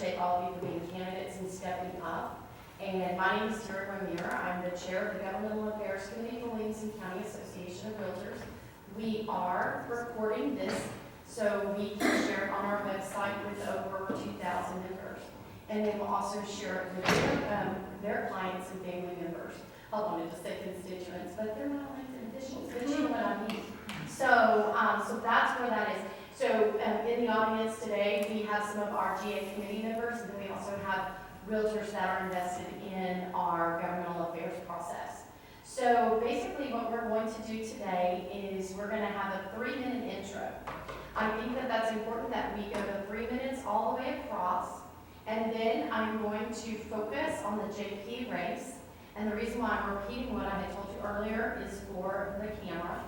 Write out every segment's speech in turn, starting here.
appreciate all of you for being candidates and stepping up. And my name is Terry Ramirez. I'm the chair of the Governmental Affairs Committee for Williamson County Association of Realtors. We are recording this so we can share it on our website with over 2,000 members. And then we'll also share it with their clients and family members. I wanted to say constituents, but they're not elected officials, but you know what I mean. So that's where that is. So in the audience today, we have some of our GA committee members, and then we also have realtors that are invested in our governmental affairs process. So basically what we're going to do today is we're going to have a 3-minute intro. I think that that's important that we go to 3 minutes all the way across, and then I'm going to focus on the JP race. And the reason why I'm repeating what I had told you earlier is for the camera.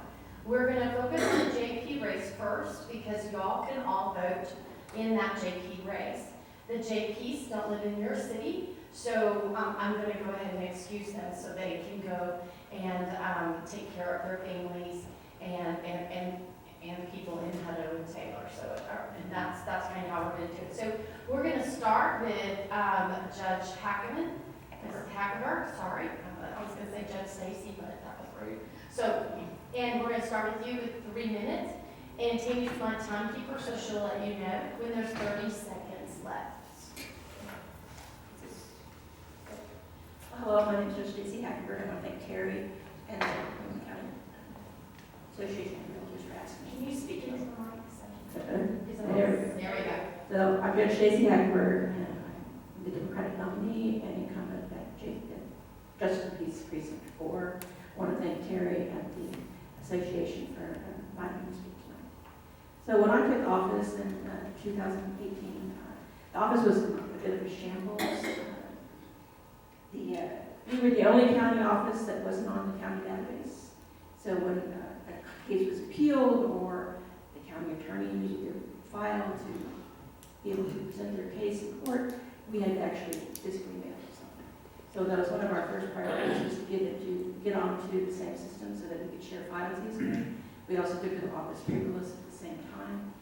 We're going to focus on the JP race first because y'all can all vote in that JP race. The JPs don't live in your city, so I'm going to go ahead and excuse them so they can go and take care of their families and people in Hutto and Taylor. So and that's kind of how we're going to do it. So we're going to start with Judge Hackenberg, sorry. I was going to say Judge Stacy, but that was rude. So, and we're going to start with you with 3 minutes. And Tammy's my timekeeper, so she'll let you know when there's 30 seconds left. Hello, my name is Judge Stacy Hackenberg. I want to thank Terry and the Williamson County Association of Realtors for asking me. Can you speak into the mic? There we go. So I'm Judge Stacy Hackenberg, and I'm the Democratic nominee and incumbent at Justice of the Peace Precinct 4. I want to thank Terry and the association for inviting me to speak tonight. So when I took office in 2018, the office was a bit of a shambles. We were the only county office that wasn't on the county database. So when a case was appealed or the county attorney needed their file to be able to present their case in court, we had to actually physically mail it something. So that was one of our first priorities, was to get onto the same system so that we could share files easily. We also took the office paperless at the same time.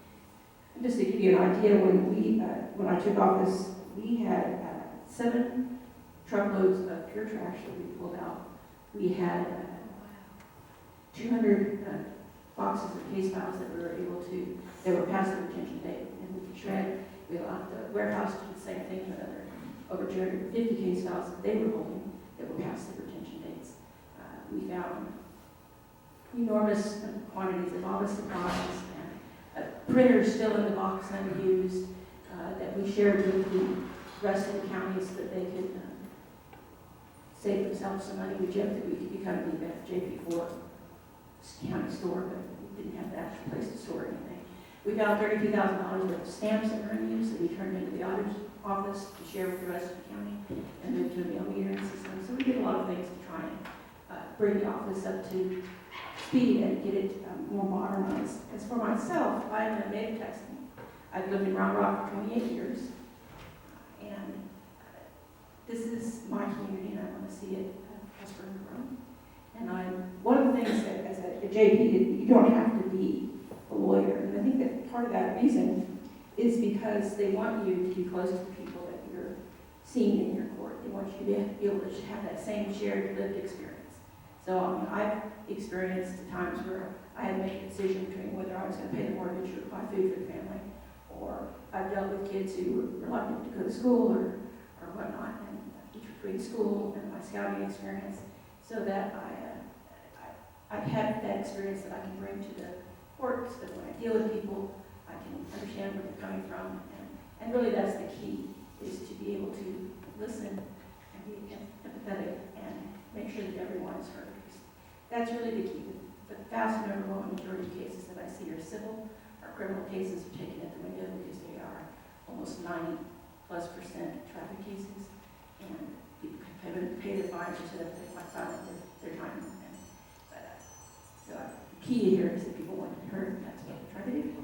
And just to give you an idea, when I took office, we had 7 truckloads of pure trash that we pulled out. We had 200 boxes of case files that we were able to, they were past the retention date, and we could shred. We allowed the warehouse to do the same thing with over 250 case files that they were holding that were past the retention dates. We found enormous quantities of office supplies and printers still in the box unused that we shared with the rest of the counties so that they could save themselves some money. We joked that we could become the JP4 county store, but we didn't have the actual place to store anything. We found $32,000 worth of stamps that were unused that we turned into the auditor's office to share with the rest of the county and moved to a mail metering system. So we did a lot of things to try and bring the office up to speed and get it more modernized. As for myself, I am a native Texan. I've lived in Round Rock for 28 years. And this is my community, and I want to see it prosper and grow. And one of the things that, as a JP, you don't have to be a lawyer. And I think that part of that reason is because they want you to be close to the people that you're seeing in your court. They want you to be able to have that same shared lived experience. So I've experienced times where I had to make a decision between whether I was going to pay the mortgage or buy food for the family. Or I've dealt with kids who were reluctant to go to school or whatnot, and between school and my scouting experience, so that I've had that experience that I can bring to the courts, that when I deal with people, I can understand where they're coming from, and really that's the key, is to be able to listen and be empathetic and make sure that everyone is heard. That's really the key. The vast and overwhelming majority of cases that I see are civil. Our criminal cases are taken at the window because they are almost 90+% traffic cases, and people can pay the fines instead of filing their time. So the key here is that people want to be heard, and that's what we try to do.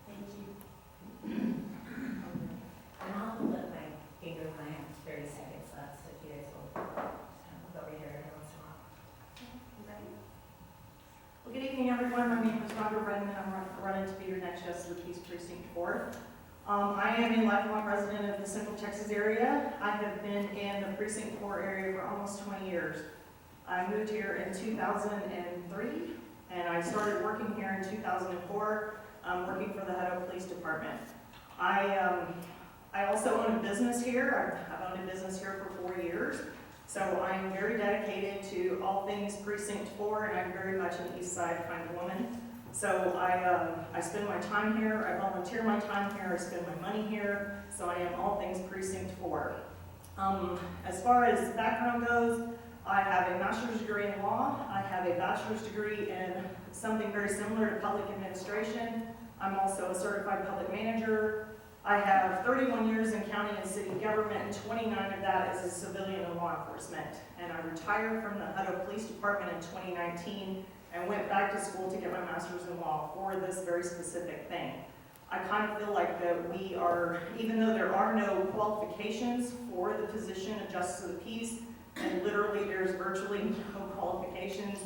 Thank you. And I'll let my finger when I have 30 seconds left, so if you guys will look over here every once in a while. Well, good evening, everyone. My name is Rhonda Redden, and I'm running to be your next Justice of the Peace Precinct 4. I am a lifelong resident of the Central Texas area. I have been in the Precinct 4 area for almost 20 years. I moved here in 2003, and I started working here in 2004, working for the Hutto Police Department. I also own a business here. I've owned a business here for 4 years. So I'm very dedicated to all things Precinct 4, and I'm very much an East Side kind of woman. So I spend my time here, I volunteer my time here, I spend my money here, so I am all things Precinct 4. As far as background goes, I have a master's degree in law, I have a bachelor's degree in something very similar to public administration. I'm also a certified public manager. I have 31 years in county and city government, and 29 of that as a civilian in law enforcement. And I retired from the Hutto Police Department in 2019 and went back to school to get my master's in law for this very specific thing. I kind of feel like that we are, even though there are no qualifications for the position of Justice of the Peace, and literally there's virtually no qualifications,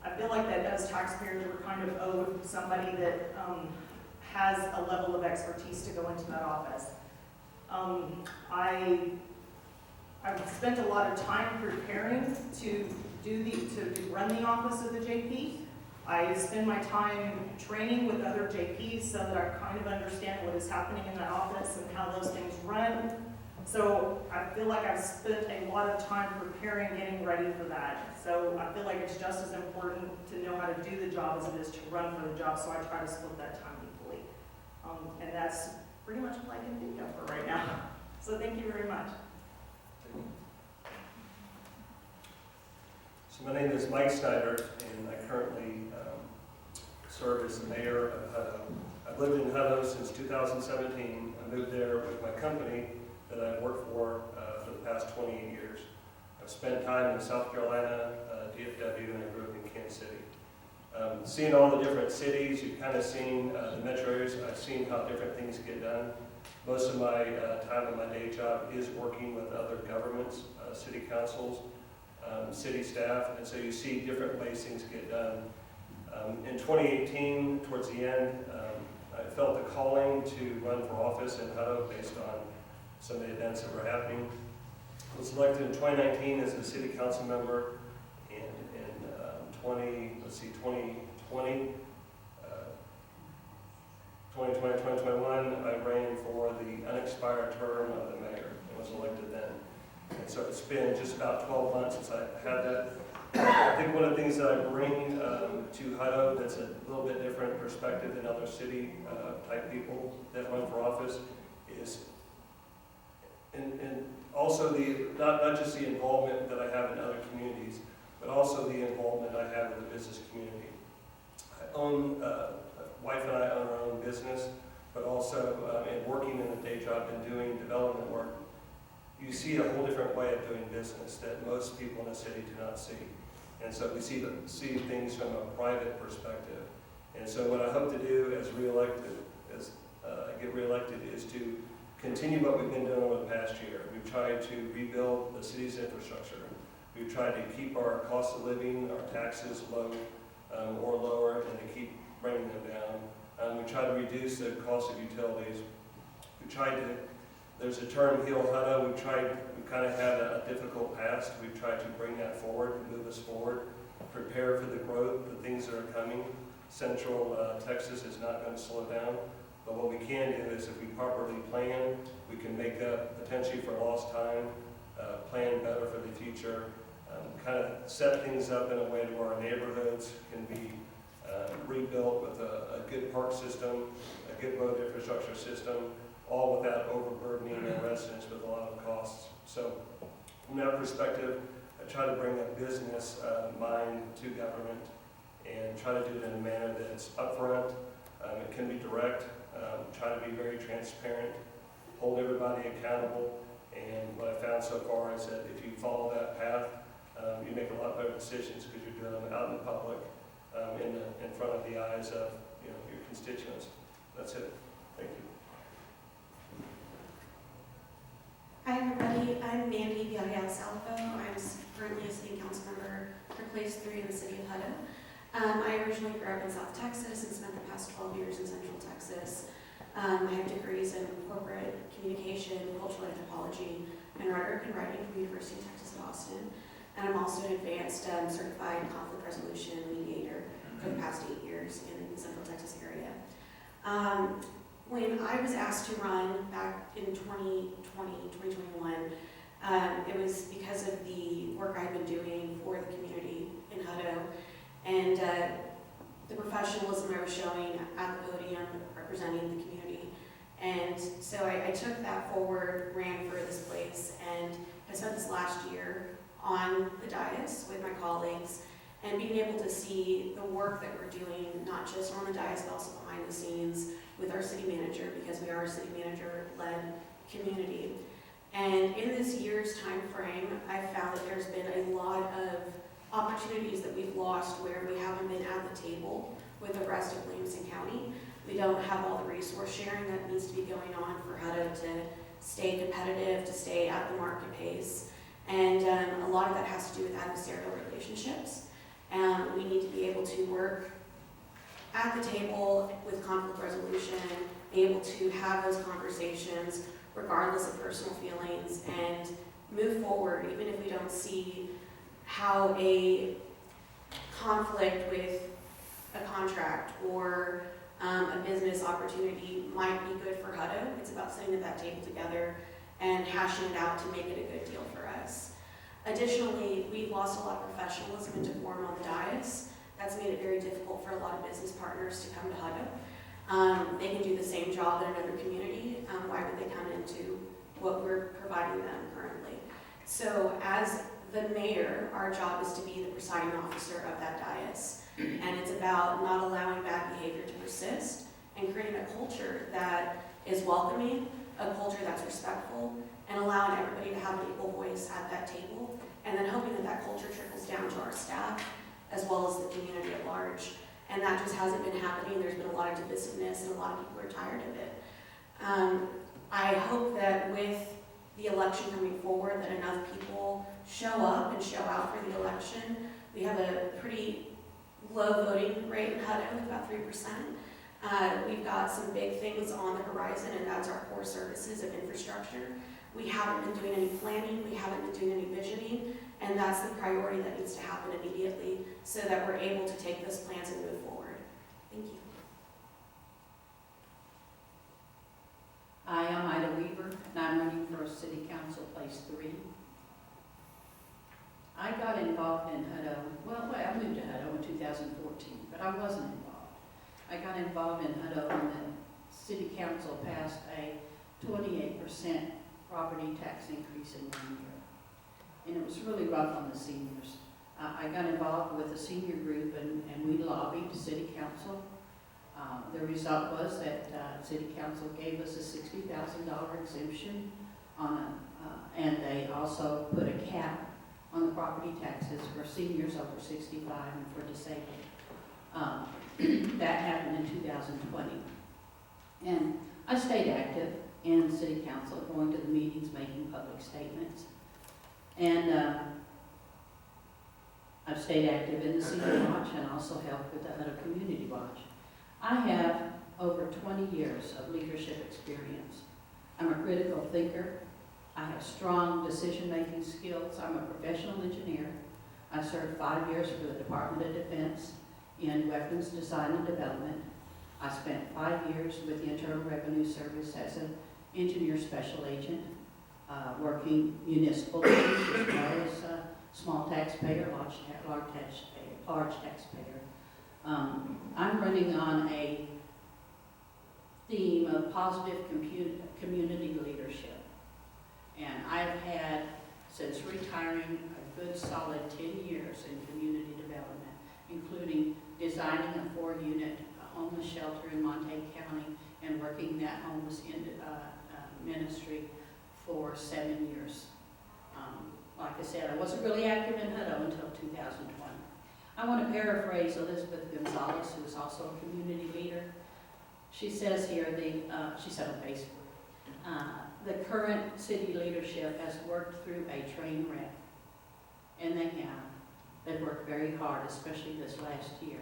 I feel like that as taxpayers we're kind of owed somebody that has a level of expertise to go into that office. I've spent a lot of time preparing to run the office of the JP. I spend my time training with other JPs so that I kind of understand what is happening in that office and how those things run. So I feel like I've spent a lot of time preparing, getting ready for that. So I feel like it's just as important to know how to do the job as it is to run for the job, so I try to split that time equally. And that's pretty much what I can think of for right now. So thank you very much. So my name is Mike Snyder, and I currently serve as the mayor of Hutto. I've lived in Hutto since 2017. I moved there with my company that I've worked for the past 28 years. I've spent time in South Carolina, DFW, and I grew up in Kansas City. Seeing all the different cities, you've kind of seen the metro areas, I've seen how different things get done. Most of my time in my day job is working with other governments, city councils, city staff, and so you see different ways things get done. In 2018, towards the end, I felt the calling to run for office in Hutto based on some of the events that were happening. I was elected in 2019 as a city council member, and in 2021, I ran for the unexpired term of the mayor and was elected then. And so it's been just about 12 months since I had that. I think one of the things that I bring to Hutto that's a little bit different perspective than other city type people that run for office is, and also not just the involvement that I have in other communities, but also the involvement I have in the business community. Wife and I own our own business, but also in working in a day job and doing development work, you see a whole different way of doing business that most people in the city do not see. And so we see things from a private perspective. And so what I hope to do as I get reelected is to continue what we've been doing over the past year. We've tried to rebuild the city's infrastructure. We've tried to keep our cost of living, our taxes low or lower, and to keep bringing them down. We try to reduce the cost of utilities. We tried to, there's a term, heal Hutto. We kind of had a difficult past. We've tried to bring that forward, move us forward, prepare for the growth, the things that are coming. Central Texas is not going to slow down. But what we can do is if we properly plan, we can make up potentially for lost time, plan better for the future, kind of set things up in a way to where our neighborhoods can be rebuilt with a good park system, a good road infrastructure system, all without overburdening our residents with a lot of costs. So from that perspective, I try to bring a business mind to government and try to do it in a manner that's upfront, it can be direct, try to be very transparent, hold everybody accountable, and what I found so far is that if you follow that path, you make a lot better decisions because you're doing them out in the public, in front of the eyes of your constituents. That's it. Thank you. Hi everybody, I'm Mandy Villarreal-Salvo. I'm currently a city council member for Place 3 in the city of Hutto. I originally grew up in South Texas and spent the past 12 years in Central Texas. I have degrees in corporate communication, cultural anthropology, and rhetoric and writing from the University of Texas at Austin. And I'm also an advanced certified conflict resolution mediator for the past 8 years in the Central Texas area. When I was asked to run back in 2021, it was because of the work I've been doing for the community in Hutto and the professionalism I was showing at the podium representing the community. And so I took that forward, ran for this place, and I spent this last year on the dais with my colleagues and being able to see the work that we're doing, not just on the dais, but also behind the scenes with our city manager, because we are a city manager-led community. And in this year's time frame, I've found that there's been a lot of opportunities that we've lost where we haven't been at the table with the rest of Williamson County. We don't have all the resource sharing that needs to be going on for Hutto to stay competitive, to stay at the market pace. And a lot of that has to do with adversarial relationships. We need to be able to work at the table with conflict resolution, be able to have those conversations regardless of personal feelings and move forward even if we don't see how a conflict with a contract or a business opportunity might be good for Hutto. It's about sitting at that table together and hashing it out to make it a good deal for us. Additionally, we've lost a lot of professionalism and decorum on the dais. That's made it very difficult for a lot of business partners to come to Hutto. They can do the same job in another community. Why would they come into what we're providing them currently? So as the mayor, our job is to be the presiding officer of that dais. And it's about not allowing bad behavior to persist and creating a culture that is welcoming, a culture that's respectful, and allowing everybody to have an equal voice at that table, and then hoping that that culture trickles down to our staff as well as the community at large. And that just hasn't been happening. There's been a lot of divisiveness and a lot of people are tired of it. I hope that with the election coming forward that enough people show up and show out for the election. We have a pretty low voting rate in Hutto, about 3%. We've got some big things on the horizon, and that's our core services of infrastructure. We haven't been doing any planning, we haven't been doing any visioning, and that's the priority that needs to happen immediately so that we're able to take those plans and move forward. Thank you. Hi, I'm Ida Weaver, and I'm running for City Council Place 3. I got involved in Hutto, well, I moved to Hutto in 2014, but I wasn't involved. I got involved in Hutto when the City Council passed a 28% property tax increase in 1 year. And it was really rough on the seniors. I got involved with a senior group and we lobbied the City Council. The result was that City Council gave us a $60,000 exemption on and they also put a cap on the property taxes for seniors over 65 and for disabled. That happened in 2020. And I stayed active in City Council, going to the meetings, making public statements. And I've stayed active in the Senior Watch and also helped with the Hutto Community Watch. I have over 20 years of leadership experience. I'm a critical thinker. I have strong decision-making skills. I'm a professional engineer. I served 5 years for the Department of Defense in weapons design and development. I spent 5 years with the Internal Revenue Service as an engineer special agent, working municipal issues as well as small taxpayer, large taxpayer. I'm running on a theme of positive community leadership. And I've had, since retiring, a good solid 10 years in community development, including designing a 4-unit homeless shelter in Montague County and working that homeless ministry for 7 years. Like I said, I wasn't really active in Hutto until 2020. I want to paraphrase Elizabeth Gonzalez, who is also a community leader. She says here, she said on Facebook, the current city leadership has worked through a train wreck, and they have. They've worked very hard, especially this last year.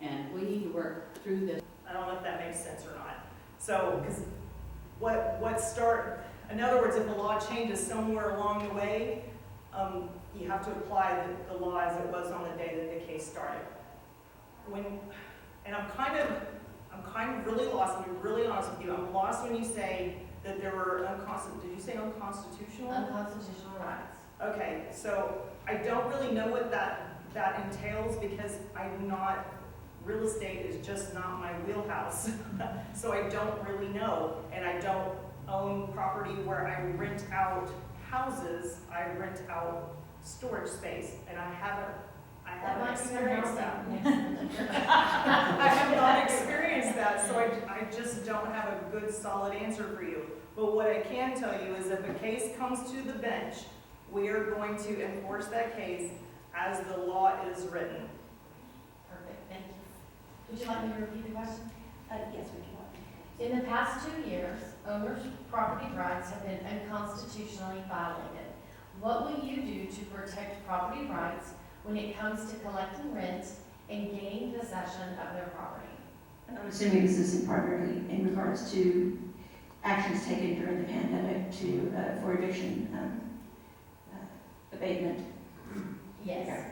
And we need to work through this. I don't know if that makes sense or not. So, because in other words, if the law changes somewhere along the way, you have to apply the law as it was on the day that the case started. And I'm kind of really lost, to be really honest with you. I'm lost when you say that there were did you say unconstitutional? Unconstitutional rights. Okay, so I don't really know what that entails because real estate is just not my wheelhouse. So I don't really know, and I don't own property where I rent out houses. I rent out storage space, and I haven't experienced that. I have not experienced that, so I just don't have a good solid answer for you. But what I can tell you is if a case comes to the bench, we are going to enforce that case as the law is written. Perfect, thank you. Would you like me to repeat the question? Yes, would you want? In the past 2 years, owners' property rights have been unconstitutionally violated. What will you do to protect property rights when it comes to collecting rent and gaining possession of their property? And I'm assuming this is primarily in regards to actions taken during the pandemic for eviction abatement. Yes. Okay.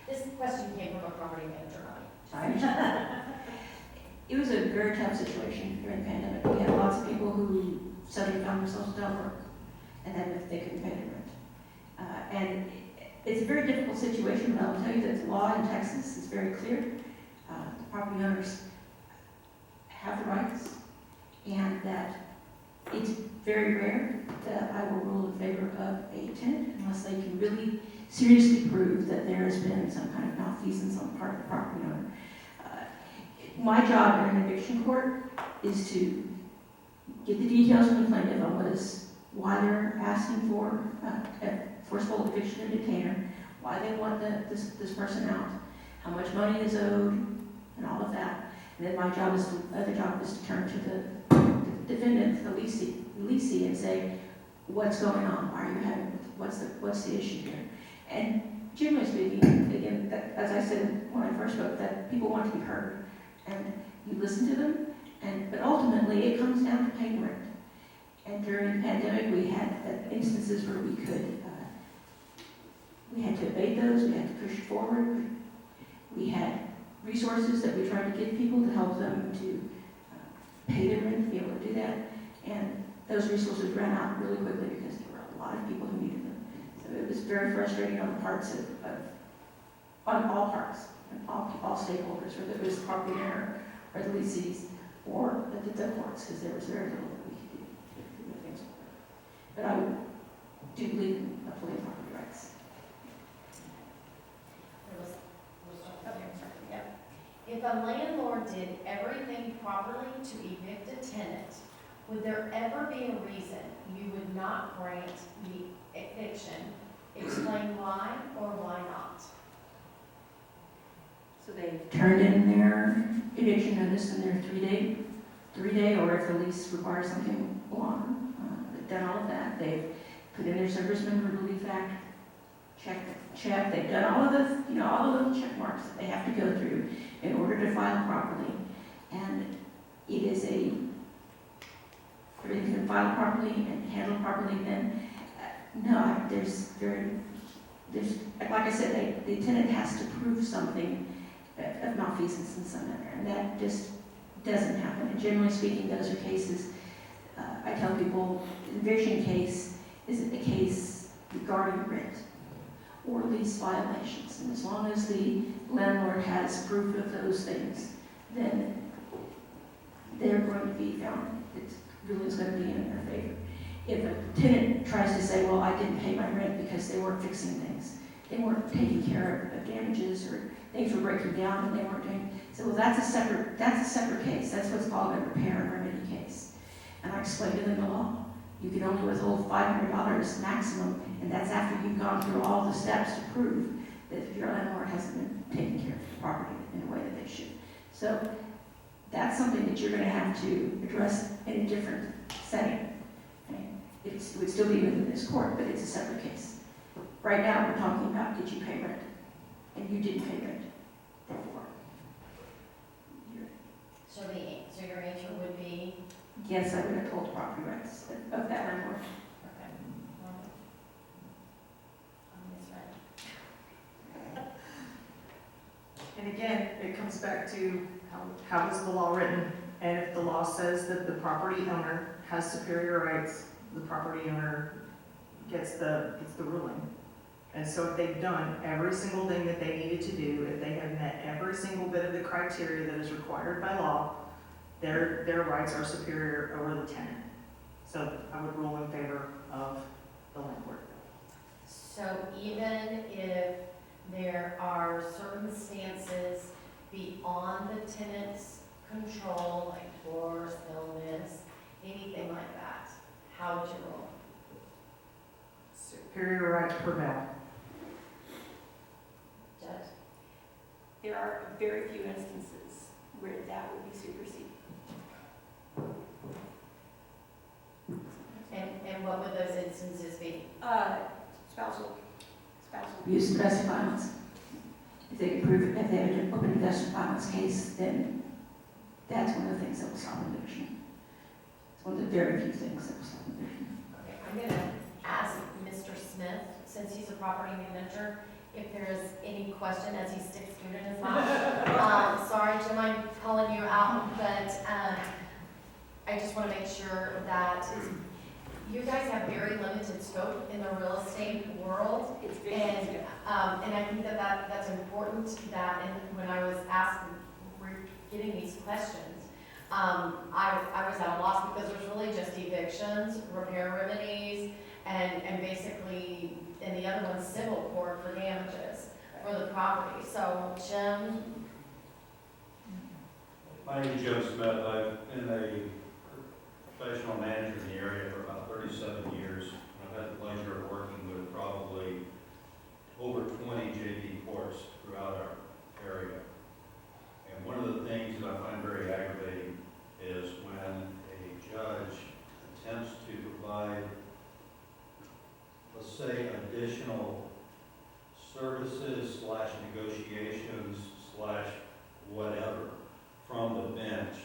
This question came from a property manager, not me. Sorry. It was a very tough situation during the pandemic. We had lots of people who suddenly found themselves without work, and then they couldn't pay their rent. And it's a very difficult situation, but I'll tell you that the law in Texas is very clear. The property owners have the rights, and that it's very rare that I will rule in favor of a tenant unless they can really seriously prove that there has been some kind of malfeasance on the part of the property owner. My job in an eviction court is to get the details from the plaintiff on why they're asking for a forcible eviction and detainer, why they want this person out, how much money is owed, and all of that. And then my job other job is to turn to the defendant, the leasee, and say, what's going on? Why are you having, what's the issue here? And generally speaking, again, as I said when I first spoke, that people want to be heard, and you listen to them, but ultimately it comes down to paying rent. And during the pandemic, we had instances where we had to abate those, we had to push forward. We had resources that we tried to give people to help them to pay their rent, to be able to do that. And those resources ran out really quickly because there were a lot of people who needed them. So it was very frustrating on the parts on all parts, and all stakeholders, whether it was the property owner or the lessees or the courts, because there was very little that we could do to move things forward. But I do believe in upholding property rights. If a landlord did everything properly to evict a tenant, would there ever be a reason you would not grant the eviction? Explain why or why not. So they've turned in their eviction notice in their three-day, or if the lease requires something longer, they've done all of that. They've put in their service member relief act, check. They've done all of the, all the little check marks that they have to go through in order to file properly. And it is everything's been filed properly and handled properly, then no, there's, like I said, the tenant has to prove something of malfeasance in some manner, and that just doesn't happen. And generally speaking, those are cases, I tell people, an eviction case is a case regarding rent or lease violations. And as long as the landlord has proof of those things, then they're going to be found, it's really going to be in their favor. If a tenant tries to say, well, I didn't pay my rent because they weren't fixing things, they weren't taking care of damages, or things were breaking down and they weren't doing, so well, that's a separate case. That's what's called a repair and remedy case. And I explained to them the law. You can only withhold $500 maximum, and that's after you've gone through all the steps to prove that your landlord hasn't been taking care of the property in a way that they should. So that's something that you're going to have to address in a different setting. Okay? It would still be within this court, but it's a separate case. Right now, we're talking about, did you pay rent? And you didn't pay rent. Therefore, So your answer would be Yes, I would have told property rights of that landlord. Okay. I misread. And again, it comes back to how is the law written? And if the law says that the property owner has superior rights, the property owner gets the ruling. And so if they've done every single thing that they needed to do, if they have met every single bit of the criteria that is required by law, their rights are superior over the tenant. So I would rule in favor of the landlord. So even if there are circumstances beyond the tenant's control, like divorce, illness, anything like that, how would you rule? Superior rights prevail. Judge? There are very few instances where that would be superseded. And what would those instances be? Spousal. Use of domestic violence. If they can prove, if they have an open domestic violence case, then that's one of the things that will stop eviction. It's one of the very few things that will stop eviction. Okay, I'm gonna ask Mr. Smith, since he's a property manager, if there's any question as he sticks food in his mouth. Sorry, Jim, I'm calling you out, but, I just wanna make sure that you guys have very limited scope in the real estate world. It's very And I think that's important, that, and when I was asking, we're getting these questions, I was at a loss because there's really just evictions, repair remedies, and basically, and the other one's civil court for damages for the property. So, Jim, My name is Jim Smith. I've been a professional manager in the area for about 37 years. I've had the pleasure of working with probably over 20 JV courts throughout our area. And one of the things that I find very aggravating is when a judge attempts to provide, let's say, additional services / negotiations / whatever from the bench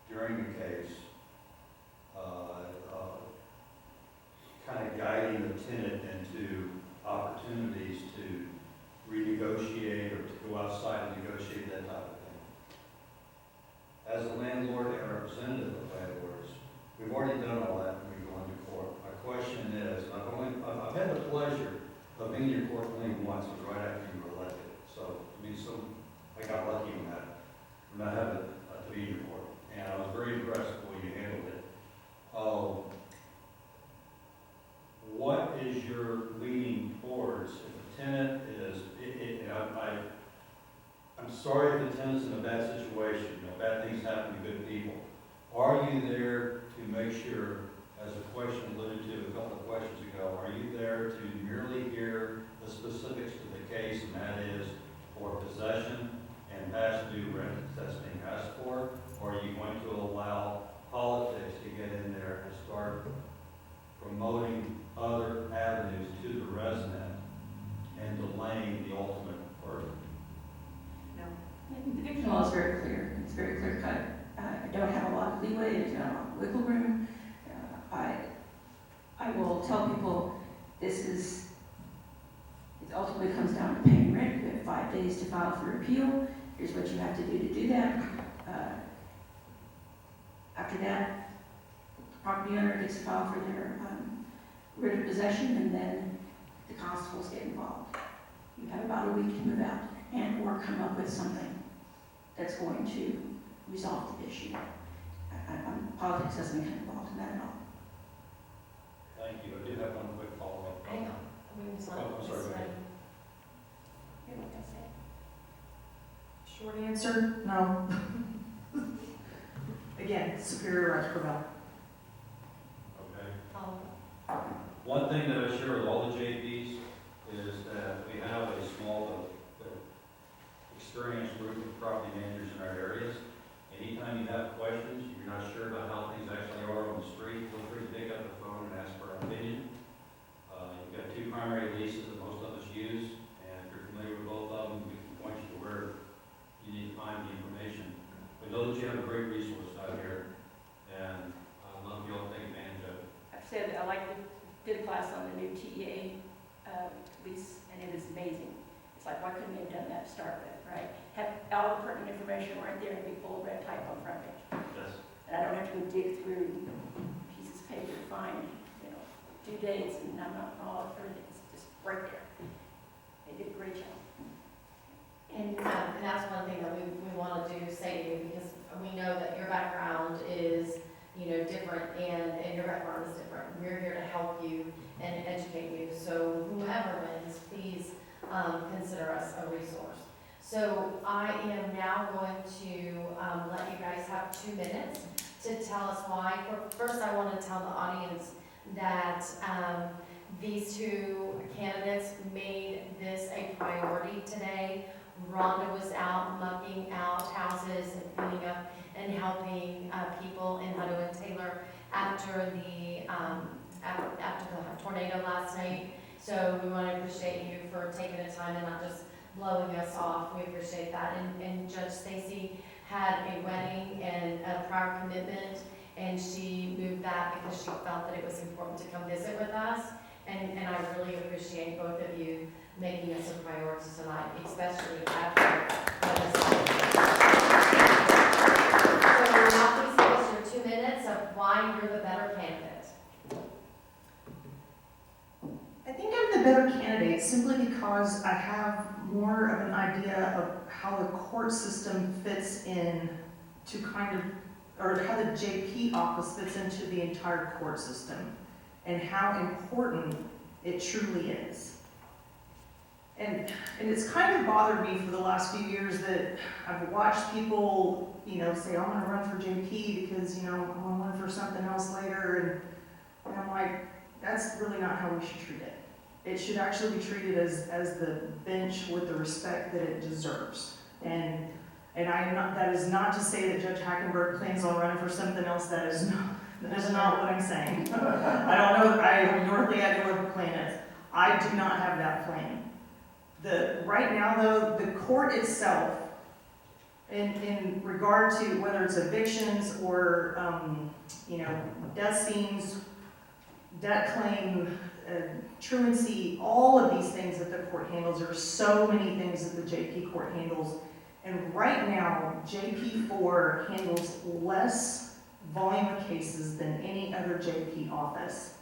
during the case, kind of guiding the tenant into opportunities to renegotiate or to go outside and negotiate, that type of thing. As a landlord and representative of landlords, we've already done all that when we go into court. My question is, I've had the pleasure of being in your court only once, it was right after you were elected. So, I got lucky in that, from not having to be in your court. And I was very impressed with the way you handled it. What is your leaning towards if the tenant is, I'm sorry if the tenant's in a bad situation, bad things happen to good people. Are you there to make sure, as a question alluded to a couple of questions ago, are you there to merely hear the specifics to the case, and that is for possession and past due rent that's being asked for? Or are you going to allow politics to get in there and start promoting other avenues to the resident and delaying the ultimate verdict? The eviction law is very clear. It's very clear cut. I don't have a lot of leeway. There's not a lot of wiggle room. I will tell people it ultimately comes down to paying rent. You have 5 days to file for appeal. Here's what you have to do that. After that, the property owner gets to file for their writ of possession, and then the constables get involved. You have about a week to move out or come up with something that's going to resolve the issue. Politics doesn't get involved in that at all. Thank you. I do have one quick follow-up. hang on, we just Oh, I'm sorry, go ahead. You're not gonna say it. Short answer, no. Again, superior rights prevail. Okay. Follow One thing that I share with all the JVs is that we have a small but experienced group of property managers in our areas. Anytime you have questions, you're not sure about how things actually are on the street, feel free to pick up the phone and ask for our opinion. You've got 2 primary leases that most of us use, and if you're familiar with both of them, we can point you to where you need to find the information. We know that you have a great resource out here, and said, did a class on the new TEA lease, and it is amazing. It's like, why couldn't we have done that to start with, right? Have all the pertinent information right there and be full red type on front page. Yes. And I don't have to go dig through pieces of paper to find, due dates, and I'm not all of everything. It's just right there. They did a great job. And that's one thing that we want to do, say to you, because we know that your background is, different, and your background is different. We're here to help you and educate you. So whoever wins, please consider us a resource. So I am now going to let you guys have 2 minutes to tell us why. First, I want to tell the audience that these 2 candidates made this a priority today. Rhonda was out mucking out houses and cleaning up and helping people in Hutto and Taylor after the tornado last night. So we want to appreciate you for taking the time and not just blowing us off. We appreciate that. And Judge Stacy had a wedding and a prior commitment, and she moved that because she felt that it was important to come visit with us. And I really appreciate both of you making us a priority tonight, especially after So now please give us your 2 minutes of why you're the better candidate. I think I'm the better candidate simply because I have more of an idea of how the court system fits in to or how the JP office fits into the entire court system and how important it truly is. And it's kind of bothered me for the last few years that I've watched people, say, I'm gonna run for JP because, I'm gonna run for something else later. And I'm like, that's really not how we should treat it. It should actually be treated as the bench with the respect that it deserves. And that is not to say that Judge Hackenberg plans on running for something else. That is not what I'm saying. I don't know, I have no idea what the plan is. I do not have that plan. Right now, though, the court itself, in regard to whether it's evictions or, death scenes, debt claim, truancy, all of these things that the court handles, there are so many things that the JP court handles. And right now, JP4 handles less volume of cases than any other JP office.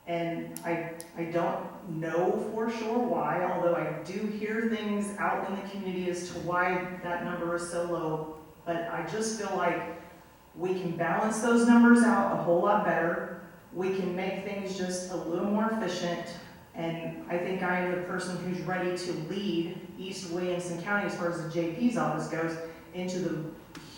And I don't know for sure why, although I do hear things out in the community as to why that number is so low. But I just feel like we can balance those numbers out a whole lot better. We can make things just a little more efficient. And I think I am the person who's ready to lead East Williamson County as far as the JP's office goes into the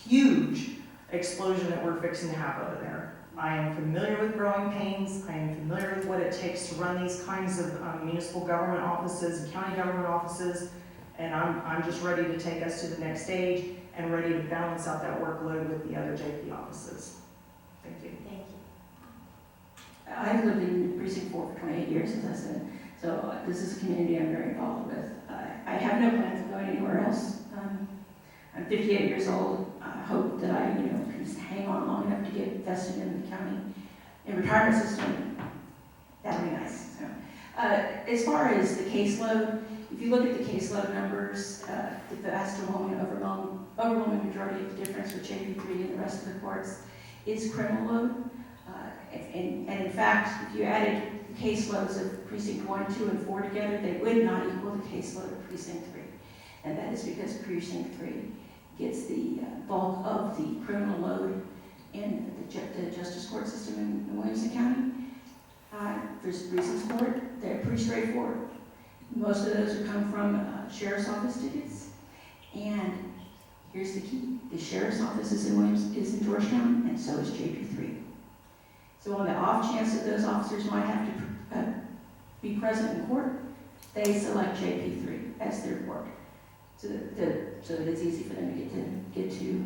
huge explosion that we're fixing to have over there. I am familiar with growing pains. I am familiar with what it takes to run these kinds of municipal government offices and county government offices, and I'm just ready to take us to the next stage and ready to balance out that workload with the other JP offices. Thank you. Thank you. I've lived in Precinct 4 for 28 years, as I said, so this is a community I'm very involved with. I have no plans of going anywhere else. I'm 58 years old. I hope that I, can hang on long enough to get vested in the county and retirement system. That would be nice. So, as far as the caseload, if you look at the caseload numbers, the vast overwhelming majority of the difference with JP3 and the rest of the courts is criminal load. And in fact, if you added the caseloads of Precinct 1, 2, and 4 together, they would not equal the caseload of Precinct 3. And that is because Precinct 3 gets the bulk of the criminal load in the justice court system in Williamson County. There's reasons for it. They're pretty straightforward. Most of those come from sheriff's office tickets. And here's the key. The sheriff's office is in Georgetown, and so is JP3. So on the off chance that those officers might have to be present in court, they select JP3 as their court. So that it's easy for them to get to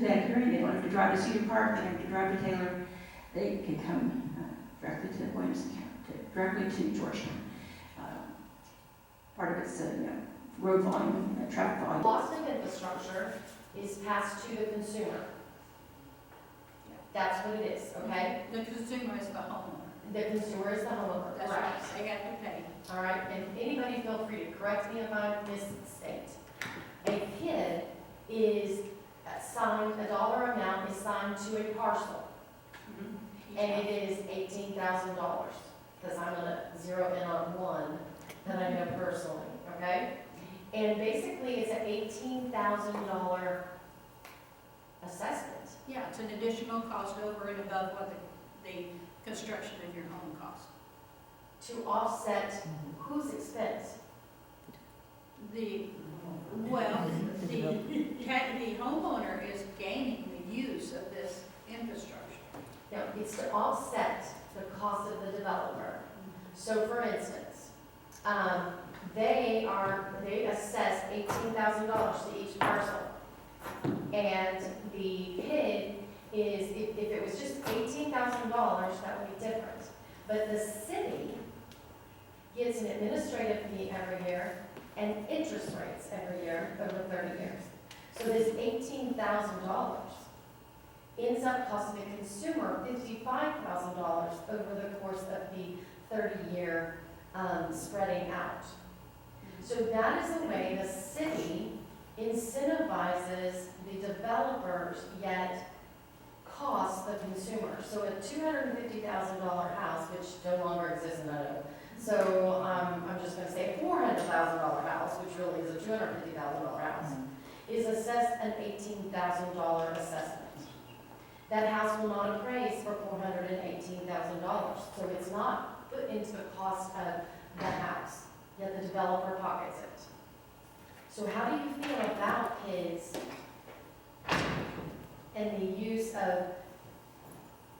that hearing. They don't have to drive to Cedar Park. They don't have to drive to Taylor. They can come directly to Williamson County, directly to Georgetown. Part of it's road volume, traffic volume. Loss of infrastructure is passed to the consumer. That's what it is, okay? The consumer is the homeowner. The consumer is the homeowner, That's correct? right, they have to pay. All right, and anybody feel free to correct me if I misstate. A PID is signed, a dollar amount is signed to a parcel, and it is $18,000, because I'm gonna zero in on one that I know personally, okay? And basically, it's an $18,000 assessment. Yeah, it's an additional cost over and above what the construction of your home costs. To offset whose expense? The homeowner is gaining the use of this infrastructure. No, it's to offset the cost of the developer. So for instance, they assess $18,000 to each parcel. And the PID is, if it was just $18,000, that would be different. But the city gets an administrative fee every year and interest rates every year over 30 years. So this $18,000 ends up costing the consumer $55,000 over the course of the 30-year spreading out. So that is a way the city incentivizes the developers yet costs the consumer. So a $250,000 house, which no longer exists in Idaho, so I'm just going to say a $400,000 house, which really is a $250,000 house, is assessed an $18,000 assessment. That house will not appraise for $418,000, so it's not put into the cost of the house, yet the developer pockets it. So how do you feel about PIDs and the use of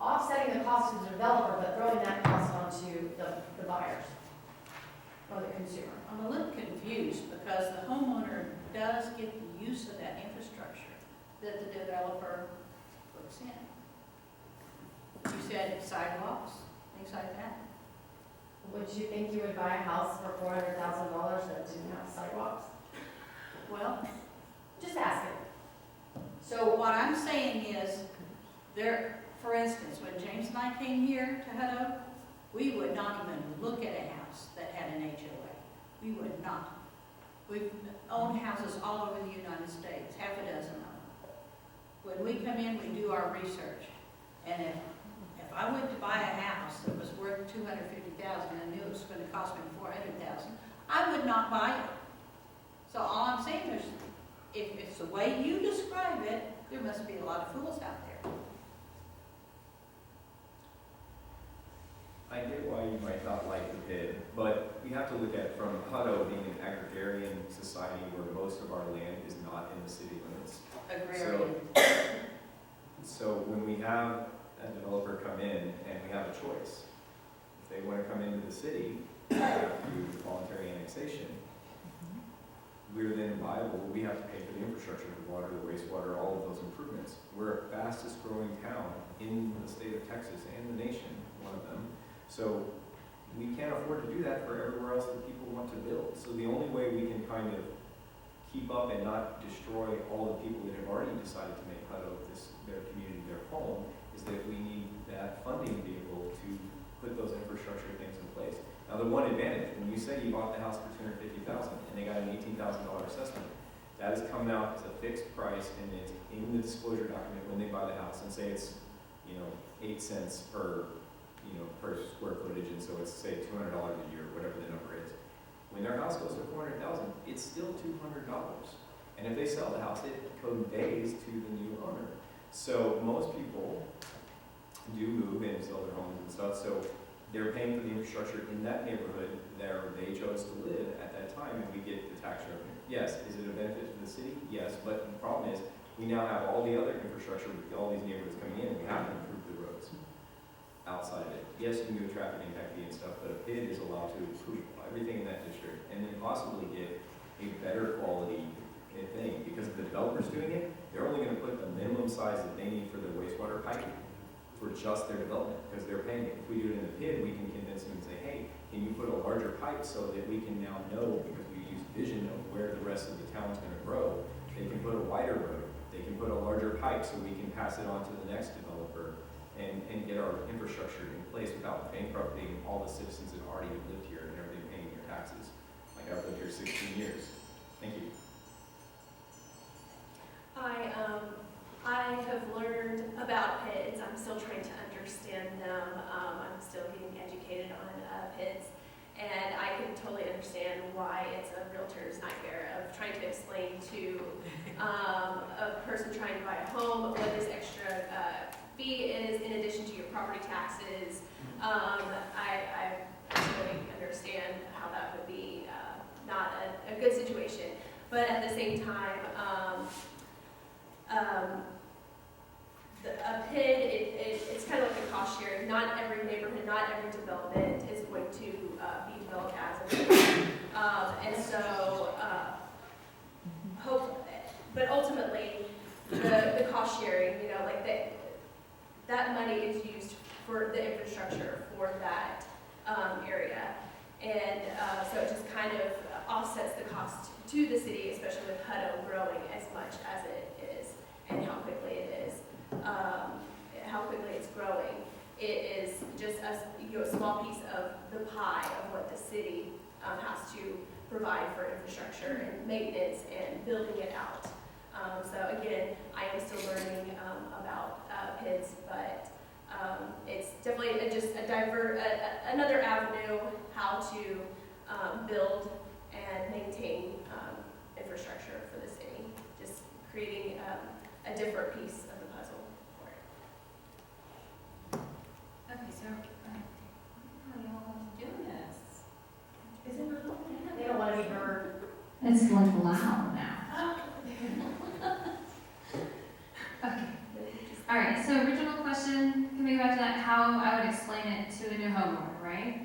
offsetting the cost of the developer, but throwing that cost onto the buyers or the consumer? I'm a little confused because the homeowner does get the use of that infrastructure that the developer puts in. You said sidewalks, things like that. Would you think you would buy a house for $400,000 that didn't have sidewalks? Well, Just asking. so what I'm saying is, there, for instance, when James and I came here to Hutto, we would not even look at a house that had an HOA. We would not. We've owned houses all over the United States, half a dozen of them. When we come in, we do our research. And if I went to buy a house that was worth $250,000 and knew it was going to cost me $400,000, I would not buy it. So all I'm saying is, if it's the way you describe it, there must be a lot of fools out there. I get why you might not like the PID, but we have to look at it from Hutto being an agrarian society where most of our land is not in the city limits. Agrarian. So when we have a developer come in and we have a choice, if they want to come into the city through voluntary annexation, we're then liable, we have to pay for the infrastructure, the water, the wastewater, all of those improvements. We're the fastest growing town in the state of Texas and the nation, one of them. So we can't afford to do that for everywhere else that people want to build. So the only way we can kind of keep up and not destroy all the people that have already decided to make Hutto their community, their home, is that we need that funding vehicle to put those infrastructure things in place. Now, the one advantage, when you say you bought the house for $250,000 and they got an $18,000 assessment, that is coming out as a fixed price and it's in the disclosure document when they buy the house, and say it's, 8 cents per square footage, and so it's say $200 a year, whatever the number is. When their house goes for $400,000, it's still $200. And if they sell the house, it conveys to the new owner. So most people do move and sell their homes and stuff, so they're paying for the infrastructure in that neighborhood there they chose to live at that time, and we get the tax revenue. Yes, is it a benefit to the city? Yes, but the problem is, we now have all the other infrastructure with all these neighborhoods coming in, and we have to improve the roads outside of it. Yes, you can do a traffic impact fee and stuff, but a PID is allowed to improve everything in that district, and then possibly get a better quality thing, because if the developer's doing it, they're only gonna put the minimum size that they need for their wastewater pipe for just their development, because they're paying it. If we do it in the PID, we can convince them and say, hey, can you put a larger pipe so that we can now know, because we use vision of where the rest of the town's gonna grow, they can put a wider road, they can put a larger pipe so we can pass it on to the next developer, and get our infrastructure in place without bankrupting all the citizens that already have lived here and have been paying their taxes. Like I've lived here 16 years. Thank you. I have learned about PIDs. I'm still trying to understand them. I'm still getting educated on PIDs. And I can totally understand why it's a realtor's nightmare of trying to explain to a person trying to buy a home what this extra fee is in addition to your property taxes. I totally understand how that would be not a good situation. But at the same time, a PID, it's kind of like a cost share. Not every neighborhood, not every development is going to be developed as a PID. And so, but ultimately, the cost sharing, you know, like that money is used for the infrastructure for that area. And so it just kind of offsets the cost to the city, especially with Hutto growing as much as it is and how quickly it is. How quickly it's growing. It is just a small piece of the pie of what the city has to provide for infrastructure and maintenance and building it out. So again, I am still learning about PIDs, but it's definitely just another avenue how to build and maintain infrastructure for the city. Just creating a different piece of the puzzle for it. Okay, so, how do y'all want to do this? Is it not? They don't want to be heard. It's like loud now. Okay. All right, so original question, can we go back to that, how I would explain it to a new homeowner, right?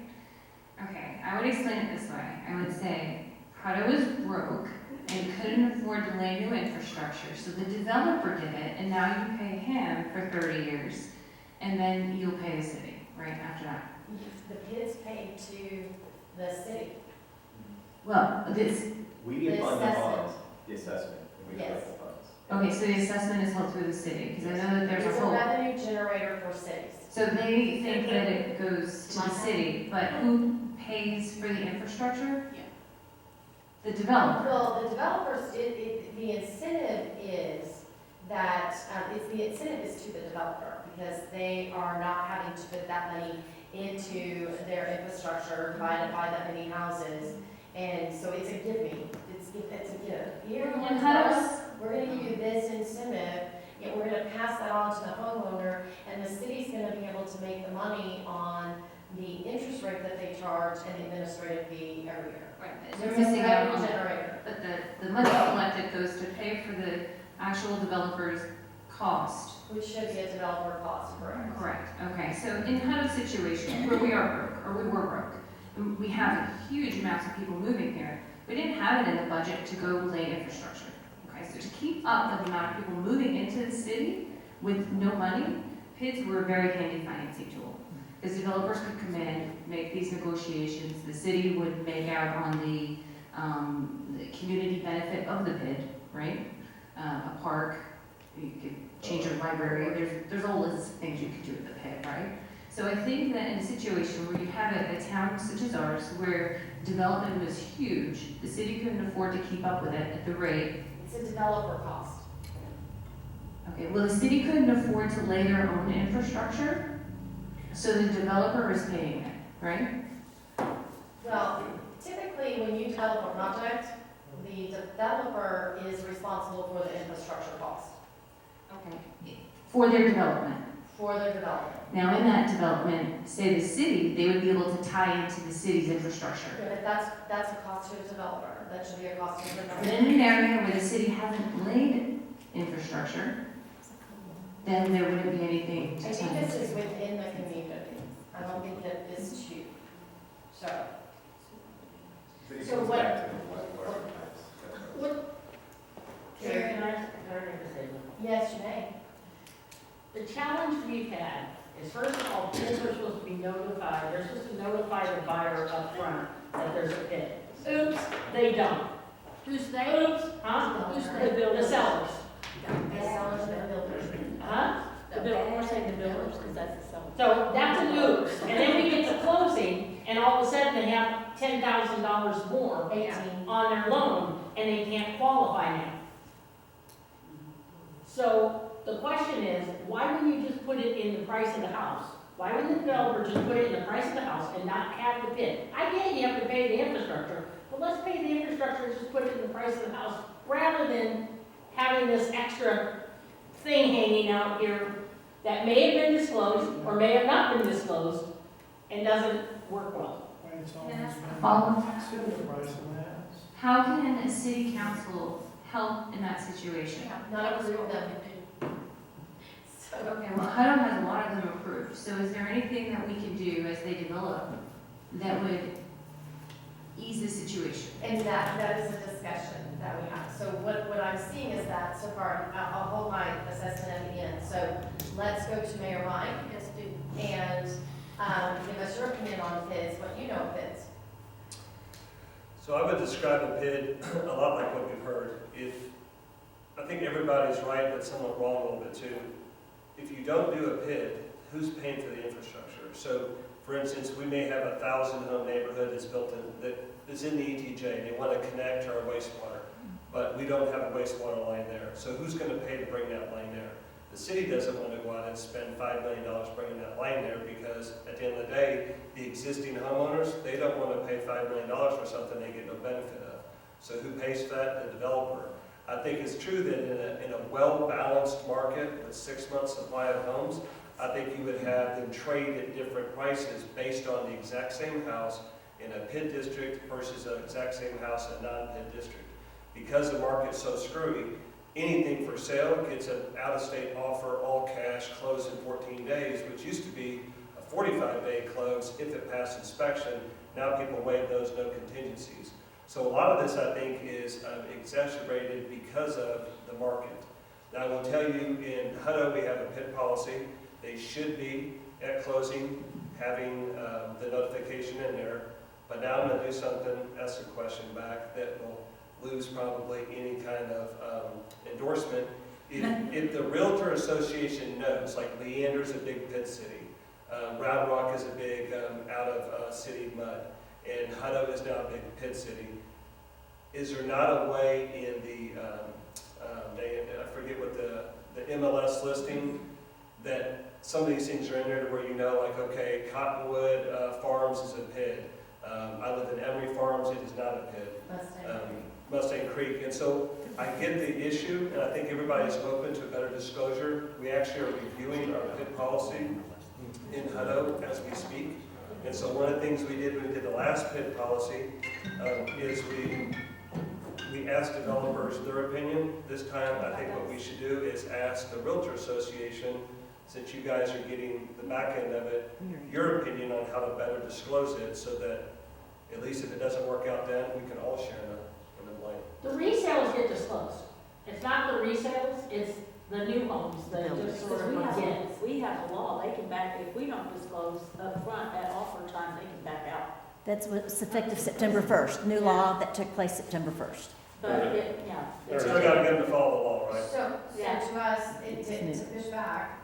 Okay, I would explain it this way. I would say, Hutto was broke and couldn't afford to lay new infrastructure, so the developer did it, and now you pay him for 30 years, and then you'll pay the city, right, after that. The PIDs pay to the city. Well, this, We The fund the assessment. funds, the assessment, and we Yes. collect the funds. okay, so the assessment is held through the city, because I know that there's It's a a whole. revenue generator for cities. So they think that it goes to the city, but who pays for the infrastructure? Yeah. The developer. Well, the developers, the incentive is that, the incentive is to the developer, because they are not having to put that money into their infrastructure, divided by that many houses, and so it's a give me, it's a give. Here, And how does, we're gonna give you this incentive, yet we're gonna pass that on to the homeowner, and the city's gonna be able to make the money on the interest rate that they charge and the administrative fee every year. right, So they're it's a missing out revenue on that. generator. But the money collected goes to pay for the actual developer's cost. Which should be a developer cost, correct? Correct, okay, so in Hutto's situation, where we are broke, or we were broke, and we have huge amounts of people moving here, we didn't have it in the budget to go lay infrastructure. Okay, so to keep up with the amount of people moving into the city with no money, PIDs were a very handy financing tool. Because developers could come in, make these negotiations, the city would make out on the community benefit of the PID, right? A park, you could change your library, there's a whole list of things you could do with the PID, right? So I think that in a situation where you have a town such as ours, where development was huge, the city couldn't afford to keep up with it at the rate. It's a developer cost. Okay, well, the city couldn't afford to lay their own infrastructure, so the developer is paying it, right? Well, typically, when you develop a project, the developer is responsible for the infrastructure cost, Okay. For their development. for their development. Now, in that development, say the city, they would be able to tie into the city's infrastructure. But that's a cost to the developer, that should be a cost to the But developer. in an area where the city hasn't laid infrastructure, then there wouldn't be anything I to think tie this is into. within the community. I don't think that it's cheap. So, But it So goes what- back to the water types. Karen, Can I say something? yes, you may. The challenge we've had is, first of all, bids are supposed to be notified, they're supposed to notify the buyer up front that there's a bid. Oops, they don't. Who's they? Oops, huh? Who's The sellers. The sellers and the builders. Huh? The bill, we're saying the builders, because that's the sum. So that's an oops, and then we get to closing, and all of a sudden they have $10,000 more 18. on their loan, and they can't qualify now. So the question is, why wouldn't you just put it in the price of the house? Why wouldn't the developer just put it in the price of the house and not have the PID? I get you have to pay the infrastructure, but let's pay the infrastructure and just put it in the price of the house, rather than having this extra thing hanging out here that may have been disclosed or may have not been disclosed and doesn't work well. Follow. Price of that. How can a city council help in that situation? Not approve them. Okay, well, Hutto has a lot of them approved, so is there anything that we can do as they develop that would ease the situation? And that is a discussion that we have. So what I'm seeing is that so far, I'll hold my assessment at the end. So let's go to Mayor Mike. Yes, do. And give us your opinion on PIDs, what you know of PIDs. So I would describe a PID a lot like what we've heard. I think everybody's right, but somewhat wrong a little bit too. If you don't do a PID, who's paying for the infrastructure? So, for instance, we may have a 1,000-home neighborhood that's built in, that is in the ETJ. They want to connect to our wastewater, but we don't have a wastewater line there. So who's going to pay to bring that line there? The city doesn't want to go out and spend $5 million bringing that line there, because at the end of the day, the existing homeowners, they don't want to pay $5 million for something they get no benefit of. So who pays for that? The developer. I think it's true that in a well-balanced market with 6 months supply of homes, I think you would have them trade at different prices based on the exact same house in a PID district versus the exact same house in a non-PID district. Because the market's so screwy, anything for sale gets an out-of-state offer, all cash, closed in 14 days, which used to be a 45-day close if it passed inspection. Now people waive those, no contingencies. So a lot of this, I think, is exacerbated because of the market. Now, I will tell you, in Hutto, we have a PID policy. They should be, at closing, having the notification in there. But now I'm going to do something, ask a question back, that will lose probably any kind of endorsement. If the Realtor Association knows, like Leander's a big PID city, Round Rock is a big out-of-city mud, and Hutto is now a big PID city. Is there not a way in the, I forget what the MLS listing, that some of these things are in there to where you know, like, okay, Cottonwood Farms is a PID. I live in Emery Farms, it is not a PID. Mustang Creek. And so I get the issue, and I think everybody's open to better disclosure. We actually are reviewing our PID policy in Hutto as we speak. And so one of the things we did when we did the last PID policy is we asked developers their opinion. This time, I think what we should do is ask the Realtor Association, since you guys are getting the back end of it, your opinion on how to better disclose it, so that at least if it doesn't work out then, we can all share in the blame. The resales get disclosed. It's not the resales, it's the new homes that just sort of get. We have a law, they can back, if we don't disclose up front at offer time, they can back out. That's what's effective September 1st, new law that took place September 1st. But yeah. They're still got to get them to follow the law, right? So to us, to push back,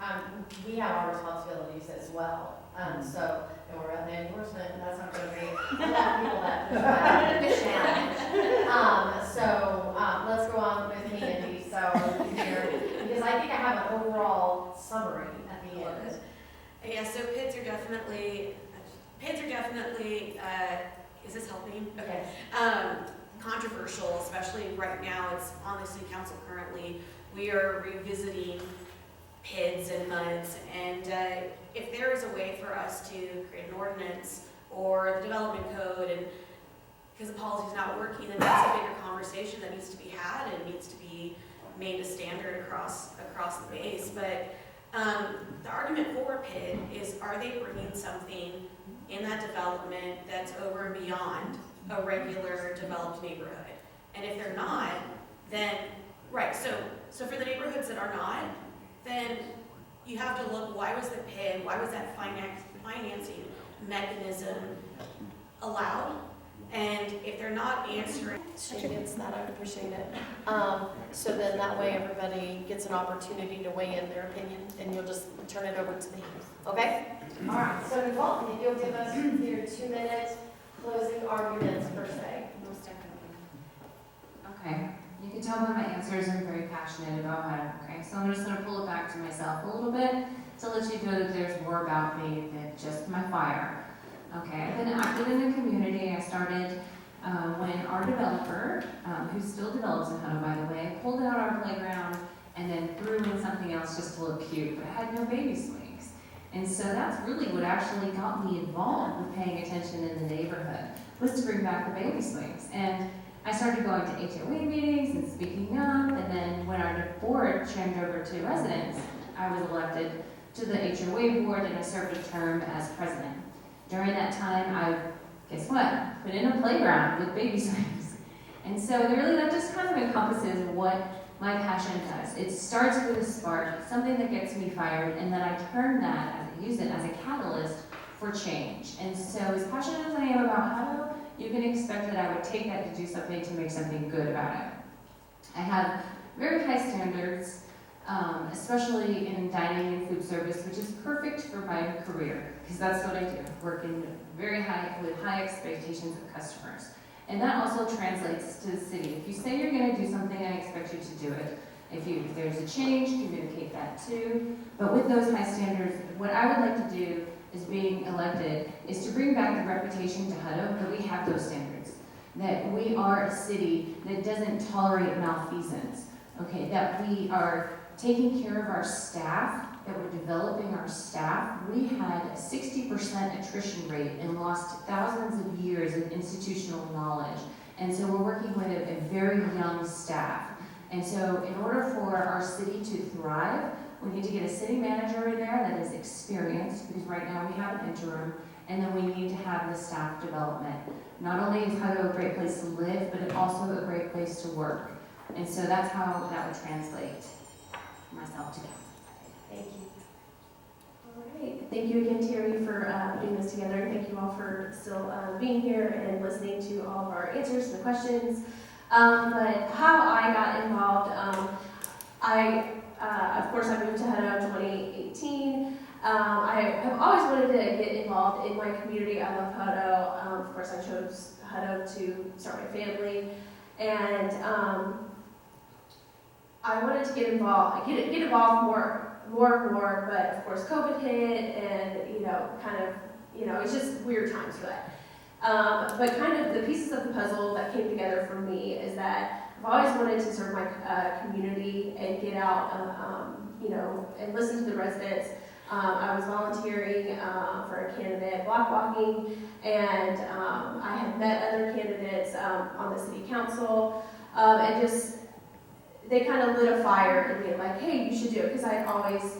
we have our responsibilities as well. So, and we're at the endorsement, and that's not going to be a lot of people that push back, push challenge. So, let's go on with me, Andy, so here, because I think I have an overall summary at the end. Yeah, so PIDs are definitely, is this helping? Okay. Controversial, especially right now. It's on the city council currently. We are revisiting PIDs and MUDs, and if there is a way for us to create an ordinance or the development code, and because the policy is not working, then that's a bigger conversation that needs to be had and needs to be made a standard across the base. But the argument for PID is, are they bringing something in that development that's over and beyond a regular developed neighborhood? And if they're not, then, right, so for the neighborhoods that are not, then you have to look, why was the PID, why was that financing mechanism allowed? And if they're not answering, Against that, I would appreciate it. So then that way everybody gets an opportunity to weigh in their opinion, and you'll just turn it over to the youth, okay? All right, so Nicole, if you'll give us your 2-minute closing arguments per se. Most definitely. Okay, you can tell by my answers I'm very passionate about HUDO, okay? So I'm just gonna pull it back to myself a little bit to let you know that there's more about me than just my fire. Okay, I've been active in the community. I started when our developer, who still develops in HUDO by the way, pulled out our playground and then threw in something else just to look cute, but it had no baby swings. And so that's really what actually got me involved with paying attention in the neighborhood, was to bring back the baby swings. And I started going to HOA meetings and speaking up, and then when our board changed over to residents, I was elected to the HOA board and I served a term as president. During that time, guess what? Put in a playground with baby swings. And so really that just kind of encompasses what my passion does. It starts with a spark, something that gets me fired, and then I turn that, use it as a catalyst for change. And so as passionate as I am about HUDO, you can expect that I would take that to do something to make something good about it. I have very high standards, especially in dining and food service, which is perfect for my career, because that's what I do, working with high expectations of customers. And that also translates to the city. If you say you're going to do something, I expect you to do it. If there's a change, communicate that too. But with those high standards, what I would like to do is being elected is to bring back the reputation to HUDO that we have those standards, that we are a city that doesn't tolerate malfeasance, okay, that we are taking care of our staff, that we're developing our staff. We had a 60% attrition rate and lost thousands of years of institutional knowledge. And so we're working with a very young staff. And so in order for our city to thrive, we need to get a city manager in there that is experienced, because right now we have an interim, and then we need to have the staff development. Not only is HUDO a great place to live, but it's also a great place to work. And so that's how that would translate myself to council. Thank you. All right. Thank you again, Terry, for putting this together. Thank you all for still being here and listening to all of our answers to the questions. But how I got involved, of course, I moved to HUDO in 2018. I have always wanted to get involved in my community. I love HUDO. Of course, I chose HUDO to start my family. And I wanted to get involved more, but of course COVID hit and, it's just weird times for that. But kind of the pieces of the puzzle that came together for me is that I've always wanted to serve my community and get out, and listen to the residents. I was volunteering for a candidate block walking, and I had met other candidates on the city council, and just they kind of lit a fire in me, like, hey, you should do it, because I had always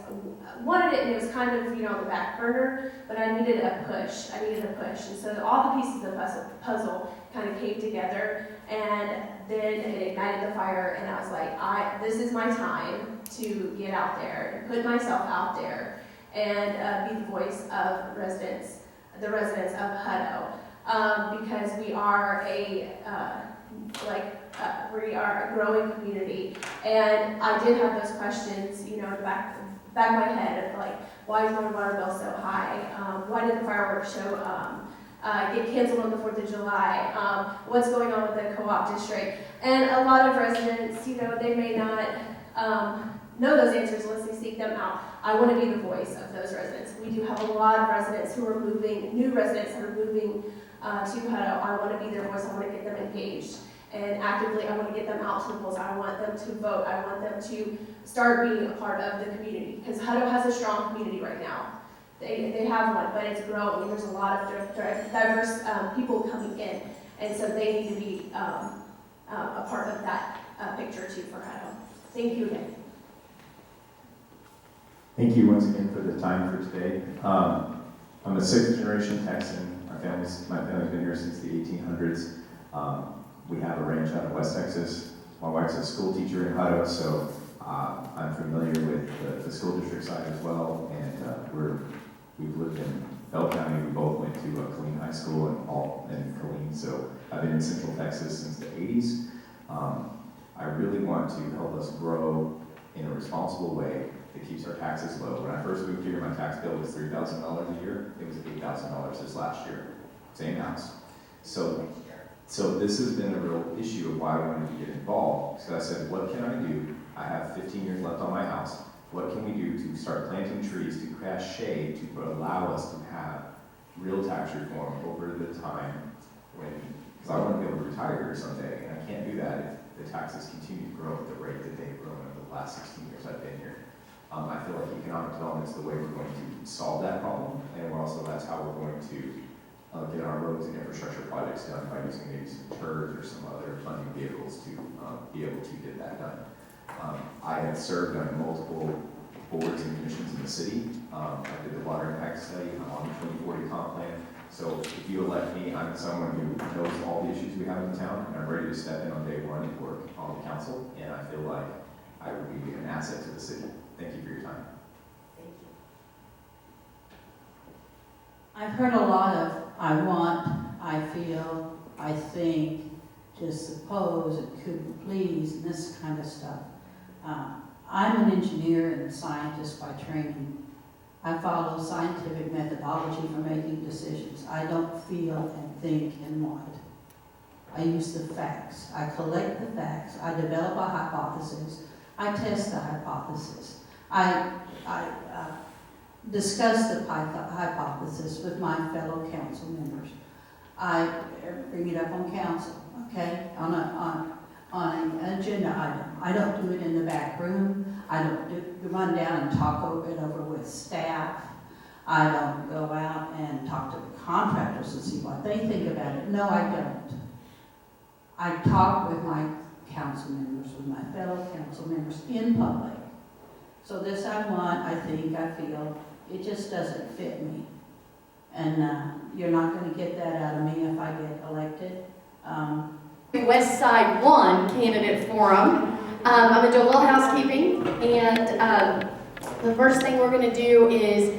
wanted it, and it was kind of, on the back burner, but I needed a push. And so all the pieces of the puzzle kind of came together, and then it ignited the fire, and I was like, this is my time to get out there and put myself out there and be the voice of the residents of HUDO, because we are we are a growing community. And I did have those questions, in the back of my head of why is my water bill so high? Why did the fireworks show get canceled on the 4th of July? What's going on with the co-op district? And a lot of residents, they may not know those answers unless they seek them out. I want to be the voice of those residents. We do have a lot of residents who are moving, new residents that are moving to HUDO. I want to be their voice. I want to get them engaged. And actively, I want to get them out to the polls. I want them to vote. I want them to start being a part of the community. Because HUDO has a strong community right now. They have one, but it's growing. There's a lot of diverse people coming in. And so they need to be a part of that picture too for HUDO. Thank you again. Thank you once again for the time for today. I'm a 6th generation Texan. My family's been here since the 1800s. We have a ranch out in West Texas. My wife's a school teacher in HUDO, so I'm familiar with the school district side as well. And we've lived in Bell County. We both went to Killeen High School, and Colleen's so I've been in Central Texas since the 80s. I really want to help us grow in a responsible way that keeps our taxes low. When I first moved here, my tax bill was $3,000 a year. It was $8,000 this last year, same house. So this has been a real issue of why I wanted to get involved. So I said, what can I do? I have 15 years left on my house. What can we do to start planting trees, to cast shade, to allow us to have real tax reform over the time when, because I want to be able to retire here someday, and I can't do that if the taxes continue to grow at the rate that they've grown over the last 16 years I've been here. I feel like economic development is the way we're going to solve that problem, and that's how we're going to get our roads and infrastructure projects done, by using maybe some TERS or some other funding vehicles to be able to get that done. I have served on multiple boards and commissions in the city. I did the water impact study. I'm on the 2040 comp plan. So if you elect me, I'm someone who knows all the issues we have in town, and I'm ready to step in on day one and work on the council, and I feel like I would be an asset to the city. Thank you for your time. Thank you. I've heard a lot of I want, I feel, I think, just suppose, and could please, and this kind of stuff. I'm an engineer and a scientist by training. I follow scientific methodology for making decisions. I don't feel and think and want. I use the facts. I collect the facts. I develop a hypothesis. I test the hypothesis. I discuss the hypothesis with my fellow council members. I bring it up on council, okay, on an agenda item. I don't do it in the back room. I don't run down and talk it over with staff. I don't go out and talk to the contractors to see what they think about it. No, I don't. I talk with my council members, with my fellow council members in public. So this I want, I think, I feel, it just doesn't fit me. And you're not going to get that out of me if I get elected. West Side 1 candidate forum. I'm going to do a little housekeeping, and the first thing we're going to do is,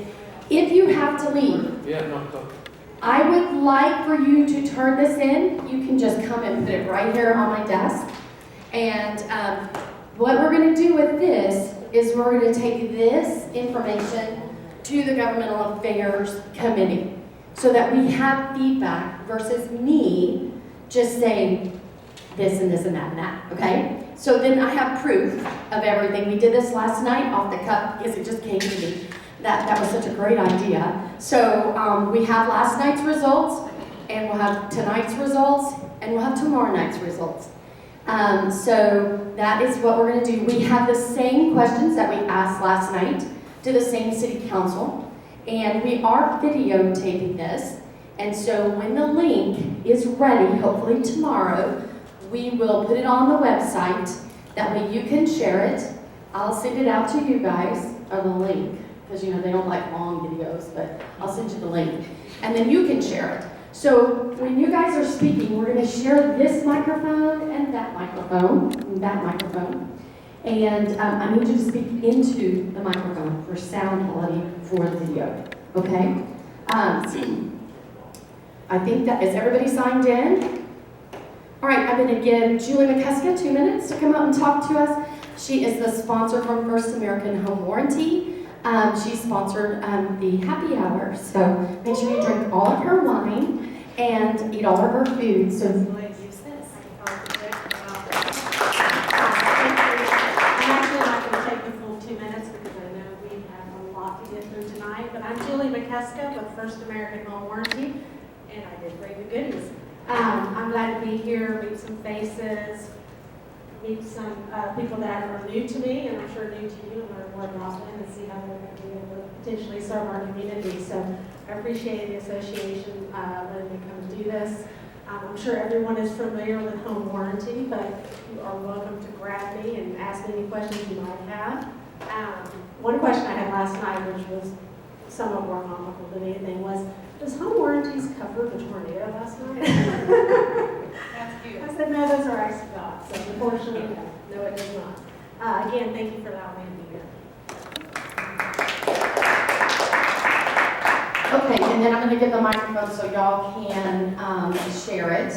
if you have to leave, I would like for you to turn this in. You can just come and put it right here on my desk. And what we're going to do with this is we're going to take this information to the Governmental Affairs Committee so that we have feedback versus me just saying this and this and that and that, okay? So then I have proof of everything. We did this last night off the cuff because it just came to me. That was such a great idea. So we have last night's results, and we'll have tonight's results, and we'll have tomorrow night's results. So that is what we're going to do. We have the same questions that we asked last night to the same city council, and we are videotaping this. And so when the link is ready, hopefully tomorrow, we will put it on the website. That way you can share it. I'll send it out to you guys, or the link, because you know they don't like long videos, but I'll send you the link. And then you can share it. So when you guys are speaking, we're going to share this microphone and that microphone, and that microphone. And I need you to speak into the microphone for sound quality for the video, okay? I think that, is everybody signed in? All right, I'm going to give Julie McCusker 2 minutes to come up and talk to us. She is the sponsor from First American Home Warranty. She sponsored the happy hour, so make sure you drink all of her wine and eat all of her food. So I'm actually not going to take the full 2 minutes because I know we have a lot to get through tonight, but I'm Julie McCusker with First American Home Warranty, and I did bring the goodies. I'm glad to be here, meet some faces, meet some people that are new to me, and I'm sure new to you, and learn more about them and see how they're going to be able to potentially serve our community. So I appreciate the association letting me come and do this. I'm sure everyone is familiar with home warranty, but you are welcome to grab me and ask any questions you might have. One question I had last night, which was somewhat more comical than anything, was, does home warranties cover the tornado last night? That's cute. I said, no, those are acts of God. So unfortunately, no, it does not. Again, thank you for allowing me to be here. Okay, and then I'm gonna give the microphone so y'all can share it.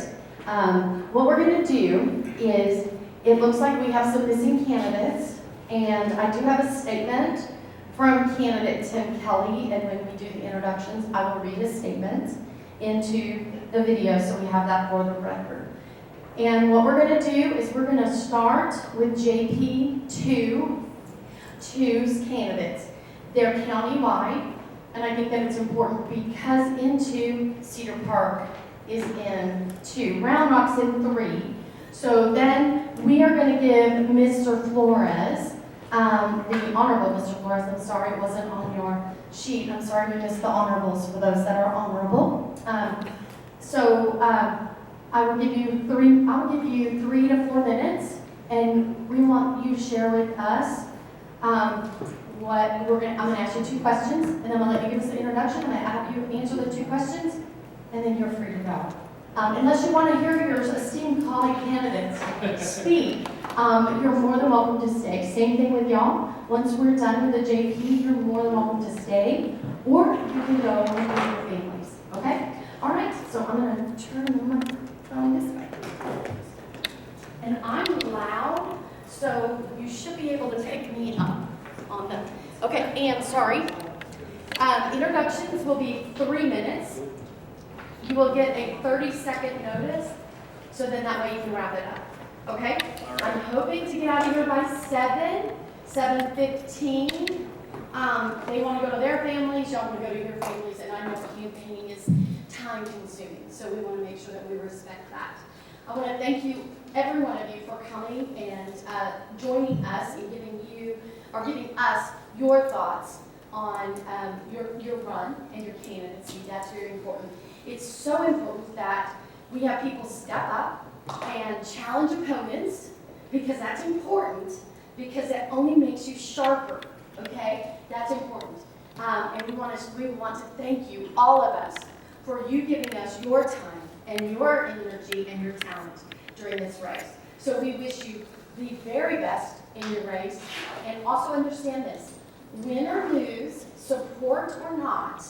What we're gonna do is, it looks like we have some missing candidates, and I do have a statement from candidate Tim Kelly, and when we do the introductions, I will read his statement into the video so we have that for the record. And what we're gonna do is we're gonna start with JP2's candidates. They're countywide, and I think that it's important because into Cedar Park is in 2, Round Rock's in 3. So then we are going to give Mr. Flores, the Honorable Mr. Flores, I'm sorry it wasn't on your sheet, I'm sorry we missed the honorables for those that are honorable. I will give you 3 to 4 minutes, and we want you to share with us I'm going to ask you 2 questions, and then I'm going to let you give us the introduction. I'm going to have you answer the 2 questions, and then you're free to go. Unless you want to hear your esteemed colleague candidates speak, you're more than welcome to stay. Same thing with y'all. Once we're done with the JP, you're more than welcome to stay, or you can go with your families. Okay? All right. So I'm going to turn the microphone this way, and I'm loud, so you should be able to pick me up on them. Okay, and sorry. Introductions will be 3 minutes. You will get a 30-second notice, so then that way you can wrap it up. Okay? I'm hoping to get out of here by 7:15. They want to go to their families, y'all want to go to your families, and I know campaigning is time-consuming, so we want to make sure that we respect that. I want to thank you, every one of you, for coming and joining us and giving us your thoughts on your run and your candidacy. That's very important. It's so important that we have people step up and challenge opponents, because that's important, because it only makes you sharper, okay? That's important. And we want to thank you, all of us, for you giving us your time and your energy and your talent during this race. So we wish you the very best in your race, and also understand this: win or lose, support or not,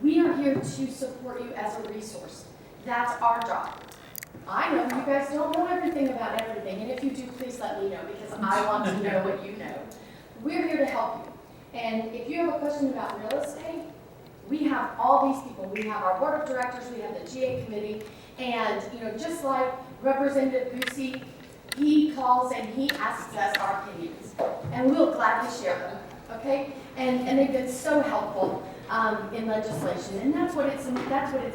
we are here to support you as a resource. That's our job. I know you guys don't know everything about everything, and if you do, please let me know, because I want to know what you know. We're here to help you. And if you have a question about real estate, we have all these people. We have our board of directors, we have the GA committee, and just like Representative Busey, he calls and he asks us our opinions, and we'll gladly share them, okay? And they've been so helpful in legislation, and that's what it's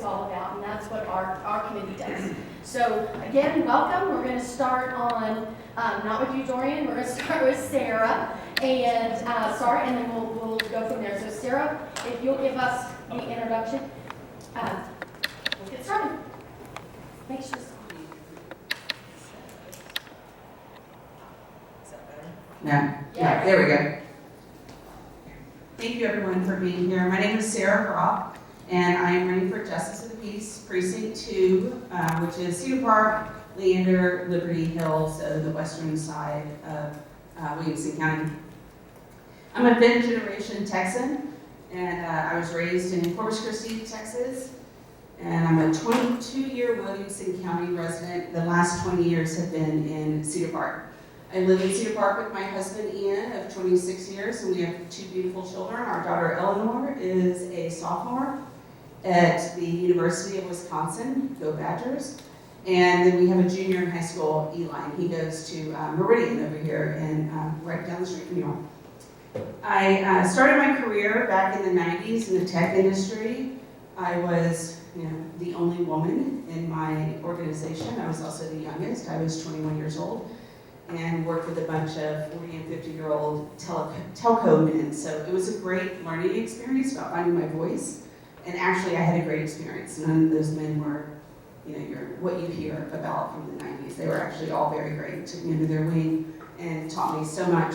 all about, and that's what our committee does. So again, welcome. We're going to start on not with you, Dorian. We're going to start with Sarah, and and then we'll go from there. So Sarah, if you'll give us the introduction, we'll get started. Make sure. Yeah, there we go. Thank you everyone for being here. My name is Sarah Brock, and I am running for Justice of the Peace, Precinct 2, which is Cedar Park, Leander, Liberty Hills, the western side of Williamson County. I'm a 5th generation Texan, and I was raised in Corpus Christi, Texas, and I'm a 22-year Williamson County resident. The last 20 years have been in Cedar Park. I live in Cedar Park with my husband Ian of 26 years, and we have 2 beautiful children. Our daughter Eleanor is a sophomore at the University of Wisconsin, go Badgers. And then we have a junior in high school, Eli. He goes to Meridian over here, and right down the street from you all. I started my career back in the 90s in the tech industry. I was the only woman in my organization. I was also the youngest. I was 21 years old, and worked with a bunch of 40 and 50-year-old telco men. So it was a great learning experience about finding my voice. And actually, I had a great experience. None of those men were, what you hear about from the 90s. They were actually all very great, took me under their wing and taught me so much.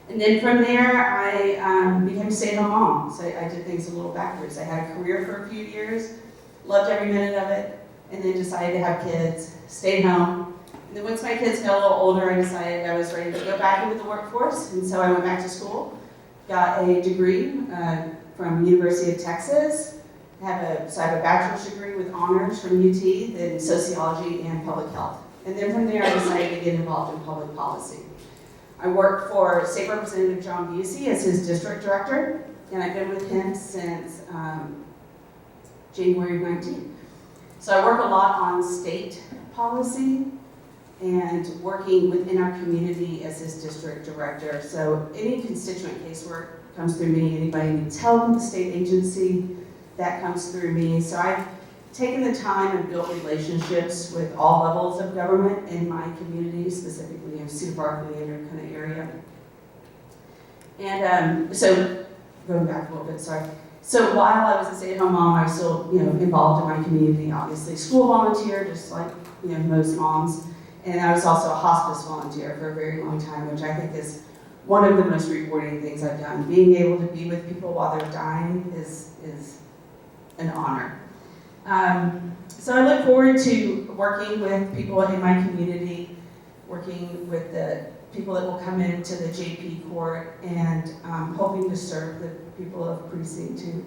And then from there, I became a stay-at-home mom. So I did things a little backwards. I had a career for a few years, loved every minute of it, and then decided to have kids, stayed home. And then once my kids got a little older, I decided I was ready to go back into the workforce. And so I went back to school, got a degree from from University of Texas. I have a bachelor's degree with honors from UT in sociology and public health. And then from there, I decided to get involved in public policy. I worked for State Representative John Busey as his district director, and I've been with him since January 19th. So I work a lot on state policy and working within our community as his district director. So any constituent casework comes through me. Anybody needs help with the state agency, that comes through me. So I've taken the time and built relationships with all levels of government in my community, specifically in Cedar Park, Leander kind of area. And so going back a little bit, sorry. So while I was a stay-at-home mom, I was still, involved in my community, obviously. School volunteer, just like, most moms. And I was also a hospice volunteer for a very long time, which I think is one of the most rewarding things I've done. Being able to be with people while they're dying is an honor. So I look forward to working with people in my community, working with the people that will come into the JP court, and hoping to serve the people of Precinct 2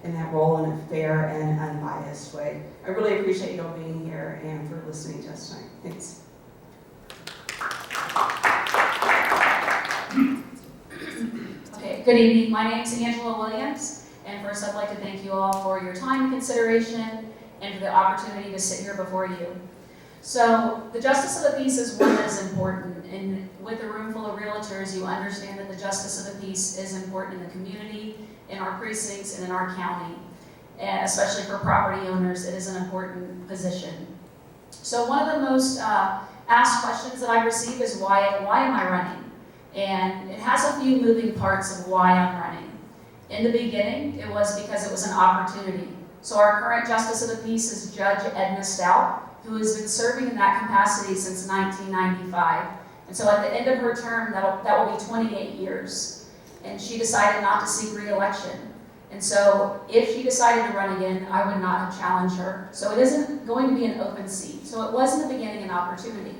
in that role in a fair and unbiased way. I really appreciate you all being here and for listening to us tonight. Thanks. Okay, good evening. My name is Angela Williams, and first I'd like to thank you all for your time and consideration and for the opportunity to sit here before you. So the justice of the peace is one that is important, and with a room full of realtors, you understand that the justice of the peace is important in the community, in our precincts, and in our county. And especially for property owners, it is an important position. So one of the most asked questions that I receive is why am I running? And it has a few moving parts of why I'm running. In the beginning, it was because it was an opportunity. So our current Justice of the Peace is Judge Edna Stout, who has been serving in that capacity since 1995. And so at the end of her term, that will be 28 years. And she decided not to seek re-election. And so if she decided to run again, I would not have challenged her. So it isn't going to be an open seat. So it was in the beginning an opportunity.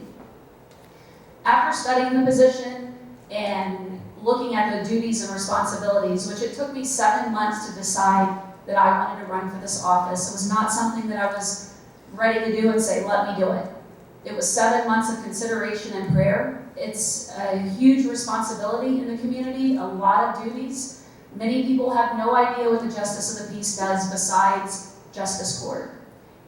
After studying the position and looking at the duties and responsibilities, which it took me 7 months to decide that I wanted to run for this office. It was not something that I was ready to do and say, let me do it. It was 7 months of consideration and prayer. It's a huge responsibility in the community, a lot of duties. Many people have no idea what the Justice of the Peace does besides Justice Court.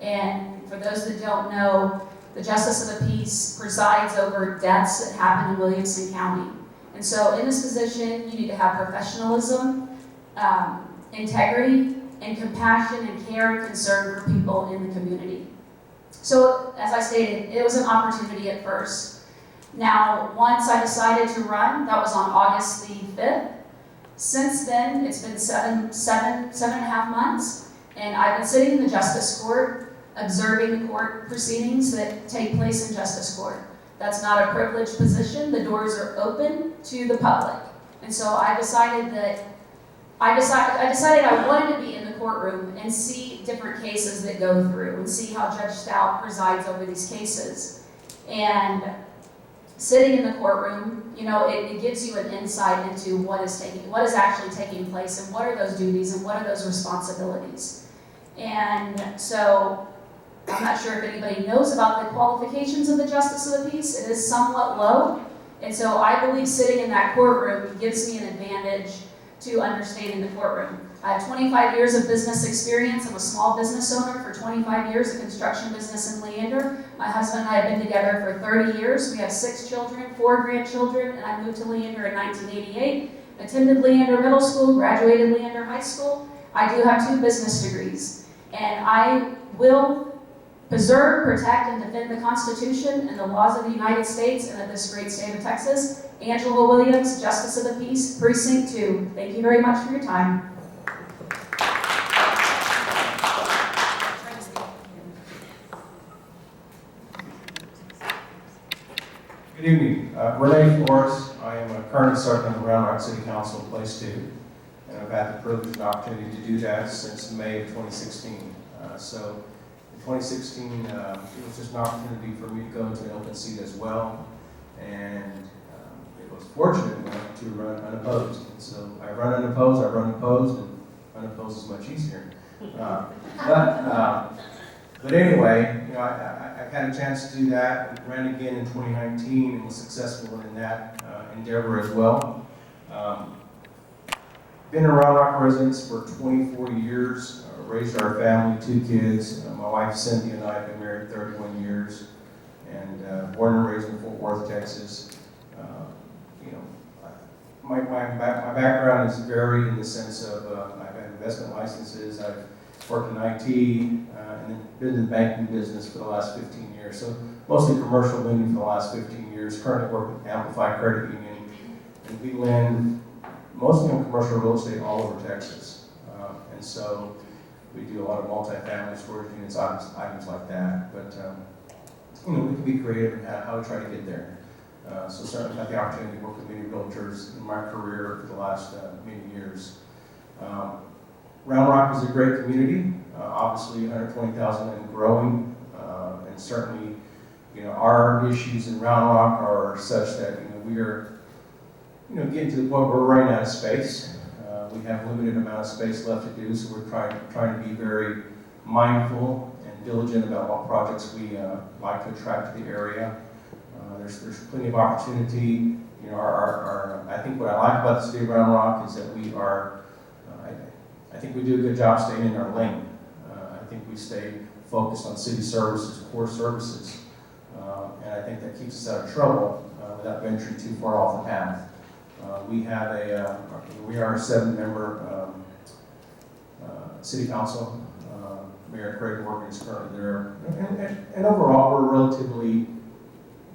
And for those that don't know, the Justice of the Peace presides over deaths that happen in Williamson County. And so in this position, you need to have professionalism, integrity, and compassion and care and concern for people in the community. So, as I stated, it was an opportunity at first. Now, once I decided to run, that was on August the 5th. Since then, it's been seven and a half months, and I've been sitting in the Justice Court, observing the court proceedings that take place in Justice Court. That's not a privileged position. The doors are open to the public. And so I decided I wanted to be in the courtroom and see different cases that go through and see how Judge Stout presides over these cases. And sitting in the courtroom, it gives you an insight into what is actually taking place and what are those duties and what are those responsibilities. And so I'm not sure if anybody knows about the qualifications of the Justice of the Peace. It is somewhat low. And so I believe sitting in that courtroom gives me an advantage to understanding the courtroom. I have 25 years of business experience. I'm a small business owner for 25 years, a construction business in Leander. My husband and I have been together for 30 years. We have 6 children, 4 grandchildren, and I moved to Leander in 1988. Attended Leander Middle School, graduated Leander High School. I do have 2 business degrees. And I will preserve, protect, and defend the Constitution and the laws of the United States and of this great state of Texas. Angela Williams, Justice of the Peace, Precinct 2. Thank you very much for your time. Good evening. Renee Forrest. I am a current servant on the Round Rock City Council, Place 2, and I've had the privilege and opportunity to do that since May of 2016. So in 2016, it was just an opportunity for me to go into an open seat as well, and it was fortunate enough to run unopposed. And so I run unopposed, and unopposed is much easier. But anyway, you know, I had a chance to do that, ran again in 2019 and was successful in that endeavor as well. Been around Rock residents for 24 years, raised our family, 2 kids. My wife Cindy and I have been married 31 years, and born and raised in Fort Worth, Texas. You know, my background is varied in the sense of I've had investment licenses, I've worked in IT, and then been in the banking business for the last 15 years. So mostly commercial lending for the last 15 years. Currently work with Amplify Credit Union, and we lend mostly on commercial real estate all over Texas. And so we do a lot of multi-family storage units, items like that. But you know, we can be creative in how we try to get there. So certainly had the opportunity to work with many realtors in my career for the last many years. Round Rock is a great community, obviously 120,000 and growing, and certainly, you know, our issues in Round Rock are such that, you know, we are, you know, getting to the point where we're running out of space. We have limited amount of space left to do, so we're trying to be very mindful and diligent about what projects we like to attract to the area. There's plenty of opportunity. You know, I think what I like about the city of Round Rock is that we are, I think we do a good job staying in our lane. I think we stay focused on city services, core services, and I think that keeps us out of trouble without venturing too far off the path. We are a 7-member city council. Mayor Craig Morgan is currently there, and overall we're relatively,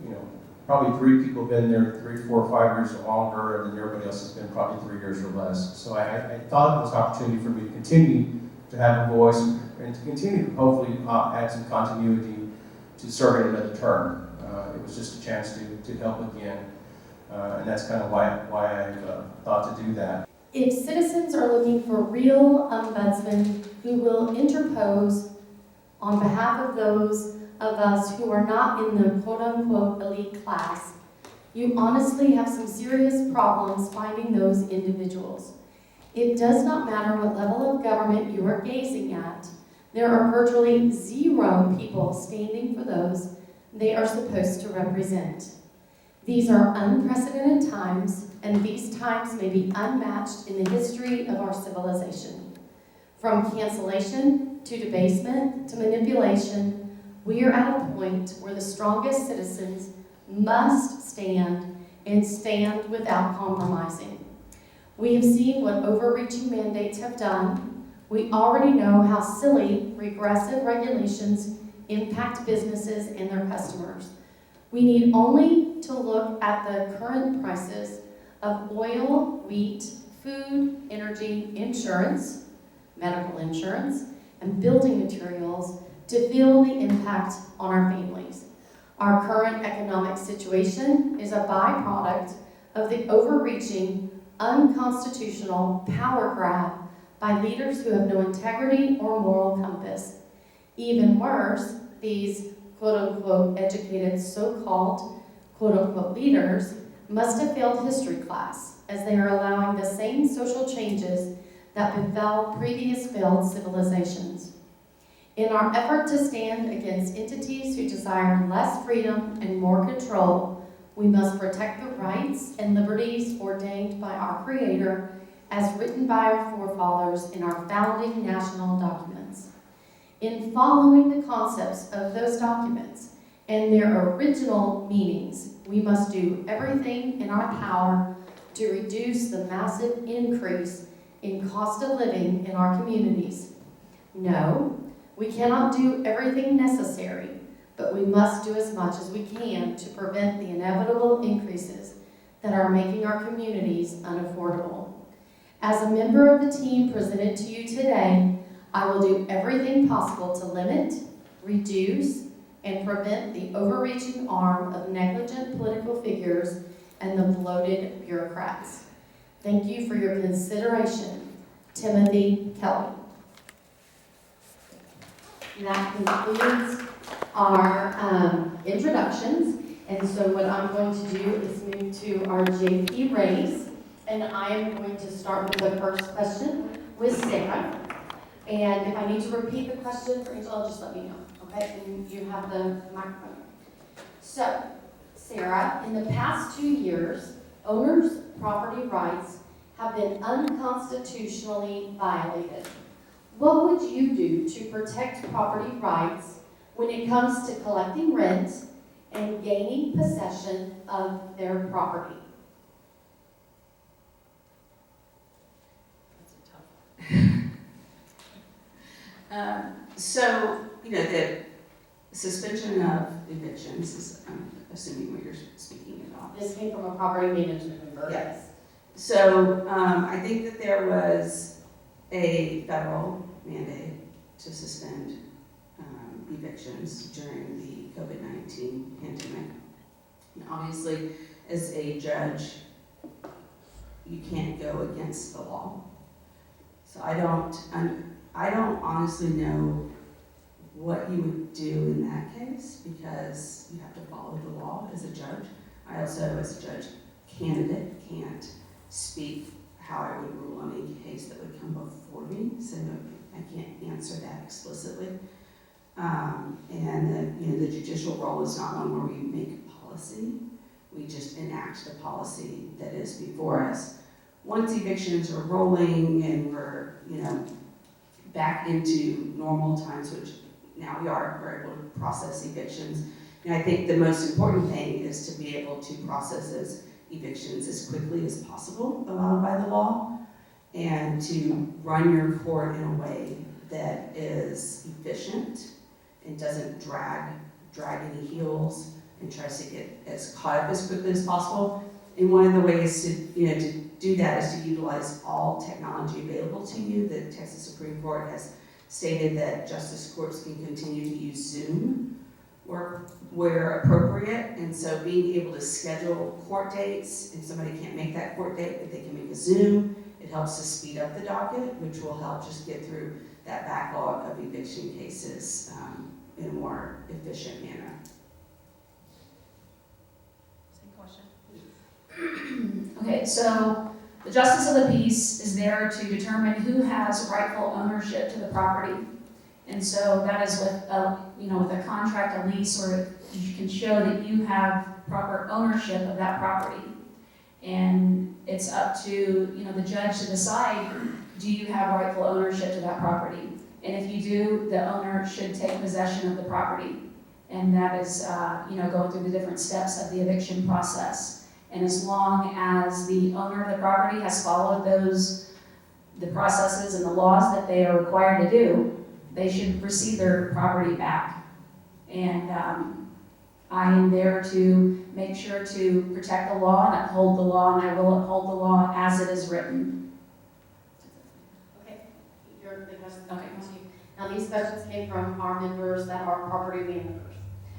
you know, probably 3 people have been there 3, 4, 5 years or longer, and then everybody else has been probably 3 years or less. So I thought it was an opportunity for me to continue to have a voice and to continue to hopefully add some continuity to serving another term. It was just a chance to help again, and that's kind of why I thought to do that. If citizens are looking for real ombudsmen who will interpose on behalf of those of us who are not in the quote-unquote elite class, you honestly have some serious problems finding those individuals. It does not matter what level of government you are gazing at. There are virtually 0 people standing for those they are supposed to represent. These are unprecedented times, and these times may be unmatched in the history of our civilization. From cancellation to debasement to manipulation, we are at a point where the strongest citizens must stand and stand without compromising. We have seen what overreaching mandates have done. We already know how silly, regressive regulations impact businesses and their customers. We need only to look at the current prices of oil, wheat, food, energy, insurance, medical insurance, and building materials to feel the impact on our families. Our current economic situation is a byproduct of the overreaching, unconstitutional power grab by leaders who have no integrity or moral compass. Even worse, these quote-unquote educated so-called quote-unquote leaders must have failed history class, as they are allowing the same social changes that befell previous failed civilizations. In our effort to stand against entities who desire less freedom and more control, we must protect the rights and liberties ordained by our Creator as written by our forefathers in our founding national documents. In following the concepts of those documents and their original meanings, we must do everything in our power to reduce the massive increase in cost of living in our communities. No, we cannot do everything necessary, but we must do as much as we can to prevent the inevitable increases that are making our communities unaffordable. As a member of the team presented to you today, I will do everything possible to limit, reduce, and prevent the overreaching arm of negligent political figures and the bloated bureaucrats. Thank you for your consideration. Timothy Kelly. That concludes our introductions, and so what I'm going to do is move to our JP raise, and I am going to start with the first question with Sarah. And if I need to repeat the question for Angela, just let me know, okay? And you have the microphone. So, Sarah, in the past 2 years, owners' property rights have been unconstitutionally violated. What would you do to protect property rights when it comes to collecting rent and gaining possession of their property? So, the suspension of evictions is, I'm assuming what you're speaking about. This came from a property management member. Yes. So, I think that there was a federal mandate to suspend evictions during the COVID-19 pandemic. And obviously, as a judge, you can't go against the law. So I don't honestly know what you would do in that case, because you have to follow the law as a judge. I also, as a judge candidate, can't speak how I would rule on any case that would come before me, so I can't answer that explicitly. And the judicial role is not one where we make policy. We just enact the policy that is before us. Once evictions are rolling and we're, back into normal times, which now we're able to process evictions. And I think the most important thing is to be able to process those evictions as quickly as possible, allowed by the law, and to run your court in a way that is efficient and doesn't drag any heels and tries to get as caught up as quickly as possible. And one of the ways to do that is to utilize all technology available to you. The Texas Supreme Court has stated that justice courts can continue to use Zoom where appropriate, and so being able to schedule court dates, if somebody can't make that court date, but they can make a Zoom, it helps to speed up the docket, which will help just get through that backlog of eviction cases in a more efficient manner. Same question. Okay, so the Justice of the Peace is there to determine who has rightful ownership to the property. And so that is with a contract, a lease, or you can show that you have proper ownership of that property. And it's up to, the judge to decide, do you have rightful ownership to that property? And if you do, the owner should take possession of the property. And that is, going through the different steps of the eviction process. And as long as the owner of the property has followed the processes and the laws that they are required to do, they should receive their property back. And I am there to make sure to protect the law and uphold the law, and I will uphold the law as it is written. Okay. Now, these questions came from our members that are property managers.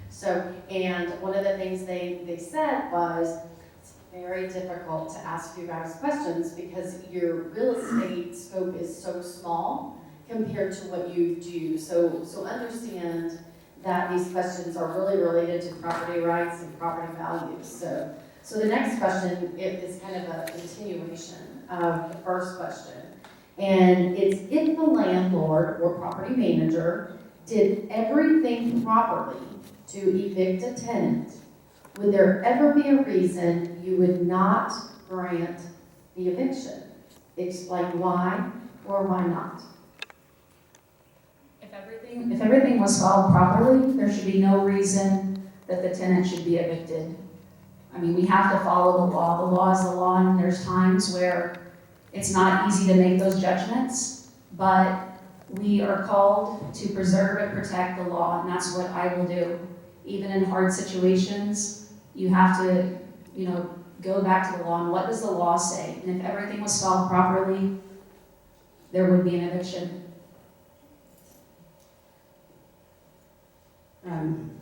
So, and one of the things they said was, it's very difficult to ask you guys questions because your real estate scope is so small compared to what you do. So understand that these questions are really related to property rights and property values. So the next question is kind of a continuation of the first question. And it's, if the landlord or property manager did everything properly to evict a tenant, would there ever be a reason you would not grant the eviction? Explain why or why not. If everything was followed properly, there should be no reason that the tenant should be evicted. I mean, we have to follow the law. The law is the law, and there's times where it's not easy to make those judgments, but we are called to preserve and protect the law, and that's what I will do. Even in hard situations, you have to, go back to the law, and what does the law say? And if everything was followed properly, there would be an eviction.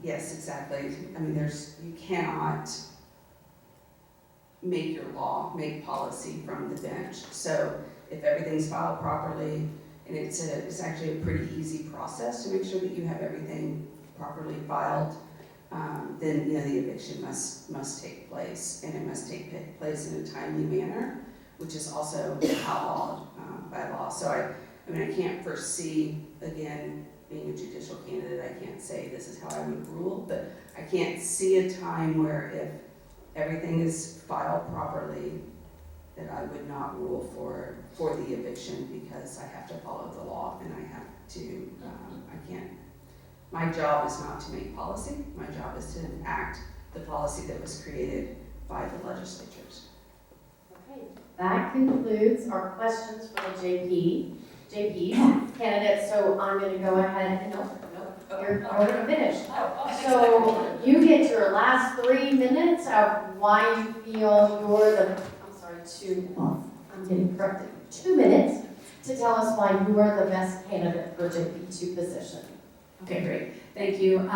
Yes, exactly. I mean, you cannot make make policy from the bench. So if everything's filed properly, and it's actually a pretty easy process to make sure that you have everything properly filed, then the eviction must take place, and it must take place in a timely manner, which is also outlawed by law. So I mean, I can't foresee, again, being a judicial candidate, I can't say this is how I would rule, but I can't see a time where if everything is filed properly, that I would not rule for the eviction because I have to follow the law and I have to, I can't. My job is not to make policy. My job is to enact the policy that was created by the legislatures. Okay, that concludes our questions for the JP's candidates. So I'm going to go ahead and, you're already finished. So you get your last 3 minutes of why you feel you're the, I'm getting corrected, 2 minutes to tell us why you are the best candidate for JP2 position. Okay, great. Thank you.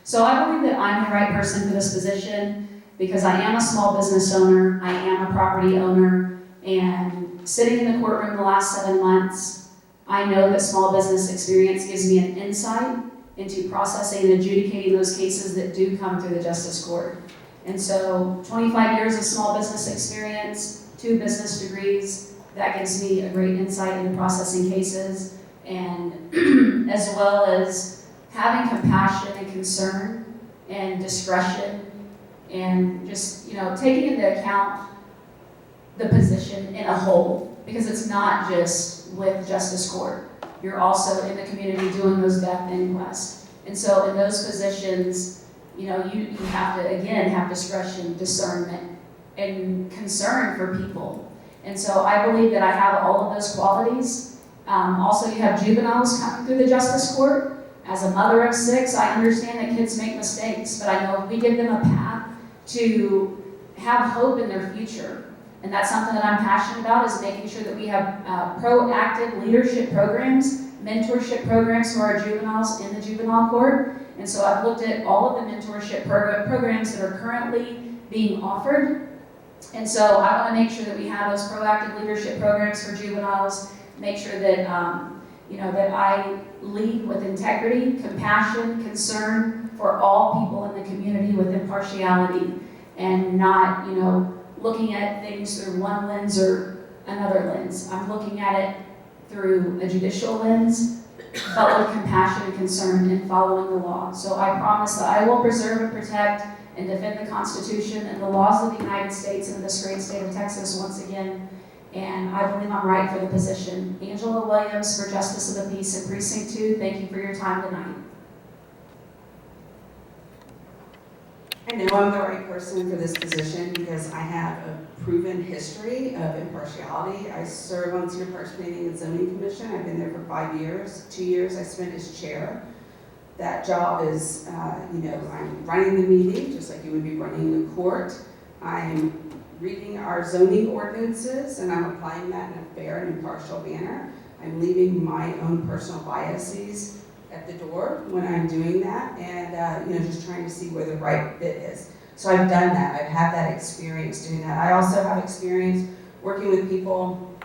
So I believe that I'm the right person for this position because I am a small business owner, I am a property owner, and sitting in the courtroom the last 7 months, I know that small business experience gives me an insight into processing and adjudicating those cases that do come through the justice court. And so 25 years of small business experience, 2 business degrees, that gives me a great insight into processing cases, and as well as having compassion and concern and discretion and just, taking into account the position in a whole, because it's not just with justice court. You're also in the community doing those death inquests. And so in those positions, you have to, again, have discretion, discernment, and concern for people. And so I believe that I have all of those qualities. Also, you have juveniles coming through the justice court. As a mother of 6, I understand that kids make mistakes, but I know if we give them a path to have hope in their future, and that's something that I'm passionate about, is making sure that we have proactive leadership programs, mentorship programs for our juveniles in the juvenile court. And so I've looked at all of the mentorship programs that are currently being offered. And so I want to make sure that we have those proactive leadership programs for juveniles, make sure that, that I lead with integrity, compassion, concern for all people in the community with impartiality, and not, looking at things through one lens or another lens. I'm looking at it through a judicial lens, but with compassion and concern and following the law. So I promise that I will preserve and protect and defend the Constitution and the laws of the United States and this great state of Texas once again. And I believe I'm right for the position. Angela Williams for Justice of the Peace in Precinct 2. Thank you for your time tonight. I know I'm the right person for this position because I have a proven history of impartiality. I serve on Cedar Park's Planning and Zoning Commission. I've been there for 5 years. 2 years I spent as chair. That job is, I'm running the meeting just like you would be running the court. I'm reading our zoning ordinances and I'm applying that in a fair and impartial manner. I'm leaving my own personal biases at the door when I'm doing that, and just trying to see where the right fit is. So I've done that. I've had that experience doing that. I also have experience working with people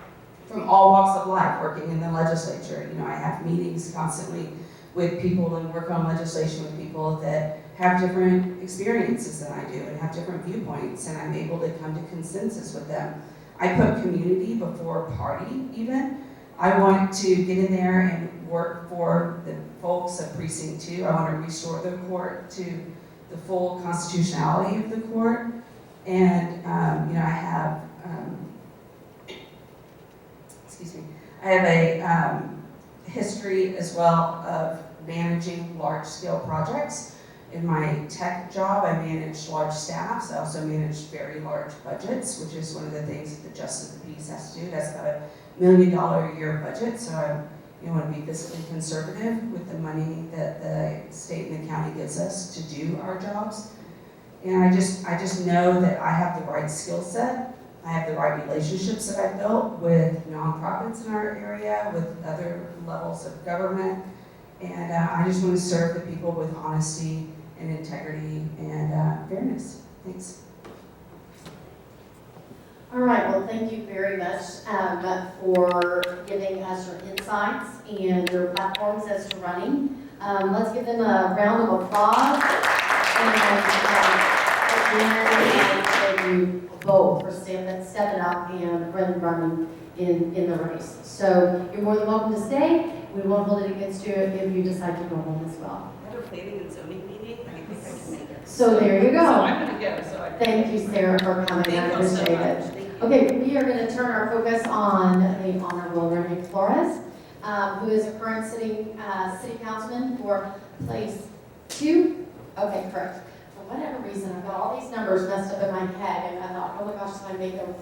from all walks of life, working in the legislature. I have meetings constantly with people and work on legislation with people that have different experiences than I do and have different viewpoints, and I'm able to come to consensus with them. I put community before party even. I want to get in there and work for the folks of Precinct 2. I want to restore the court to the full constitutionality of the court. And, I have, I have a history as well of managing large-scale projects. In my tech job, I managed large staffs. I also managed very large budgets, which is one of the things that the Justice of the Peace has to do. That's about $1 million a year budget, so I want to be fiscally conservative with the money that the state and the county gives us to do our jobs. And I just know that I have the right skill set. I have the right relationships that I've built with nonprofits in our area, with other levels of government. And I just want to serve the people with honesty and integrity and fairness. Thanks. All right, well, thank you very much for giving us your insights and your platforms as to running. Let's give them a round of applause. And again, thank you vote for stepping up and running in the race. So you're more than welcome to stay. We won't hold it against you if you decide to go home as well. I have a planning and zoning meeting, I think I can make it. So there you go. So I'm gonna go, so I. Thank you, Sarah, for coming. I Thank you so appreciate much. it. Thank you. Okay, we are going to turn our focus on the Honorable Renee Flores, who is a current city councilman for place 2. Okay, correct. For whatever reason, I've got all these numbers messed up in my head, and I thought, oh my gosh, if I make them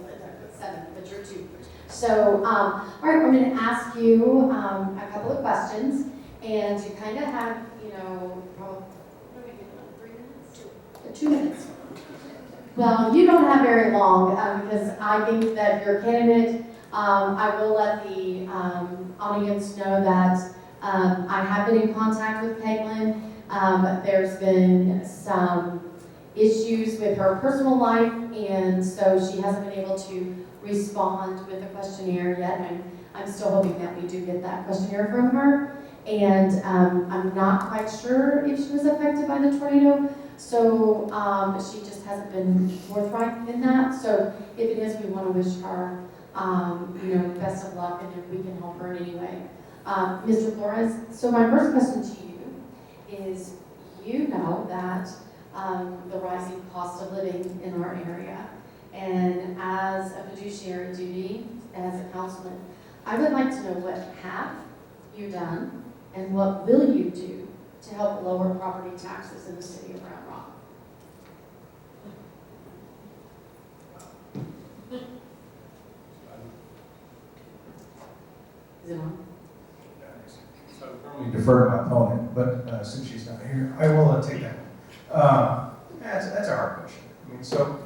7, but you're 2. So, all right, I'm going to ask you a couple of questions, and you kind of have, probably, what are we doing, 3 minutes? 2 minutes. Well, you don't have very long because I think that your candidate, I will let the audience know that I have been in contact with Caitlin. There's been some issues with her personal life, and so she hasn't been able to respond with a questionnaire yet. And I'm still hoping that we do get that questionnaire from her. And I'm not quite sure if she was affected by the tornado. So she just hasn't been forthright in that. So if it is, we want to wish her, best of luck, and if we can help her in any way. Mr. Flores, so my first question to you is, you know that the rising cost of living in our area, and as a fiduciary duty, as a councilman, I would like to know what have you done and what will you do to help lower property taxes in the city of Round Rock? Is it on? So I normally defer to my opponent, but since she's not here, I will take that one. That's a hard question. I mean, so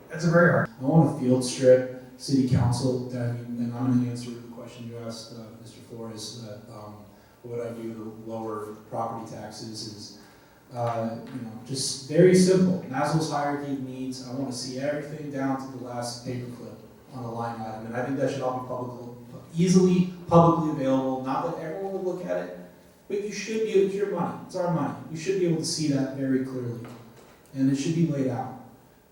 that's a very hard. I want a field strip city council, and I'm going to answer the question you asked Mr. Flores, that what I do to lower property taxes is, just very simple. Maslow's hierarchy of needs. I want to see everything down to the last paperclip on a line item, and I think that should all be easily publicly available. Not that everyone would look at it, but you should be able. It's your money. It's our money. You should be able to see that very clearly, and it should be laid out.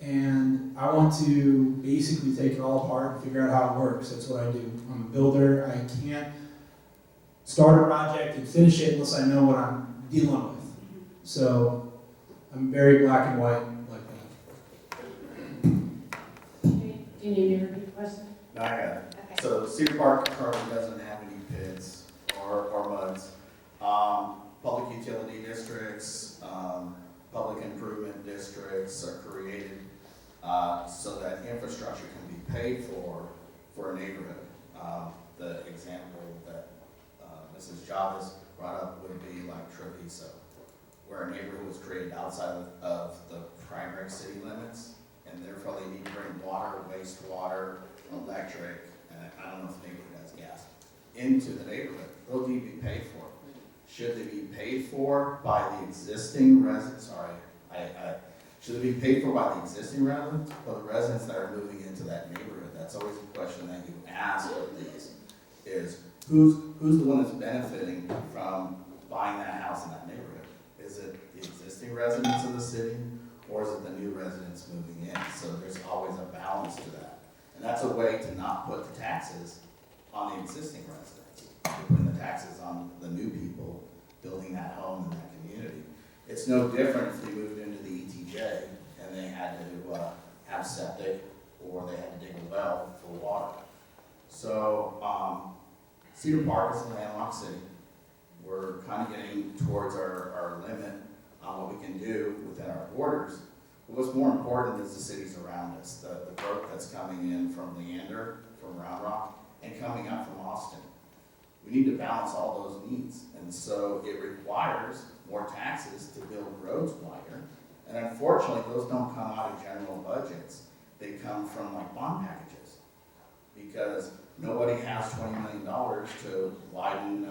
And I want to basically take it all apart and figure out how it works. That's what I do. I'm a builder. I can't start a project and finish it unless I know what I'm dealing with. So I'm very black and white like that. Do you need me to repeat the question? No, I got it. Okay. So Cedar Park currently doesn't have any pits or muds. Public utility districts, public improvement districts are created so that infrastructure can be paid for a neighborhood. The example that Mrs. Chavez brought up would be like Treviso, where a neighborhood was created outside of the primary city limits, and therefore they need to bring water, wastewater, electric, and I don't know if the neighborhood has gas, into the neighborhood. Those need to be paid for. Should they be paid for by the existing residents? Should they be paid for by the existing residents or the residents that are moving into that neighborhood? That's always a question that you ask of these, is who's the one that's benefiting from buying that house in that neighborhood? Is it the existing residents of the city, or is it the new residents moving in? So there's always a balance to that. And that's a way to not put the taxes on the existing residents. You're putting the taxes on the new people building that home in that community. It's no different if they moved into the ETJ and they had to have septic, or they had to dig a well for water. So Cedar Park is a landlocked city. We're kind of getting towards our limit on what we can do within our borders. But what's more important is the cities around us, the growth that's coming in from Leander, from Round Rock, and coming up from Austin. We need to balance all those needs, and so it requires more taxes to build roads wider. And unfortunately, those don't come out of general budgets. They come from like bond packages, because nobody has $20 million to widen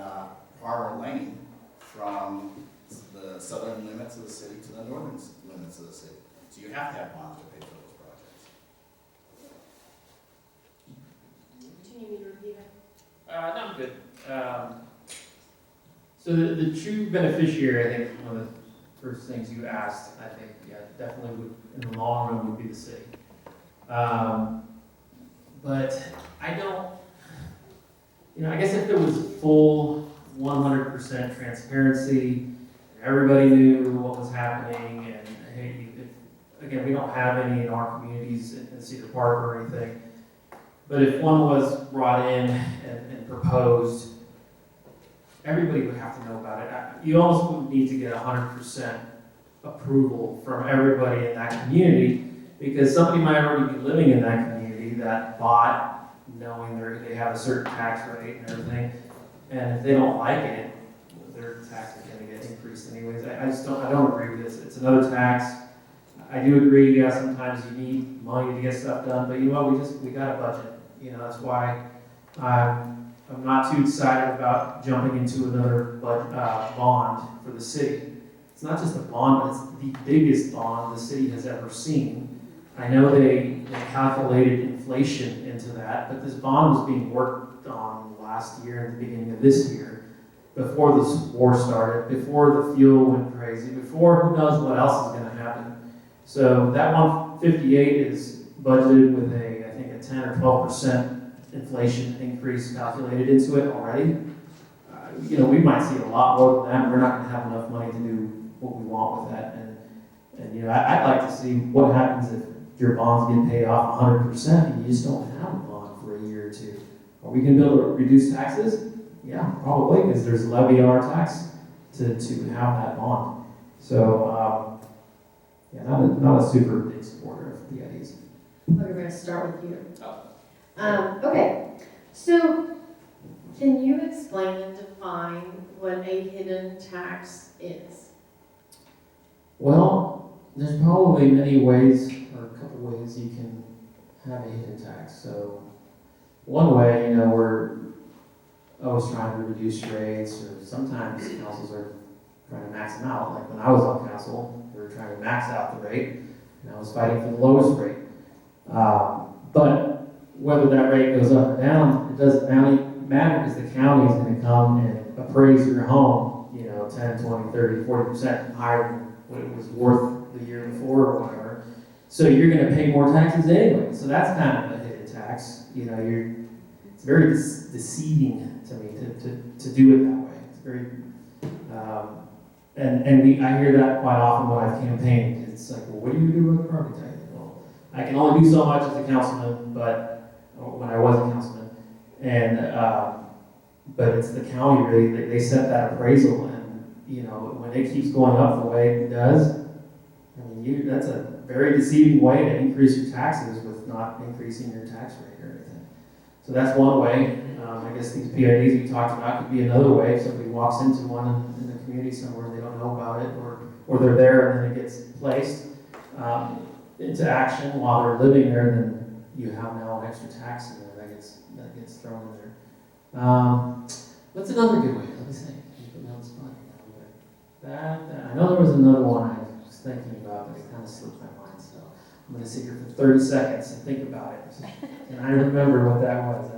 Farmer Lane from the southern limits of the city to the northern limits of the city. So you have to have bonds to pay for those projects. Do you need me to repeat it? No, I'm good. So the true beneficiary, I think one of first things you asked, I think, yeah, definitely would, in the long run, would be the city. But I don't, I guess if there was full 100% transparency, everybody knew what was happening, and hey, again, we don't have any in our communities in Cedar Park or anything, but if one was brought in and proposed, everybody would have to know about it. You almost would need to get 100% approval from everybody in that community, because somebody might already be living in that community that bought knowing they have a certain tax rate and everything, and if they don't like it, their tax is going to get increased anyways. I don't agree with this. It's another tax. I do agree, yeah, sometimes you need money to get stuff done, but you know what, we got a budget. That's why I'm not too excited about jumping into another bond for the city. It's not just a bond, but it's the biggest bond the city has ever seen. I know they calculated inflation into that, but this bond was being worked on last year and the beginning of this year, before this war started, before the fuel went crazy, before who knows what else is going to happen. So that 158 is budgeted with I think a 10 or 12% inflation increase calculated into it already. We might see a lot more than that. We're not going to have enough money to do what we want with that. And I'd like to see what happens if your bonds get paid off 100% and you just don't have a bond for a year or two. Are we going to be able to reduce taxes? Yeah, probably, because there's a levy on our tax to have that bond. So, not a super big supporter of PIDs. We're going to start with you. Okay, so can you explain and define what a hidden tax is? Well, there's probably many ways, or a couple ways you can have a hidden tax. So one way, we're always trying to reduce rates, or sometimes councils are trying to max them out. Like when I was on council, we were trying to max out the rate, and I was fighting for the lowest rate. But whether that rate goes up or down, it doesn't matter because the county is going to come and appraise your home, 10, 20, 30, 40% higher than what it was worth the year before or whatever. So you're going to pay more taxes anyway. So that's kind of a hidden tax. It's very deceiving to me to do it that way. It's very, I hear that quite often when I've campaigned. It's like, well, what do you do with the property tax? Well, I can only do so much as a councilman, when I was a councilman, but it's the county really. They set that appraisal, and when it keeps going up the way it does, that's a very deceiving way to increase your taxes with not increasing your tax rate or anything. So that's one way. I guess these PIDs we talked about could be another way. If somebody walks into one in the community somewhere and they don't know about it, or they're there and then it gets placed into action while they're living there, then you have now an extra tax in there that gets thrown in there. What's another good way? Let me think. You put me on the spot here. I know there was another one I was thinking about, but it kind of slipped my mind. So I'm going to sit here for 30 seconds and think about it. And I remember what that was.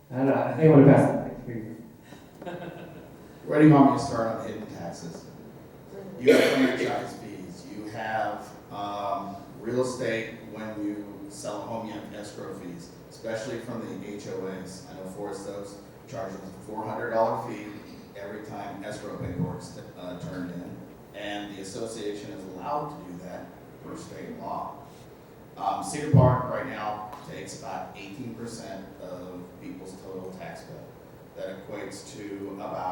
I don't know. I think I'm going to pass the mic. Here you go. Where do you want me to start on hidden taxes? You have franchise fees. You have real estate. When you sell a home, you have escrow fees, especially from the HOAs. I know Forest Oaks charges a $400 fee every time escrow paperwork is turned in, and the association is allowed to do that per state law. Cedar Park right now takes about 18% of people's total tax bill. That equates to about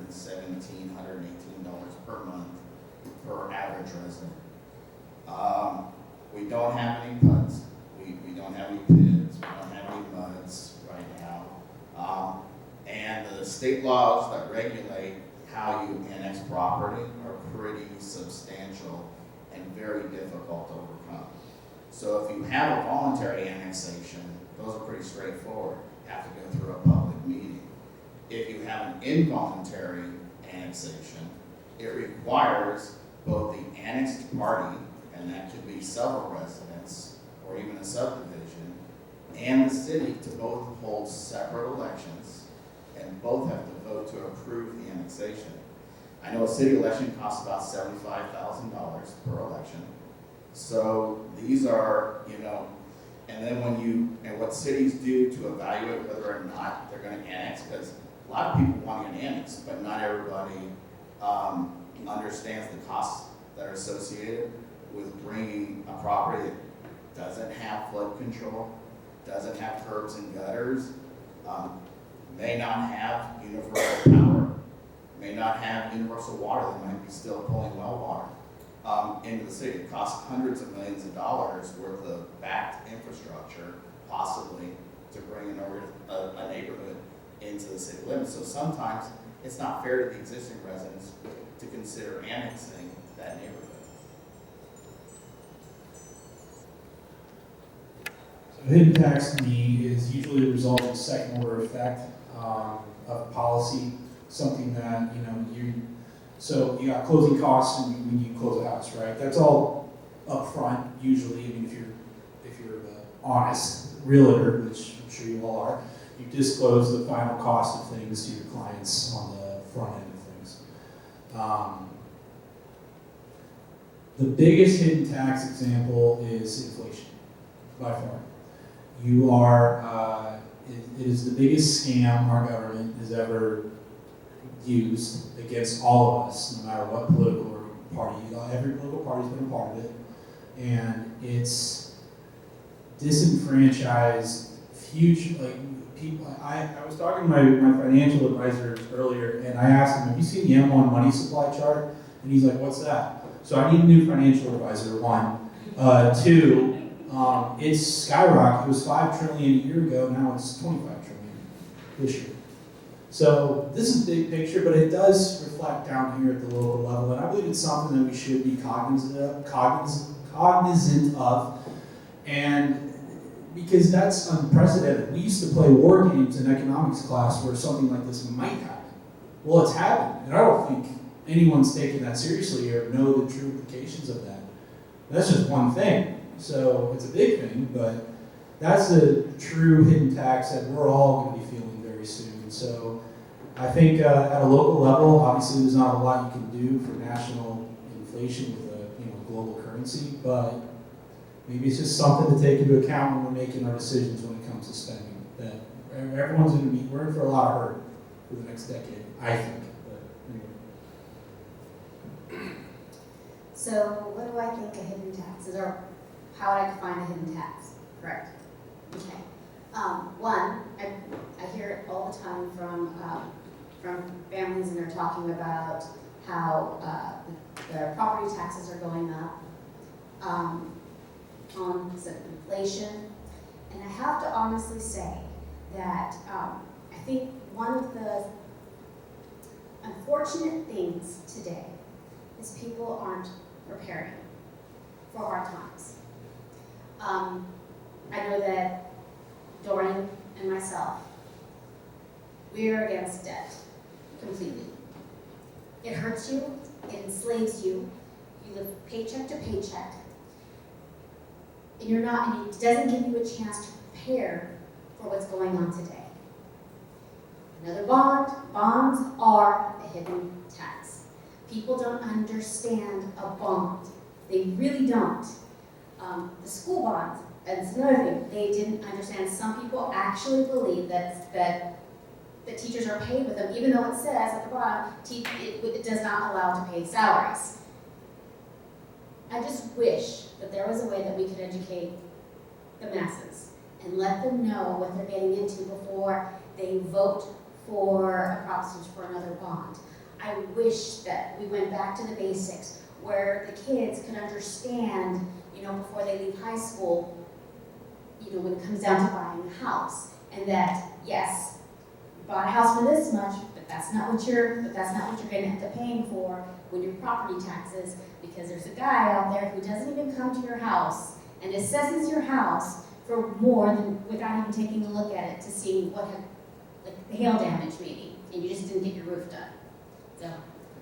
$117, $118 per month per average resident. We don't have any PUDs. We don't have any PIDs. We don't have any MUDs right now. And the state laws that regulate how you annex property are pretty substantial and very difficult to overcome. So if you have a voluntary annexation, those are pretty straightforward. You have to go through a public meeting. If you have an involuntary annexation, it requires both the annexed party, and that could be several residents or even a subdivision, and the city to both hold separate elections, and both have to vote to approve the annexation. I know a city election costs about $75,000 per election. So these are, you know, and then and what cities do to evaluate whether or not they're gonna annex, because a lot of people want to annex, but not everybody understands the costs that are associated with bringing a property that doesn't have flood control, doesn't have curbs and gutters, may not have universal power, may not have universal water, they might be still pulling well water into the city. It costs hundreds of millions of dollars worth of backed infrastructure, possibly, to bring a neighborhood into the city limits. So sometimes it's not fair to the existing residents to consider annexing that neighborhood. So hidden tax to me is usually a result of second order effect of policy, something that, so you got closing costs when you close a house, right? That's all upfront usually. I mean, if you're the honest realtor, which I'm sure you all are, you disclose the final cost of things to your clients on the front end of things. The biggest hidden tax example is inflation, by far. You are, it is the biggest scam our government has ever used against all of us, no matter what political party. Every political party's been a part of it. And it's disenfranchised huge, people. I was talking to my financial advisor earlier, and I asked him, have you seen the M1 money supply chart? And he's like, what's that? So I need a new financial advisor, one. Two, it's skyrocketed. It was $5 trillion a year ago, now it's $25 trillion this year. So this is big picture, but it does reflect down here at the local level, and I believe it's something that we should be cognizant of, and because that's unprecedented. We used to play war games in economics class where something like this might happen. Well, it's happened, and I don't think anyone's taking that seriously or know the true implications of that. That's just one thing, so it's a big thing, but that's a true hidden tax that we're all going to be feeling very soon. So I think at a local level, obviously there's not a lot you can do for national inflation with a global currency, but maybe it's just something to take into account when we're making our decisions when it comes to spending. That everyone's going to be, we're in for a lot of hurt for the next decade, I think. But anyway. So what do I think a hidden tax is, or how would I define a hidden tax? Correct. Okay. One, I hear it all the time from families, and they're talking about how their property taxes are going up on inflation. And I have to honestly say that I think one of the unfortunate things today is people aren't preparing for hard times. I know that Dorian and myself, we are against debt completely. It hurts you, it enslaves you, you live paycheck to paycheck, and it doesn't give you a chance to prepare for what's going on today. Another bonds are a hidden tax. People don't understand a bond. They really don't. The school bonds, that's another thing, they didn't understand. Some people actually believe that teachers are paid with them, even though it says at the bottom, it does not allow to pay salaries. I just wish that there was a way that we could educate the masses and let them know what they're getting into before they vote for a proposition for another bond. I wish that we went back to the basics where the kids could understand, before they leave high school, when it comes down to buying a house, and that, yes, you bought a house for this much, but that's not what you're going to end up paying for when your property taxes, because there's a guy out there who doesn't even come to your house and assesses your house for more than, without even taking a look at it to see what had, like hail damage maybe, and you just didn't get your roof done. So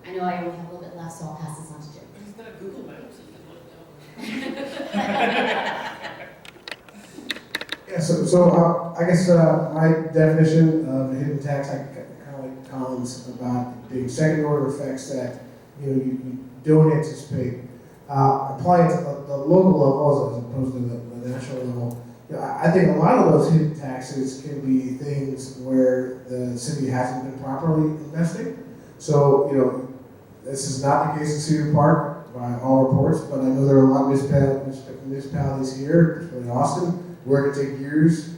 I know I only have a little bit left, so I'll pass this on to Jim. He's got Google Maps, he can look down. Yeah, Yeah, I guess my definition of a hidden tax, I kind of like Colin's about being second order effects that you don't anticipate. Applying to the local level as opposed to the national level. I think a lot of those hidden taxes can be things where the city hasn't been properly investing. So, this is not the case in Cedar Park by all reports, but I know there are a lot of municipalities here, particularly Austin, where it can take years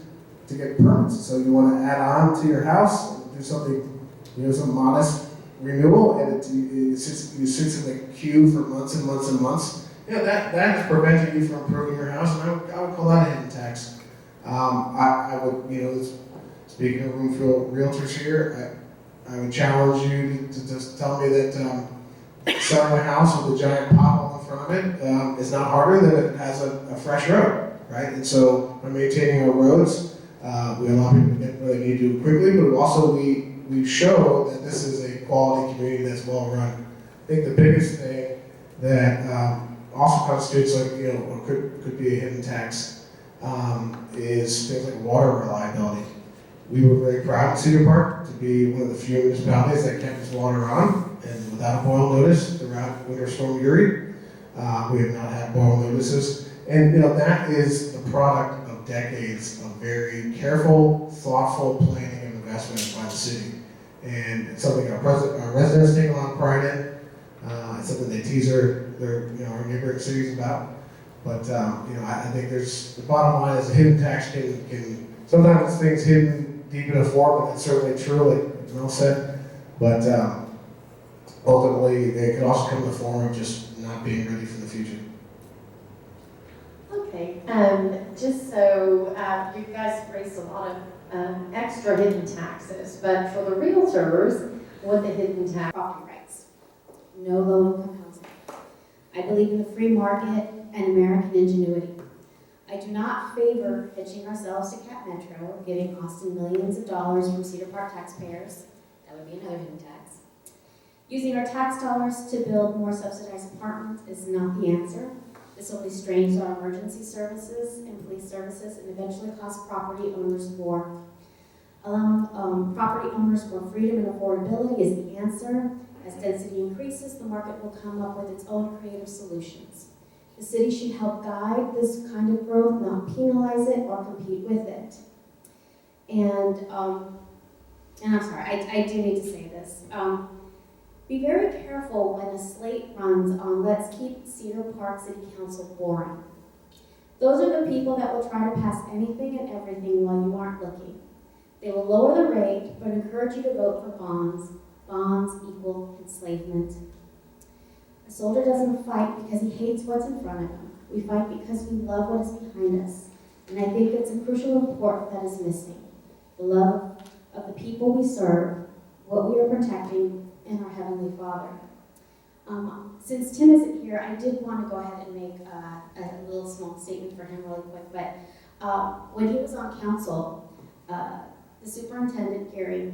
to get permits. So you want to add on to your house, do something, some modest renewal, and it sits in the queue for months and months and months. That is preventing you from improving your house, and I would call that a hidden tax. I would, speaking of room full realtors here, I would challenge you to just tell me that selling a house with a giant pothole in front of it is not harder than if it has a fresh road, right? And so by maintaining our roads, we allow people to get where they need to quickly, but also we show that this is a quality community that's well run. I think the biggest thing that also constitutes what could be a hidden tax is things like water reliability. We were very proud in Cedar Park to be one of the few municipalities that kept its water on and without a boil notice throughout Winter Storm Uri. We have not had boil notices. And that is the product of decades of very careful, thoughtful planning and investment by the city. And it's something our residents take a lot of pride in. It's something they tease our neighboring cities about. But I think the bottom line is a hidden tax can sometimes it's things hidden deep in a form, and that's certainly true, like Mel said. But ultimately, they could also come in the form of just not being ready for the future. Okay, just so you guys raised a lot of extra hidden taxes, but for the realtors, what the hidden tax? Property rights. No low-income housing. I believe in the free market and American ingenuity. I do not favor hitching ourselves to Cap Metro, giving Austin millions of dollars from Cedar Park taxpayers. That would be another hidden tax. Using our tax dollars to build more subsidized apartments is not the answer. This only strains our emergency services and police services and eventually costs property owners more. Allowing property owners more freedom and affordability is the answer. As density increases, the market will come up with its own creative solutions. The city should help guide this kind of growth, not penalize it or compete with it. And I'm sorry, I do need to say this. Be very careful when a slate runs on let's keep Cedar Park City Council boring. Those are the people that will try to pass anything and everything while you aren't looking. They will lower the rate, but encourage you to vote for bonds. Bonds equal enslavement. A soldier doesn't fight because he hates what's in front of him. We fight because we love what is behind us. And I think it's a crucial import that is missing. The love of the people we serve, what we are protecting, and our Heavenly Father. Since Tim isn't here, I did want to go ahead and make a little small statement for him really quick. But when he was on council, the superintendent, Gary,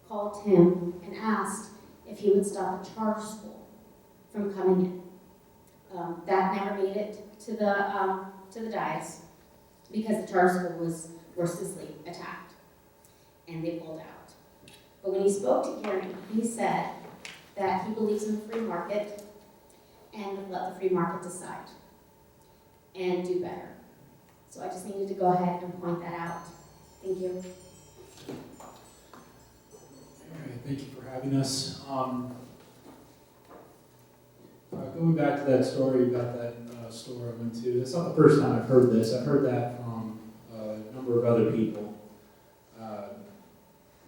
called him and asked if he would stop a charter school from coming in. That never made it to the dais because the charter school was mercilessly attacked, and they pulled out. But when he spoke to Gary, he said that he believes in the free market and let the free market decide and do better. So I just needed to go ahead and point that out. Thank you. All right, thank you for having us. Going back to that story about that store I went to, that's not the first time I've heard this. I've heard that from a number of other people.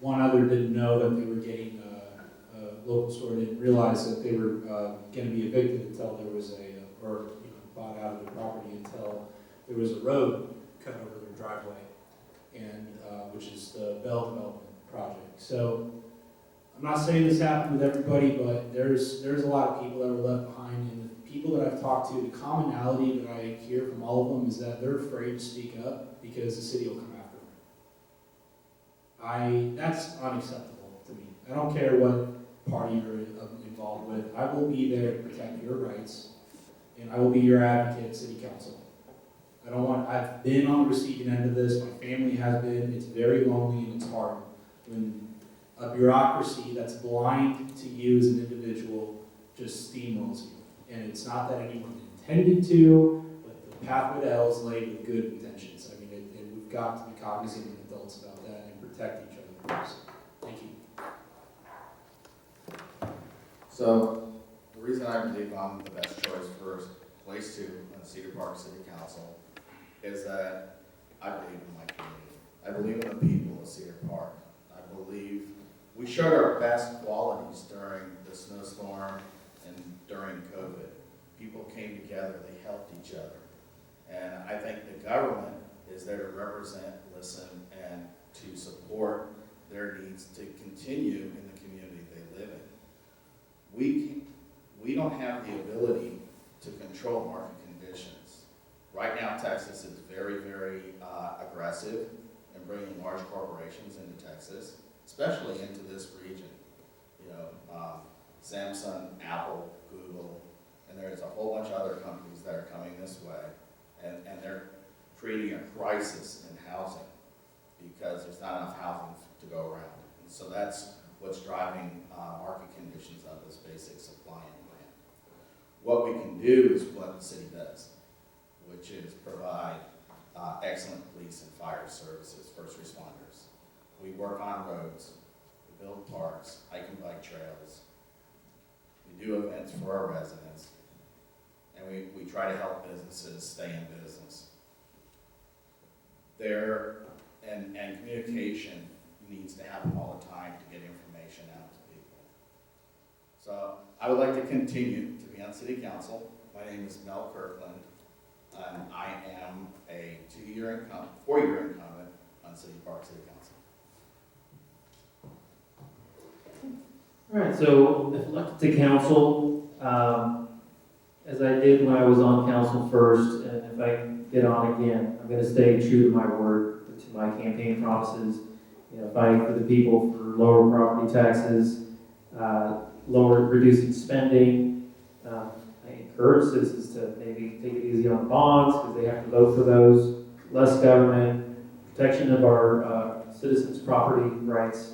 One other didn't know that they were getting a local store, didn't realize that they were going to be evicted until there was bought out of their property until there was a road cut over their driveway, and which is the Bell Development project. So I'm not saying this happened with everybody, but there's a lot of people that were left behind, and the people that I've talked to, the commonality that I hear from all of them is that they're afraid to speak up because the city will come after them. That's unacceptable to me. I don't care what party you're involved with. I will be there to protect your rights, and I will be your advocate at City Council. I've been on the receiving end of this, my family has been, it's very lonely and it's hard. When a bureaucracy that's blind to you as an individual just steamrolls you. And it's not that anyone intended to, but the pathway to hell is laid with good intentions. I mean, and we've got to be cognizant and adults about that and protect each other. So, thank you. So, the reason I believe I'm the best choice for place 2 on the Cedar Park City Council is that I believe in my community. I believe in the people of Cedar Park. I believe we showed our best qualities during the snowstorm and during COVID. People came together, they helped each other. And I think the government is there to represent, listen, and to support their needs to continue in the community they live in. We don't have the ability to control market conditions. Right now, Texas is very, very aggressive in bringing large corporations into Texas, especially into this region. You know, Samsung, Apple, Google, and there's a whole bunch of other companies that are coming this way, and they're creating a crisis in housing because there's not enough housing to go around. And so that's what's driving market conditions of this basic supply and demand. What we can do is what the city does, which is provide excellent police and fire services, first responders. We work on roads, we build parks, hike and bike trails, we do events for our residents, and we try to help businesses stay in business. And communication needs to happen all the time to get information out to people. So I would like to continue to be on City Council. My name is Mel Kirkland, and I am a 4-year incumbent on City Park City Council. All right, so if elected to council, as I did when I was on council first, and if I get on again, I'm going to stay true to my word, to my campaign promises. You know, fighting for the people for lower property taxes, reducing spending. I encourage citizens to maybe take it easy on bonds because they have to vote for those. Less government, protection of our citizens' property rights.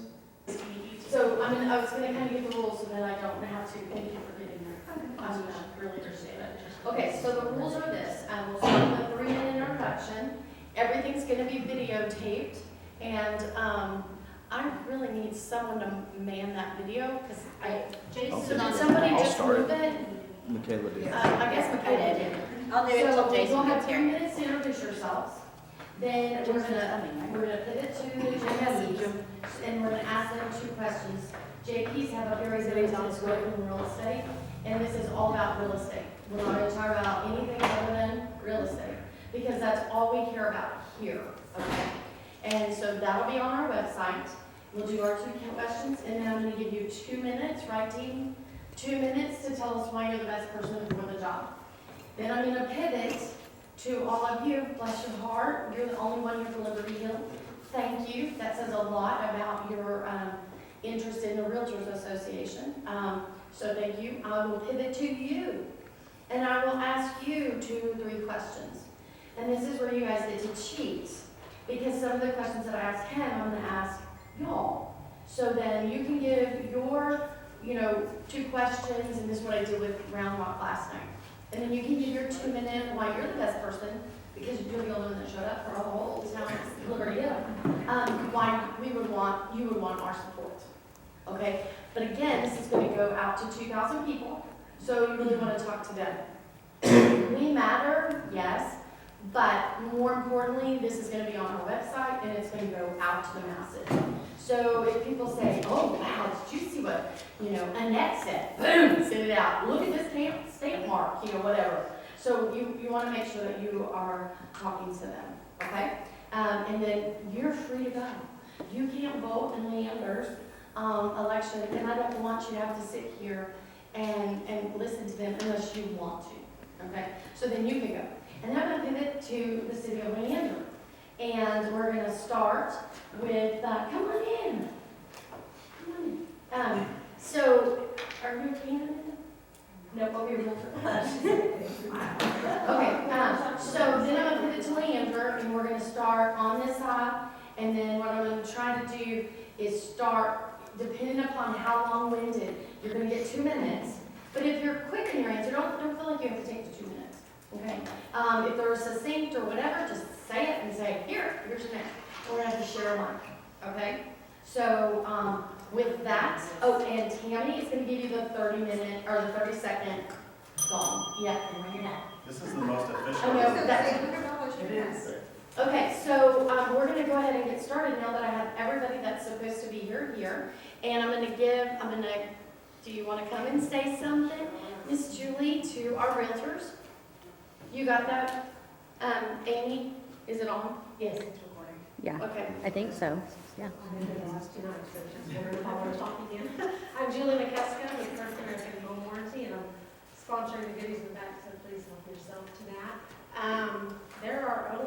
So I was going to kind of give the rules so that I don't have to. Thank you for getting there. I really understand it. Okay, so the rules are this. We'll start with a 3-minute introduction. Everything's going to be videotaped, and I really need someone to man that video because somebody just move it. Michaela did. I guess Michaela did. I'll do it until Jason We'll have gets 3 here. minutes to introduce yourselves. Then we're gonna pivot to the JPs, and we're gonna ask them 2 questions. JPs have a very limited scope in real estate, and this is all about real estate. We're not gonna talk about anything other than real estate, because that's all we care about here, okay? And so that'll be on our website. We'll do our 2 questions, and then I'm gonna give you 2 minutes, right, team? 2 minutes to tell us why you're the best person for the job. Then I'm gonna pivot to all of you, bless your heart, you're the only one here for Liberty Hill. Thank you, that says a lot about your interest in the Realtors Association. So thank you. I will pivot to you, and I will ask you 2 or 3 questions. And this is where you guys get to cheat, because some of the questions that I asked him, I'm gonna ask y'all. So then you can give your, 2 questions, and this is what I did with Round Rock last night. And then you can give your 2-minute why you're the best person, because you're the only one that showed up for the whole town of Liberty Hill. Why you would want our support. Okay? But again, this is going to go out to 2,000 people, so you really want to talk to them. We matter, yes, but more importantly, this is going to be on our website, and it's going to go out to the masses. So if people say, oh, wow, did you see what, Annette said? Boom, send it out. Look at this stamp mark, whatever. So you want to make sure that you are talking to them, okay? And then you're free to go. You can't vote in Leander's election, and I don't want you to have to sit here and listen to them unless you want to, okay? So then you can go. And then I'm going to pivot to the city of Leander. And we're going to start with, come on in. Come on in. So, are you a candidate? No, over your filter. Okay, so then I'm going to pivot to start, depending upon how long-winded, you're gonna get 2 minutes. But if you're quick in your answer, don't feel like you have to take the 2 minutes, okay? If they're succinct or whatever, just say it and say, here's your next. We're gonna have to share a mic, okay? So, with that, oh, and Tammy is gonna give you the 30-minute, or the 30-second gong. Yeah, and when you're done. This is the most efficient. I know, It is. Okay, so we're going to go ahead and get started now that I have everybody that's supposed to be here. And do you want to come and say something, Miss Julie, to our realtors? You got that? Amy, is it on? Yes, it's recording. Yeah, Okay. I think so, yeah. I'm going to last 2 nights, so we're going to follow talking again. I'm Julie McKeska with First American Home Warranty, and I'm sponsoring the goodies in the back, so please help yourself to that.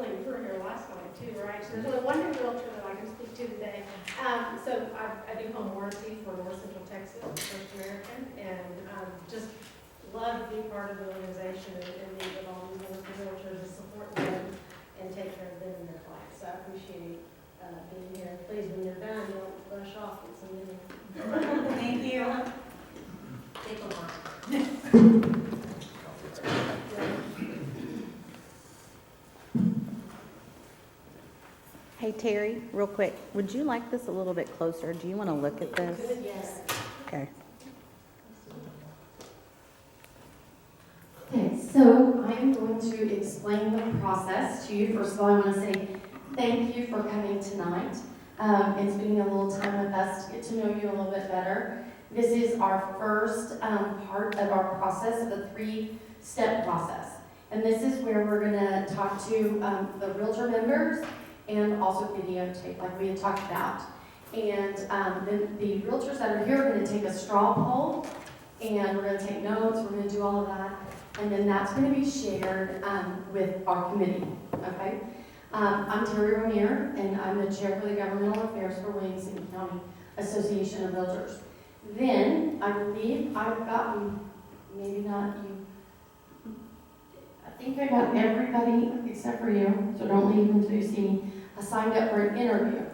You were here last night too, right? So there's only one new realtor that I can speak to today. So I do home warranty for North Central Texas, First American, and just love to be part of the organization and meet with all these wonderful realtors and support them and take care of them and their clients. So I appreciate being here. Please, when you're done, don't rush off with some minutes. Thank you. Take a lot. Hey Terry, real quick, would you like this a little bit closer? Do you want to look at this? Good, yes. Okay. Okay, so I am going to explain the process to you. First of all, I want to say thank you for coming tonight and spending a little time with us to get to know you a little bit better. This is our first part of our process of a 3-step process. And this is where we're going to talk to the realtor members and also videotape like we had talked about. And then the realtors that are here are going to take a straw poll, and we're going to take notes, we're going to do all of that, and then that's going to be shared with our committee, okay? I'm Terry Ramirez, and I'm the chair for the Governmental Affairs for Williamson County Association of Realtors. Then, I believe I've gotten, maybe not you, I think I got everybody except for you, so don't leave until you see me, signed up for an interview,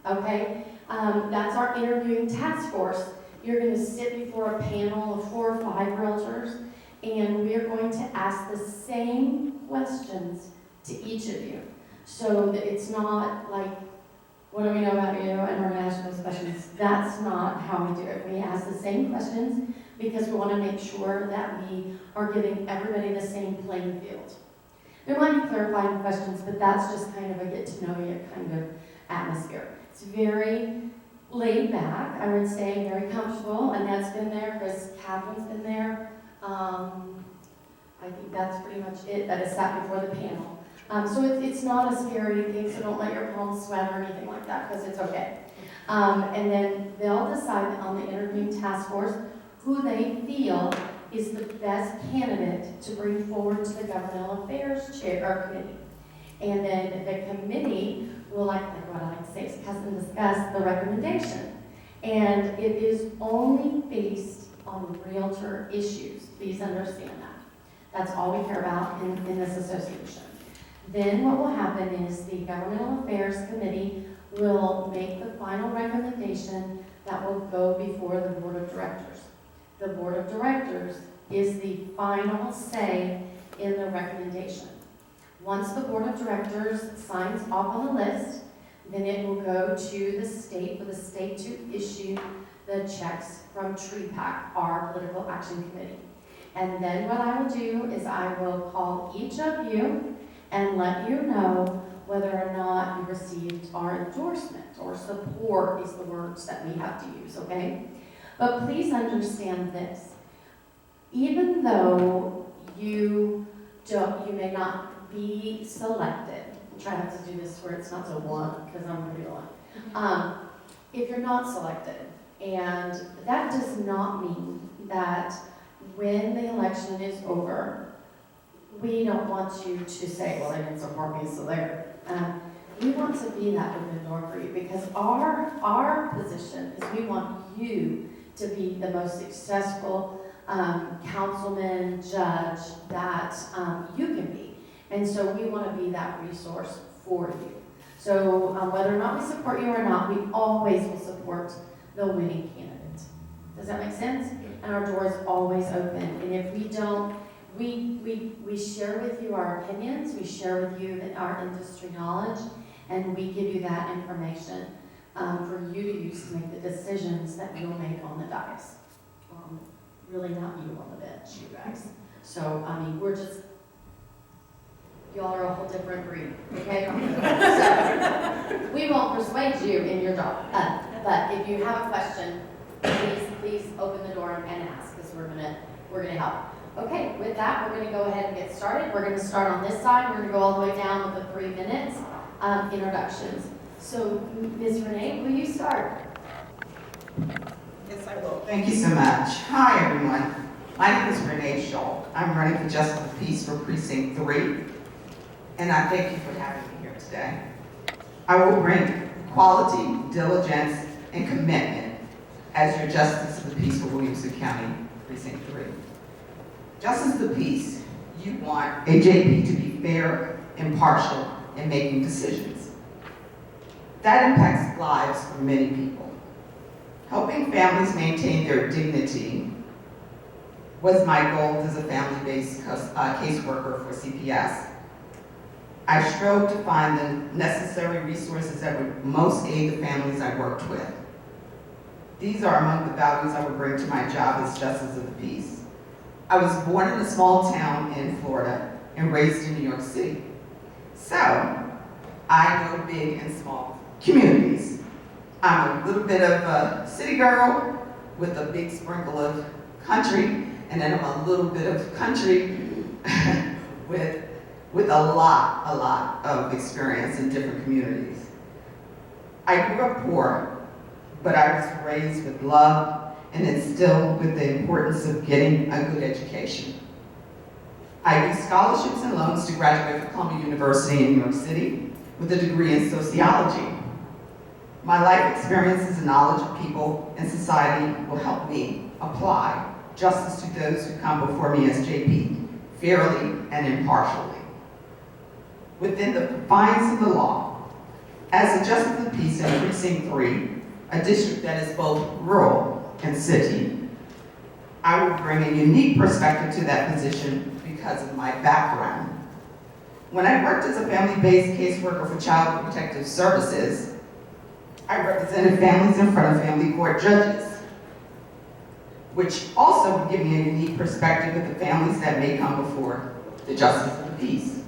okay? That's our interviewing task force. You're going to sit before a panel of 4 or 5 realtors, and we are going to ask the same questions to each of you. So that it's not like, what do we know about you? And we're going to ask those questions. That's not how we do it. We ask the same questions because we want to make sure that we are giving everybody the same playing field. There might be clarifying questions, but that's just kind of a get to know you kind of atmosphere. It's very laid back, I would say, very comfortable. Annette's been there, Catherine's been there. I think that's pretty much it that is sat before the panel. So it's not a scary thing, so don't let your palms sweat or anything like that, because it's okay. And then they'll decide on the interviewing task force who they feel is the best candidate to bring forward to the Governmental Affairs Chair or Committee. And then the committee will, like what I like to say, discuss and discuss the recommendation. And it is only based on realtor issues. Please understand that. That's all we care about in this association. Then what will happen is the Governmental Affairs Committee will make the final recommendation that will go before the Board of Directors. The Board of Directors is the final say in the recommendation. Once the Board of Directors signs off on the list, then it will go to the state for the state to issue the checks from TREPAC, our Political Action Committee. And then what I will do is I will call each of you and let you know whether or not you received our endorsement or support is the words that we have to use, okay? But please understand this. Even though you may not be selected, I'm trying not to do this where it's not so blunt because I'm pretty blunt. If you're not selected, and that does not mean that when the election is over, we don't want you to say, well, they didn't support me, so there. We want to be that open door for you because our position is we want you to be the most successful councilman, judge that you can be. And so we want to be that resource for you. So whether or not we support you or not, we always will support the winning candidate. Does that make sense? And our door is always open. And if we don't, we share with you our opinions, we share with you our industry knowledge, and we give you that information for you to use to make the decisions that you'll make on the dais. Really not you on the bench, you guys. So, I mean, we're just, y'all are a whole different breed, okay? So, we won't persuade you in your job. But if you have a question, please open the door and ask, because we're gonna help. Okay, with that, we're gonna go ahead and get started. We're gonna start on this side. We're gonna go all the way down with the 3 minutes introductions. So, Ms. Renee, will you start? Yes, I will. Thank you so much. Hi, everyone. My name is Renee Schultz. I'm running for Justice of the Peace for Precinct 3, and I thank you for having me here today. I will bring quality, diligence, and commitment as your Justice of the Peace for Williamson County Precinct 3. Justice of the Peace, you want a JP to be fair, impartial, in making decisions. That impacts lives for many people. Helping families maintain their dignity was my goal as a family-based caseworker for CPS. I strove to find the necessary resources that would most aid the families I worked with. These are among the values I would bring to my job as Justice of the Peace. I was born in a small town in Florida and raised in New York City. So, I know big and small communities. I'm a little bit of a city girl with a big sprinkle of country, and then I'm a little bit of country with a lot of experience in different communities. I grew up poor, but I was raised with love and instilled with the importance of getting a good education. I used scholarships and loans to graduate from Columbia University in New York City with a degree in sociology. My life experiences and knowledge of people and society will help me apply justice to those who come before me as JP, fairly and impartially. Within the confines of the law, as a Justice of the Peace in Precinct 3, a district that is both rural and city, I will bring a unique perspective to that position because of my background. When I worked as a family-based caseworker for Child Protective Services, I represented families in front of family court judges, which also would give me a unique perspective of the families that may come before the Justice of the Peace.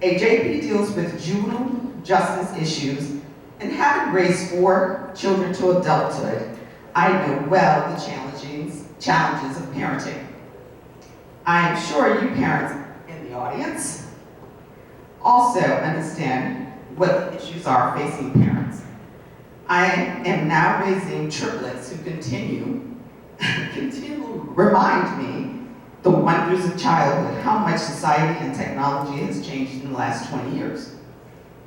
A JP deals with juvenile justice issues, and having raised 4 children to adulthood, I know well the challenges of parenting. I am sure you parents in the audience also understand what the issues are facing parents. I am now raising triplets who continue to remind me the wonders of childhood, how much society and technology has changed in the last 20 years.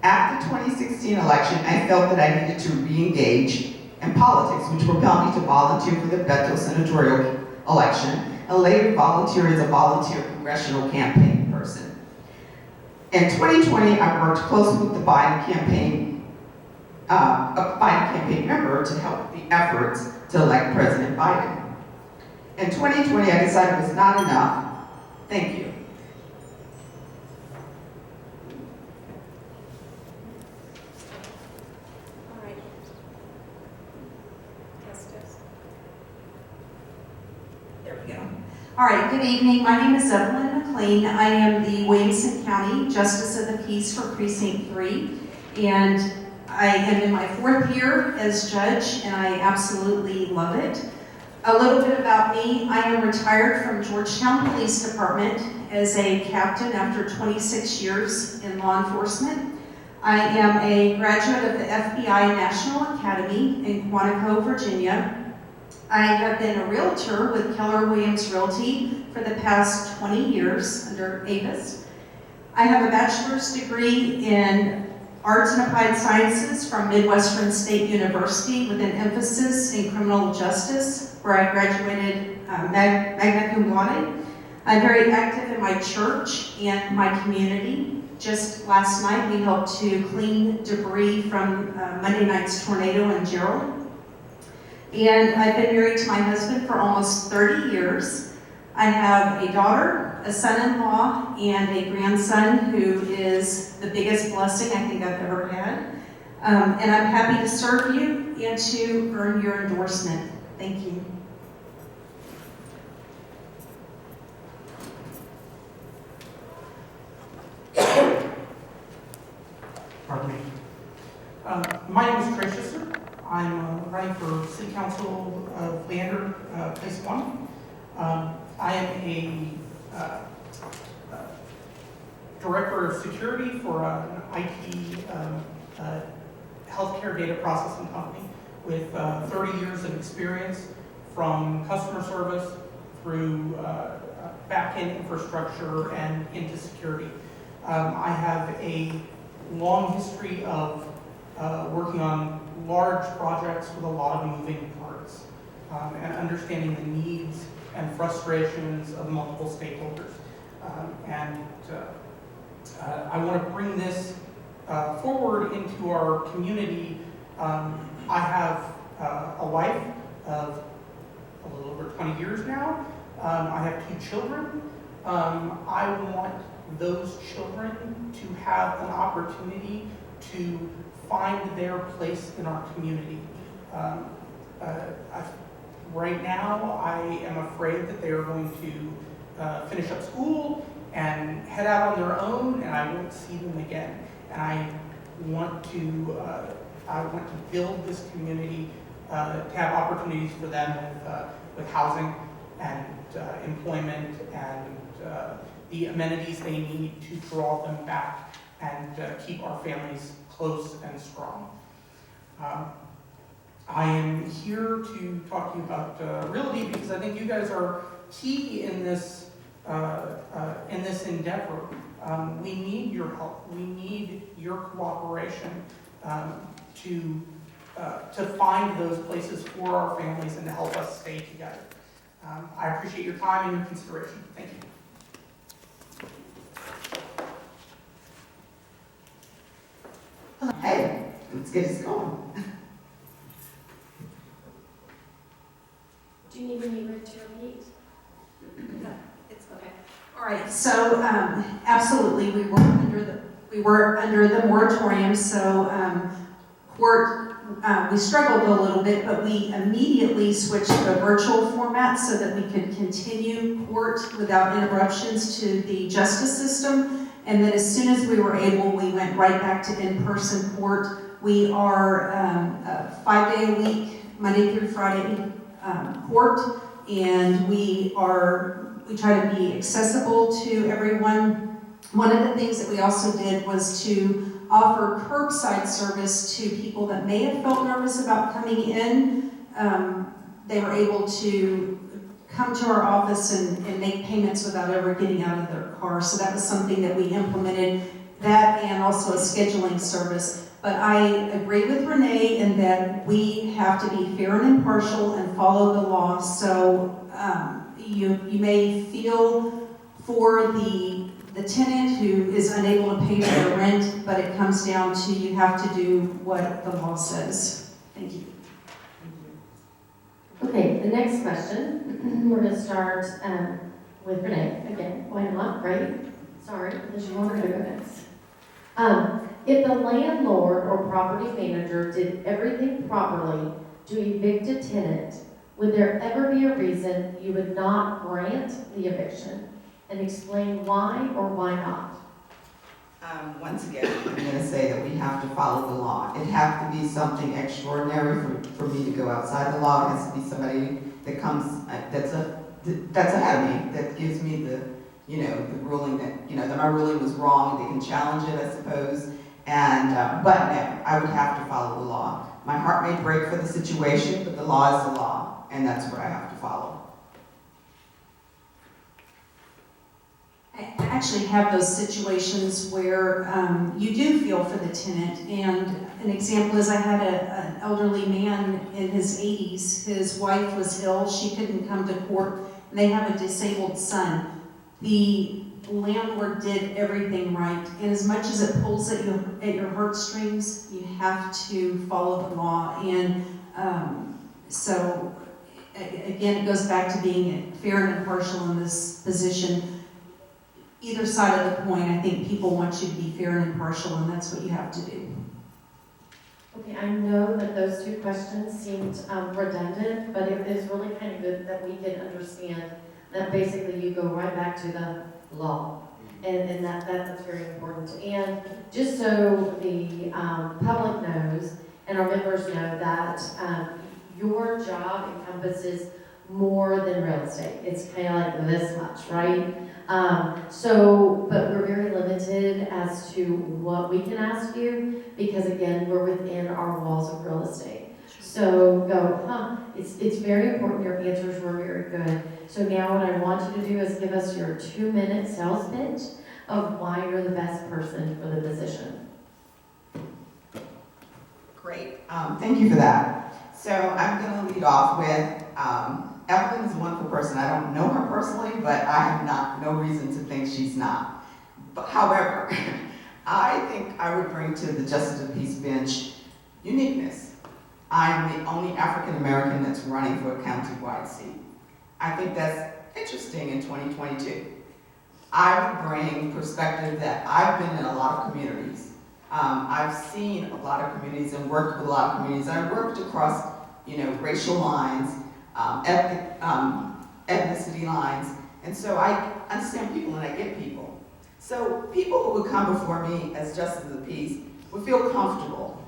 After the 2016 election, I felt that I needed to re-engage in politics, which propelled me to volunteer for the Beto senatorial election, and later volunteer as a volunteer congressional campaign person. In 2020, I worked closely with the Biden campaign member to help the efforts to elect President Biden. In 2020, I decided it was not enough. Thank you. All right. There we go. All right, good evening. My name is Evelyn McLean. I am the Williamson County Justice of the Peace for Precinct 3, and I am in my 4th year as judge, and I absolutely love it. A little bit about me. I am retired from Georgetown Police Department as a captain after 26 years in law enforcement. I am a graduate of the FBI National Academy in Quantico, Virginia. I have been a realtor with Keller Williams Realty for the past 20 years under Avis. I have a bachelor's degree in Arts and Applied Sciences from Midwestern State University with an emphasis in criminal justice, where I graduated magna cum laude. I'm very active in my church and my community. just last night, we helped to clean debris from Monday night's tornado in Gerald. And I've been married to my husband for almost 30 years. I have a daughter, a son-in-law, and a grandson who is the biggest blessing I think I've ever had. And I'm happy to serve you and to earn your endorsement. Thank you. Pardon me. My name is Trey Schisser. I'm running for City Council of Leander, Place 1. I am a Director of Security for an IT healthcare data processing company with 30 years of experience from customer service through back-end infrastructure and into security. I have a long history of working on large projects with a lot of moving parts and understanding the needs and frustrations of multiple stakeholders. I want to bring this forward into our community. I have a wife of a little over 20 years now. I have 2 children. I want those children to have an opportunity to find their place in our community. Right now, I am afraid that they are going to finish up school and head out on their own, and I won't see them again. And I want to build this community to have opportunities for them with housing and employment and the amenities they need to draw them back and keep our families close and strong. I am here to talk to you about realty because I think you guys are key in this endeavor. We need your help. We need your cooperation to find those places for our families and to help us stay together. I appreciate your time and your consideration. Thank you. Hey, let's get this going. Do you need me to repeat? No, it's okay. All right, so absolutely, we were under the moratorium, so we struggled a little bit, but we immediately switched to a virtual format so that we could continue court without interruptions to the justice system. And then as soon as we were able, we went right back to in-person court. We are a 5-day-a-week, Monday through Friday court, and we try to be accessible to everyone. One of the things that we also did was to offer curbside service to people that may have felt nervous about coming in. They were able to come to our office and make payments without ever getting out of their car. So that was something that we implemented, that and also a scheduling service. But I agree with Renee in that we have to be fair and impartial and follow the law. So you may feel for the tenant who is unable to pay their rent, but it comes down to you have to do what the law says. Thank you. Okay, the next question, we're going to start with Renee again. Why not, right? Sorry, unless you want to go next. If the landlord or property manager did everything properly to evict a tenant, would there ever be a reason you would not grant the eviction? And explain why or why not? Once again, I'm going to say that we have to follow the law. It has to be something extraordinary for me to go outside the law. It has to be somebody that comes, that's ahead of me, that gives me the ruling that, that my ruling was wrong. They can challenge it, I suppose. And, but no, I would have to follow the law. My heart may break for the situation, but the law is the law, and that's what I have to follow. I actually have those situations where you do feel for the tenant. And an example is I had an elderly man in his 80s. His wife was ill. She couldn't come to court. And they have a disabled son. The landlord did everything right. And as much as it pulls at your heartstrings, you have to follow the law. And so, again, it goes back to being fair and impartial in this position. Either side of the coin, I think people want you to be fair and impartial, and that's what you have to do. Okay, I know that those two questions seemed redundant, but it is really kind of good that we can understand that basically you go right back to the law. And that's very important. And just so the public knows and our members know that your job encompasses more than real estate. It's kind of like this much, right? But we're very limited as to what we can ask you because again, we're within our walls of real estate. So it's very important. Your answers were very good. So now what I want you to do is give us your 2-minute sales pitch of why you're the best person for the position. Great, thank you for that. So I'm gonna lead off with, Evelyn is a wonderful person. I don't know her personally, but I have no reason to think she's not. But however, I think I would bring to the Justice of the Peace bench uniqueness. I'm the only African American that's running for a county-wide seat. I think that's interesting in 2022. I would bring perspective that I've been in a lot of communities. I've seen a lot of communities and worked with a lot of communities. I've worked across, racial lines, ethnicity lines, and so I understand people and I get people. So people who would come before me as Justice of the Peace would feel comfortable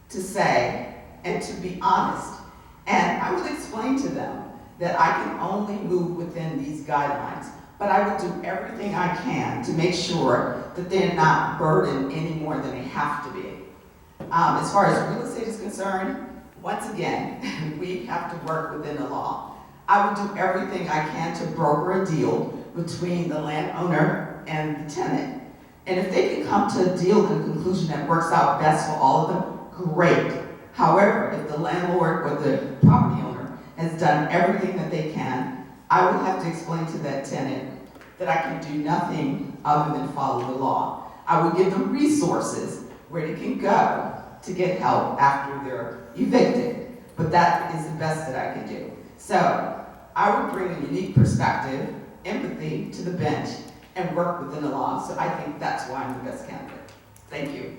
to say and to be honest. And I would explain to them that I can only move within these guidelines, but I would do everything I can to make sure that they're not burdened any more than they have to be. As far as real estate is concerned, once again, we have to work within the law. I would do everything I can to broker a deal between the landowner and the tenant. And if they can come to a deal and a conclusion that works out best for all of them, great. However, if the landlord or the property owner has done everything that they can, I would have to explain to that tenant that I can do nothing other than follow the law. I would give them resources where they can go to get help after they're evicted, but that is the best that I can do. So I would bring a unique perspective, empathy to the bench, and work within the law. So I think that's why I'm the best candidate. Thank you.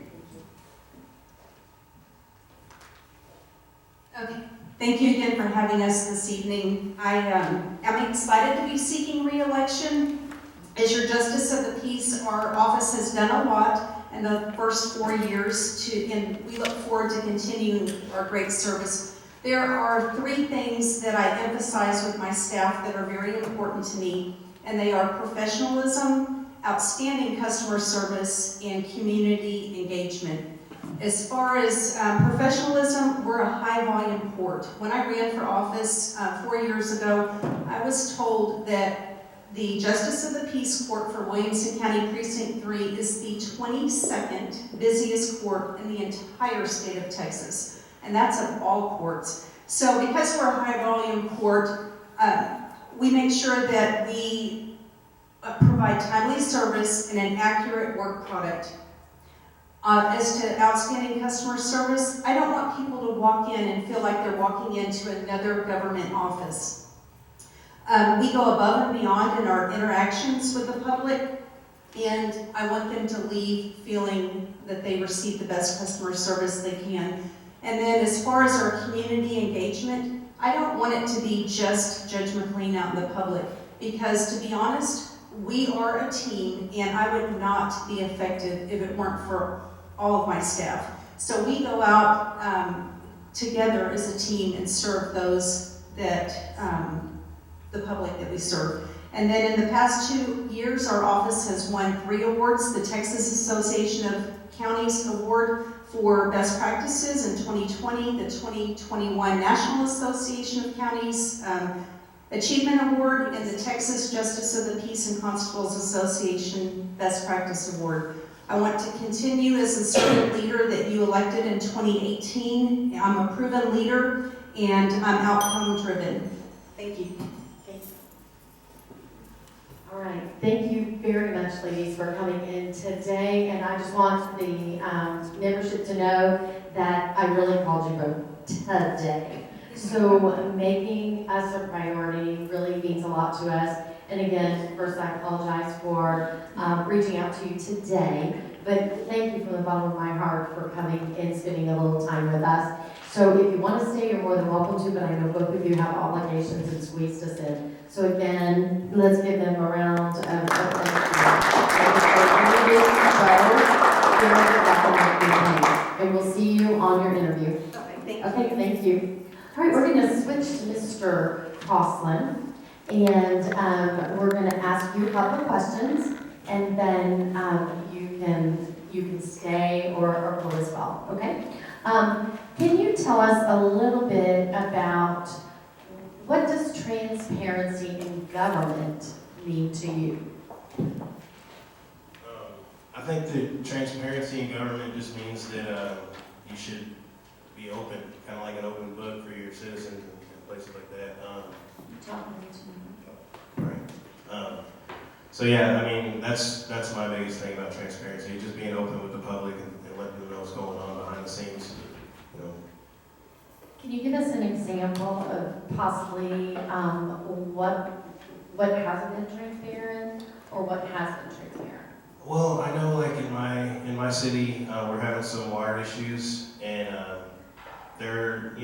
Okay. Thank you again for having us this evening. I am excited to be seeking re-election. As your Justice of the Peace, our office has done a lot in the first 4 years, and we look forward to continuing our great service. There are 3 things that I emphasize with my staff that are very important to me, and they are professionalism, outstanding customer service, and community engagement. As far as professionalism, we're a high-volume port. When I ran for office 4 years ago, I was told that the Justice of the Peace Court for Williamson County Precinct 3 is the 22nd busiest court in the entire state of Texas, and that's of all courts. So because we're a high-volume court, we make sure that we provide timely service and an accurate work product. As to outstanding customer service, I don't want people to walk in and feel like they're walking into another government office. We go above and beyond in our interactions with the public, and I want them to leave feeling that they receive the best customer service they can. And then as far as our community engagement, I don't want it to be just Judge McLean out in the public, because to be honest, we are a team, and I would not be effective if it weren't for all of my staff. So we go out together as a team and serve those that the public that we serve. And then in the past 2 years, our office has won 3 awards. The Texas Association of Counties Award for Best Practices in 2020, the 2021 National Association of Counties Achievement Award, and the Texas Justice of the Peace and Constables Association Best Practice Award. I want to continue as the servant leader that you elected in 2018. I'm a proven leader, and I'm outcome driven. Thank you. All right, thank you very much, ladies, for coming in today, and I just want the membership to know that I really called you both today. So making us a priority really means a lot to us. And again, first I apologize for reaching out to you today, but thank you from the bottom of my heart for coming and spending a little time with us. So if you want to stay, you're more than welcome to, but I know both of you have obligations and squeezed us in. So again, let's give them a round of and we'll see you on your interview. Okay, thank you. All right, we're going to switch to Mr. Crossland, and we're going to ask you a couple of questions, and then you can stay or go as well. Okay. Can you tell us a little bit about what does transparency in government mean to you? I think that transparency in government just means that you should be open, kind of like an open book for your citizens and places like that. So yeah, I mean, that's my biggest thing about transparency, just being open with the public and letting them know what's going on behind the scenes, you know. Can you give us an example of possibly what hasn't been transparent or what has been transparent? Well, I know like in my city, we're having some water issues, and they're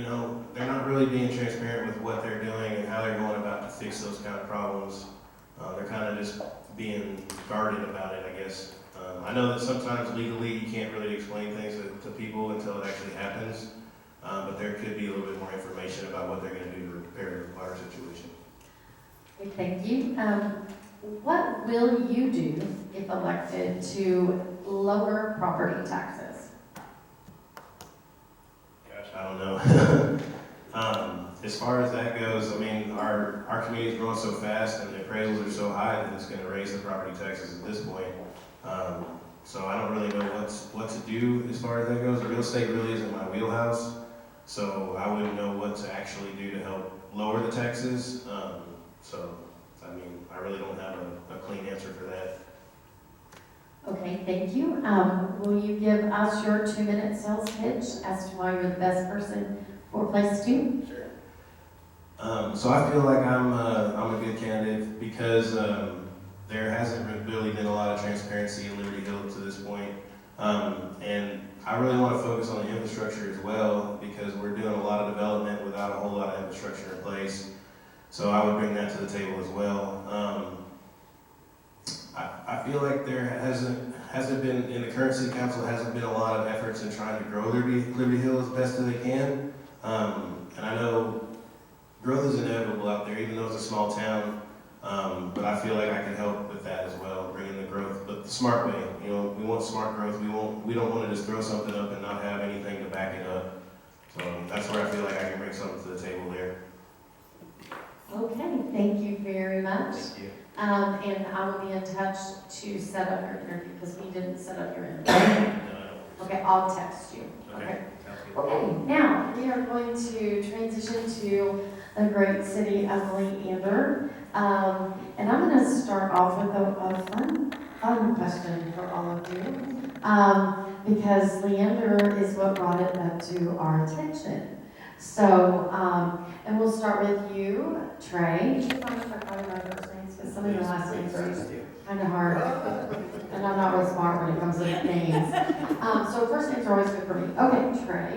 not really being transparent with what they're doing and how they're going about to fix those kind of problems. They're kind of just being guarded about it, I guess. I know that sometimes legally you can't really explain things to people until it actually happens, but there could be a little bit more information about what they're going to do to repair the water situation. Okay, thank you. What will you do if elected to lower property taxes? Gosh, I don't know. As far as that goes, I mean, our community is growing so fast and the appraisals are so high that it's going to raise the property taxes at this point. So I don't really know what to do as far as that goes. Real estate really isn't my wheelhouse, so I wouldn't know what to actually do to help lower the taxes. So, I mean, I really don't have a clean answer for that. Okay, thank you. Will you give us your 2-minute sales pitch as to why you're the best person for place 2? Sure. So I feel like I'm a good candidate because there hasn't really been a lot of transparency in Liberty Hill to this point. And I really want to focus on the infrastructure as well because we're doing a lot of development without a whole lot of infrastructure in place. So I would bring that to the table as well. I feel like there hasn't been, in the current city council, hasn't been a lot of efforts in trying to grow Liberty Hill as best as they can. And I know growth is inevitable out there, even though it's a small town. But I feel like I can help with that as well, bringing the growth, but the smart way. You know, we want smart growth. We don't want to just throw something up and not have anything to back it up. So that's where I feel like I can bring something to the table there. Okay, thank you very much. Thank you. And I will be in touch to set up your interview because we didn't set up your interview. Okay, I'll text you. Okay. Okay, now we are going to transition to the great city of Leander. And I'm going to start off with a fun question for all of you. Because Leander is what brought it up to our attention. So, and we'll start with you, Trey. Do you mind if I call you by first names? Because some of your last names are kind of hard. And I'm not real smart when it comes to names. So first names are always good for me. Okay, Trey.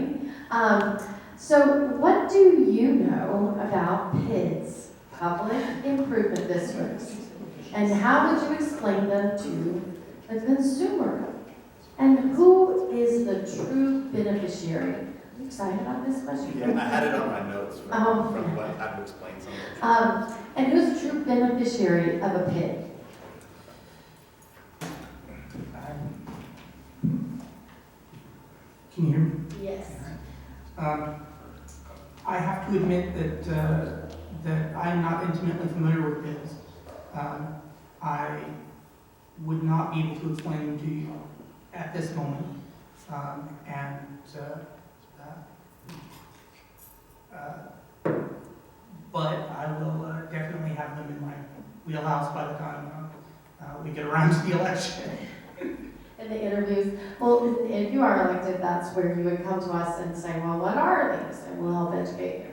So what do you know about PIDs, Public Improvement Districts? And how would you explain them to the consumer? And who is the true beneficiary? Are you excited about this question? Yeah, I had it on my notes from what I had to explain something. And who's the true beneficiary of a PID? Can you hear me? Yes. I have to admit that I am not intimately familiar with PIDs. I would not be able to explain them to you at this moment. But I will definitely have them in my wheelhouse by the time we get around to the election. In the interviews, well, if you are elected, that's where you would come to us and say, well, what are these? And we'll help educate you.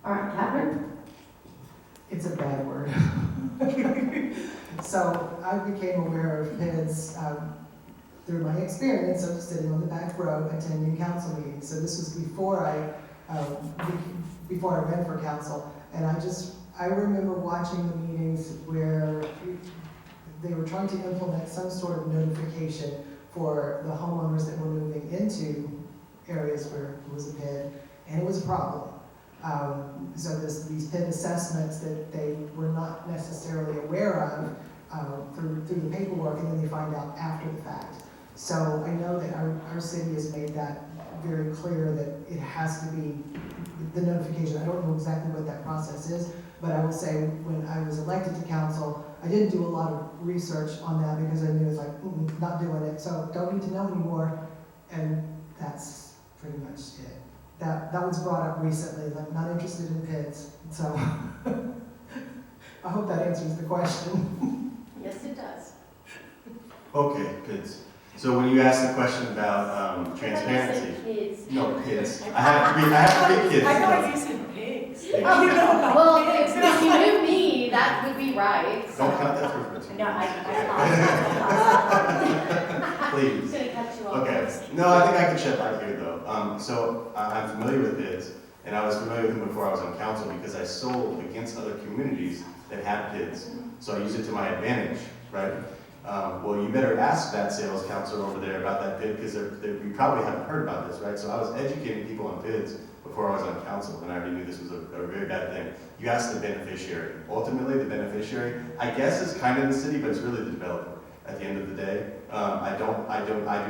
All right, Catherine? It's a bad word. So I became aware of PIDs through my experience of sitting on the back row attending council meetings. So this was before I ran for council. And I remember watching the meetings where they were trying to implement some sort of notification for the homeowners that were moving into areas where it was a PID, and it was a problem. So these PID assessments that they were not necessarily aware of through the paperwork, and then they find out after the fact. So I know that our city has made that very clear that it has to be the notification. I don't know exactly what that process is, but I will say when I was elected to council, I didn't do a lot of research on that because I knew it's like, not doing it, so don't need to know anymore, and that's pretty much it. That was brought up recently, like not interested in PIDs, so I hope that answers the question. Yes, it does. Okay, PIDs. So when you asked the question about transparency. Kids. No, PIDs. I have to be kids. I thought you said pigs. Oh, well, if you knew me, that would be right. So. Don't count that towards me. No, I Please. I'm gonna cut you off. Okay. No, I think I can shed light here though. So I'm familiar with PIDs, and I was familiar with them before I was on council because I sold against other communities that had PIDs. So I use it to my advantage, right? Well, you better ask that sales counselor over there about that PID because you probably haven't heard about this, right? So I was educating people on PIDs before I was on council, and I already knew this was a very bad thing. You ask the beneficiary. Ultimately, the beneficiary, I guess, is kind of the city, but it's really the developer at the end of the day. I do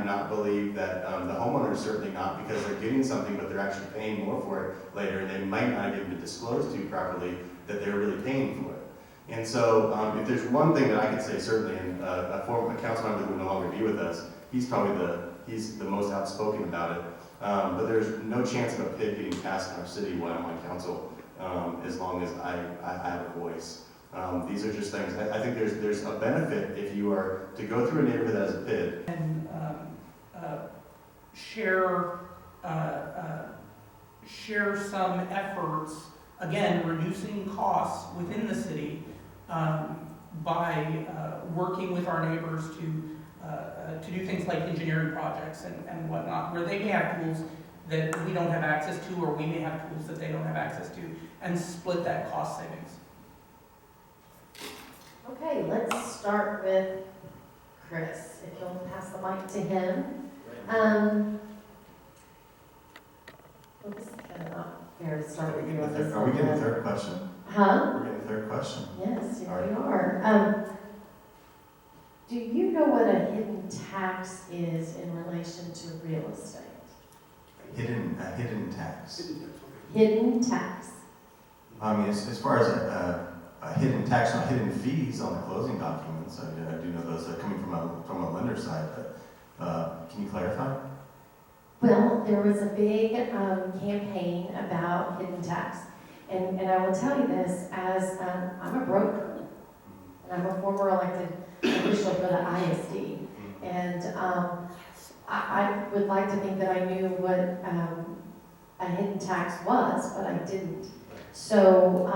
not believe that the homeowner is certainly not, because they're getting something, but they're actually paying more for it later, and they might not have been disclosed to you properly that they're really paying for it. And so, if there's one thing that I could say certainly, and a council member who will no longer be with us, he's the most outspoken about it. But there's no chance of a PID getting passed in our city while I'm on council, as long as I have a voice. These are just things. I think there's a benefit if you are to go through a neighborhood that has a PID. And share some efforts, again, reducing costs within the city by working with our neighbors to do things like engineering projects and whatnot, where they may have tools that we don't have access to, or we may have tools that they don't have access to, and split that cost savings. Okay, let's start with Chris, if you'll pass the mic to him. Oops, not fair to start with you on this. Are we getting a third question? Huh? We're getting a third question. Yes, here All right. we are. Do you know what a hidden tax is in relation to real estate? A hidden tax. Hidden tax. I mean, as far as a hidden tax, not hidden fees on the closing documents, I do know those are coming from a lender side, but can you clarify? Well, there was a big campaign about hidden tax. And I will tell you this, as I'm a broker, and I'm a former elected official for the ISD. And I would like to think that I knew what a hidden tax was, but I didn't. So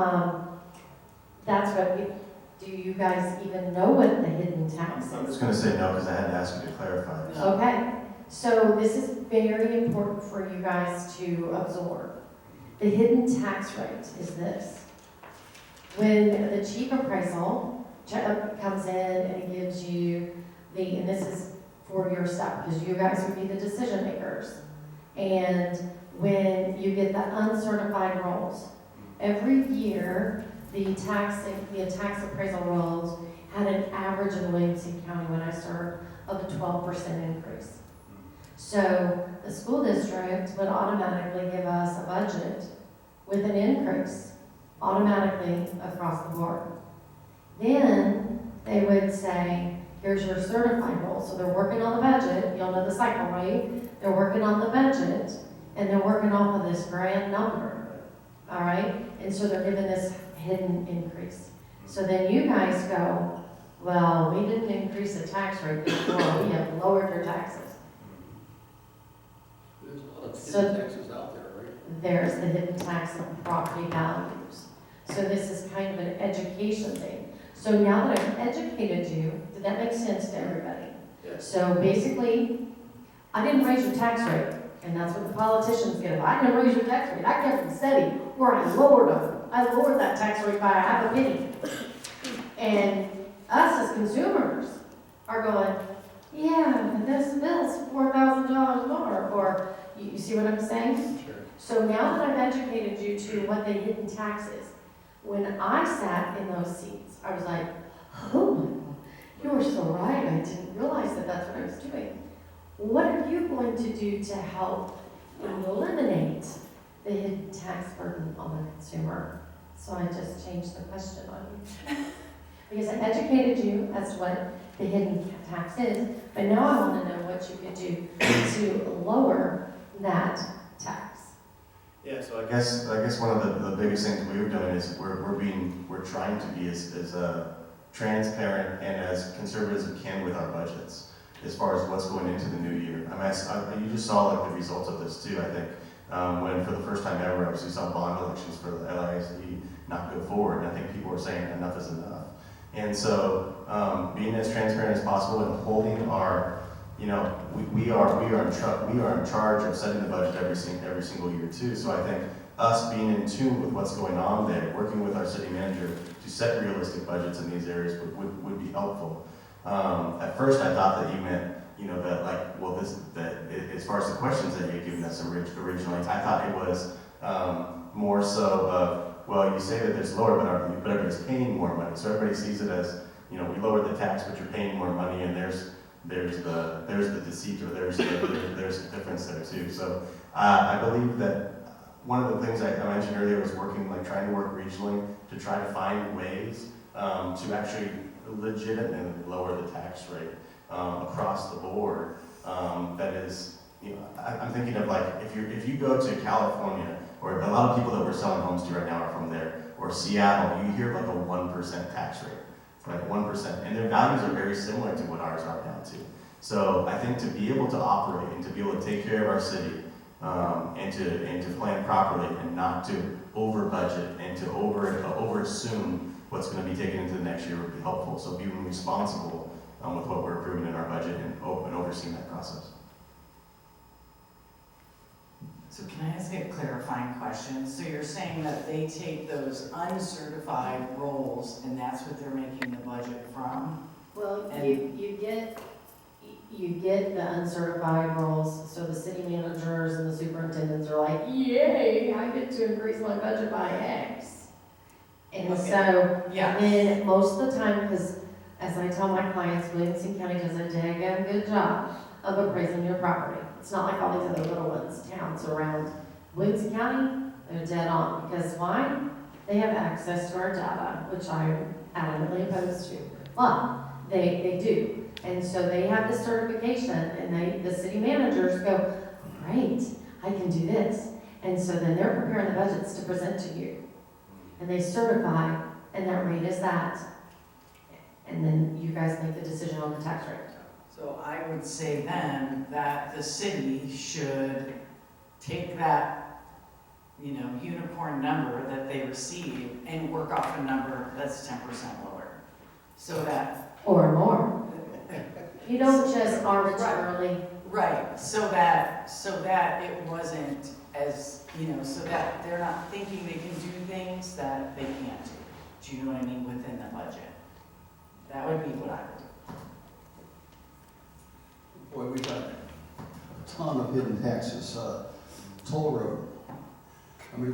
that's what, do you guys even know what the hidden tax is? I'm just going to say no because I had to ask you to clarify. Okay, so this is very important for you guys to absorb. The hidden tax rate is this. When the chief appraisal comes in and it gives you and this is for your staff, because you guys would be the decision makers. And when you get the uncertified rolls, every year the tax appraisal rolls had an average in Williamson County when I served of a 12% increase. So the school district would automatically give us a budget with an increase automatically across the board. Then they would say, here's your certified roll. So they're working on the budget. You'll know the cycle, right? They're working on the budget and they're working off of this grand number. All right? And so they're giving this hidden increase. So then you guys go, Well, we didn't increase the tax rate before, we have lowered your taxes. There's a lot of So- hidden taxes out there, right? There's the hidden tax on property values. So this is kind of an education thing. So now that I've educated you, did that make sense to everybody? Yes. So basically, I didn't raise your tax rate, and that's what the politicians get. I didn't raise your tax rate, I kept it steady, or I lowered them. I lowered that tax rate by half a penny. And us as consumers are going, yeah, but this bill's $4,000 more, or, you see what I'm saying? Sure. So now that I've educated you to what the hidden tax is, when I sat in those seats, I was like, oh my God, you were so right, I didn't realize that that's what I was doing. What are you going to do to help eliminate the hidden tax burden on the consumer? So I just changed the question on you. Because I educated you as to what the hidden tax is, but now I want to know what you could do to lower that tax. Yeah, so I guess one of the biggest things we're doing is we're trying to be as transparent and as conservative as we can with our budgets as far as what's going into the new year. You just saw like the results of this too. I think when for the first time ever, obviously we saw bond elections for the LISD not go forward, and I think people were saying enough is enough. And so being as transparent as possible and holding our, we are in charge of setting the budget every single year too. So I think us being in tune with what's going on there, working with our city manager to set realistic budgets in these areas would be helpful. At first I thought that you meant, that like, well, that as far as the questions that you had given us originally, I thought it was more so of, well, you say that there's lower, but everybody's paying more money. So everybody sees it as, we lowered the tax, but you're paying more money, and there's the deceit, or there's the difference there too. So I believe that one of the things I mentioned earlier was trying to work regionally to try to find ways to actually legitimately lower the tax rate across the board. That is, I'm thinking of like if you go to California, or a lot of people that we're selling homes to right now are from there, or Seattle, you hear like a 1% tax rate, right? 1%, and their values are very similar to what ours are now too. So I think to be able to operate and to be able to take care of our city, and to plan properly and not to over budget and to over assume what's going to be taken into the next year would be helpful. So being responsible with what we're approving in our budget and overseeing that process. So can I ask a clarifying question? So you're saying that they take those uncertified roles and that's what they're making the budget from? Well, And- you get the uncertified roles, so the city managers and the superintendents are like, yay, I get to increase my budget by X. And Okay. so, Yeah. and then most of the time, because as I tell my clients, Williamson County does a daggone good job of appraising your property. It's not like all these other little towns around Williamson County, they're dead on, because why? They have access to our data, which I'm adamantly opposed to, but they do. And so they have the certification, and the city managers go, great, I can do this. And so then they're preparing the budgets to present to you. And they certify, and that rate is that. And then you guys make the decision on the tax rate. So I would say then that the city should take that, unicorn number that they receive and work off a number that's 10% lower. So that. Or more. You don't just arbitrarily. Right, so that it wasn't as, so that they're not thinking they can do things that they can't do. Do you know what I mean, within the budget? That would be what I would do. Boy, we got a ton of hidden taxes. Toll road. I mean,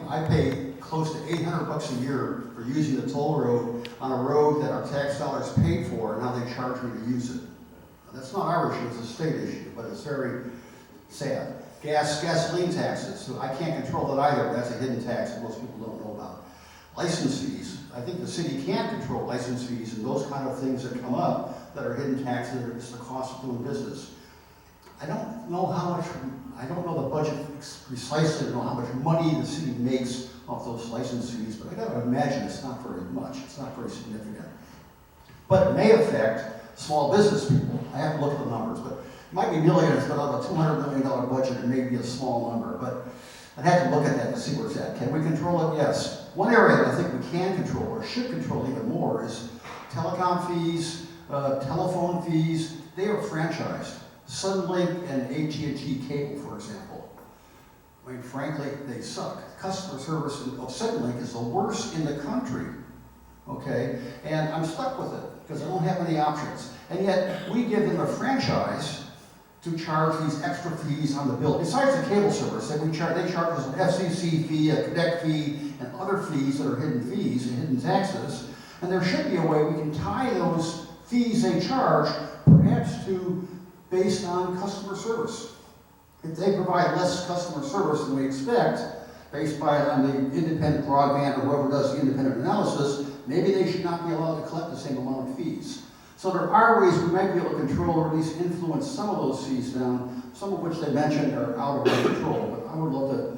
I pay close to $800 a year for using the toll road on a road that our tax dollars paid for, and now they charge me to use it. That's not our issue, it's a state issue, but it's very sad. Gasoline taxes, so I can't control that either, but that's a hidden tax that most people don't know about. License fees, I think the city can control license fees and those kind of things that come up that are hidden taxes, or just the cost of doing business. I don't know the budget precisely, I don't know how much money the city makes off those license fees, but I gotta imagine it's not very much, it's not very significant. But it may affect small business people. I have to look at the numbers, but it might be millions, but out of a $200 million budget, it may be a small number. But I'd have to look at that to see where it's at. Can we control it? Yes. One area that I think we can control, or should control even more, is telecom fees, telephone fees. They are franchised. Suddenlink and AT&T Cable, for example. I mean, frankly, they suck. Customer service of Suddenlink is the worst in the country. Okay? And I'm stuck with it because I don't have any options. And yet, we give them a franchise to charge these extra fees on the bill. Besides the cable service, they charge us an FCC fee, a connect fee, and other fees that are hidden fees and hidden taxes. And there should be a way we can tie those fees they charge perhaps to based on customer service. If they provide less customer service than we expect, based on the independent broadband or whoever does the independent analysis, maybe they should not be allowed to collect the same amount of fees. So there are ways we might be able to control or at least influence some of those fees down, some of which they mentioned are out of our control. But I would love to,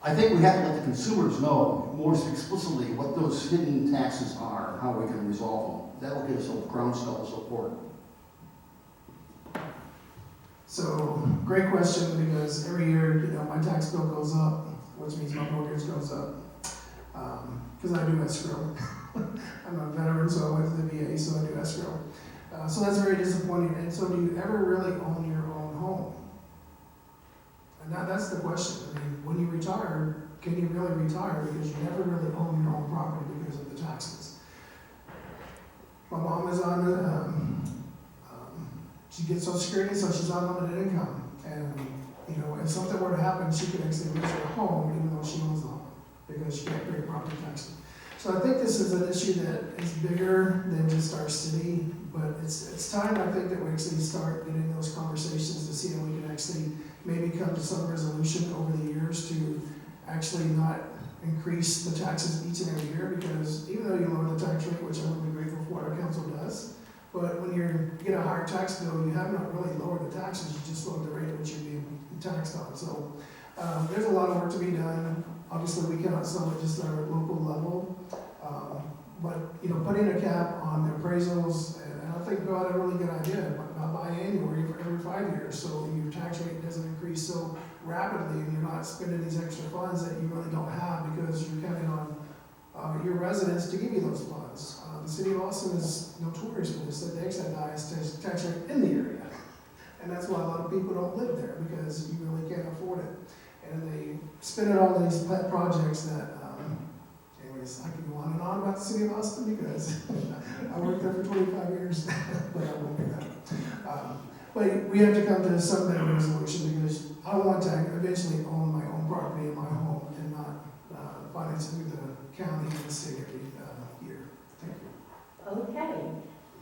I think we have to let the consumers know more explicitly what those hidden taxes are and how we can resolve them. That will give us a groundswell of support. So, great question, because every year, my tax bill goes up, which means my mortgage goes up. Because I do escrow. I'm a veteran, so I went to the VA, so I do escrow. So that's very disappointing. And so do you ever really own your own home? And that's the question. I mean, when you retire, can you really retire? Because you never really own your own property because of the taxes. My mom is on she gets Social Security, so she's on limited income. And, if something were to happen, she could actually lose her home, even though she owns the home, because she can't pay property taxes. So I think this is an issue that is bigger than just our city, but it's time, I think, that we actually start getting those conversations to see how we can actually maybe come to some resolution over the years to actually not increase the taxes each and every year, because even though you lower the tax rate, which I'm really grateful for what our council does, but when you get a higher tax bill, you have not really lowered the taxes, you just lowered the rate at which you're being taxed on. So there's a lot of work to be done. Obviously, we cannot sell it just at our local level. But putting a cap on the appraisals, and I think we had a really good idea, about biannually every 5 years, so your tax rate doesn't increase so rapidly, and you're not spending these extra funds that you really don't have because you're counting on your residents to give you those funds. The city of Austin is notorious for this, that they actually have the highest tax rate in the area. And that's why a lot of people don't live there, because you really can't afford it. And they spend it on these pet projects that, anyways, I can go on and on about the city of Austin because I worked there for 25 years, but I won't do that. But we have to come to some kind of resolution, because I want to eventually own my own property in my home and not finance it through the county and the state every year. Thank you. Okay,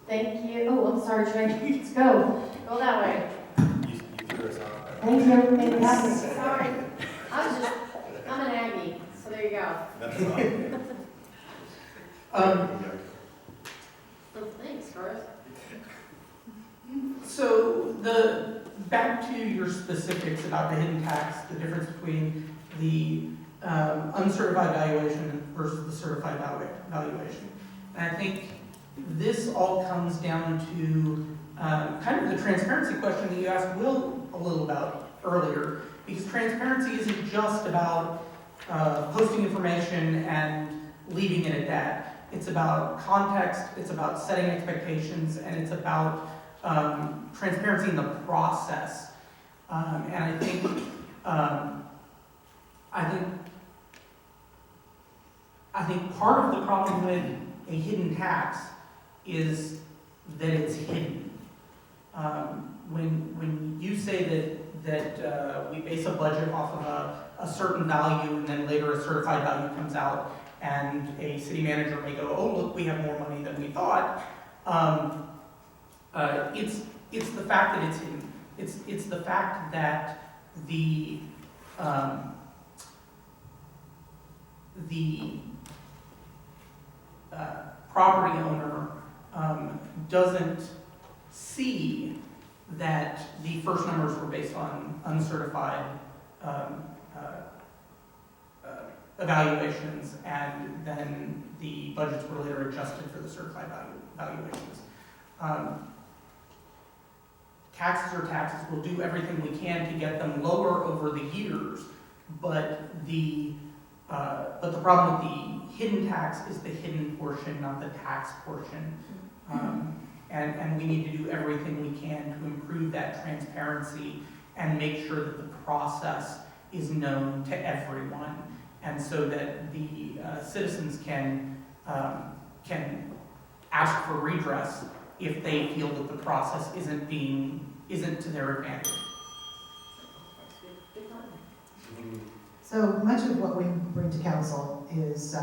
thank you. Oh, I'm sorry, Trey, let's go. Go that way. You threw us off. Thank you, fantastic. Sorry. I'm an Aggie, so there you go. That's fine. So thanks, Chris. So back to your specifics about the hidden tax, the difference between the uncertified valuation versus the certified valuation. And I think this all comes down to kind of the transparency question that you asked Will a little about earlier, because transparency isn't just about posting information and leaving it at that. It's about context, it's about setting expectations, and it's about transparency in the process. And I think part of the problem with a hidden tax is that it's hidden. When you say that we base a budget off of a certain value, and then later a certified value comes out, and a city manager may go, "Oh, look, we have more money than we thought." It's the fact that it's hidden. It's the fact that the property owner doesn't see that the first numbers were based on uncertified evaluations, and then the budgets were later adjusted for the certified valuations. Taxes are taxes. We'll do everything we can to get them lower over the years, but the problem with the hidden tax is the hidden portion, not the tax portion. And we need to do everything we can to improve that transparency and make sure that the process is known to everyone, and so that the citizens can ask for redress if they feel that the process isn't to their advantage. So much of what we bring to council is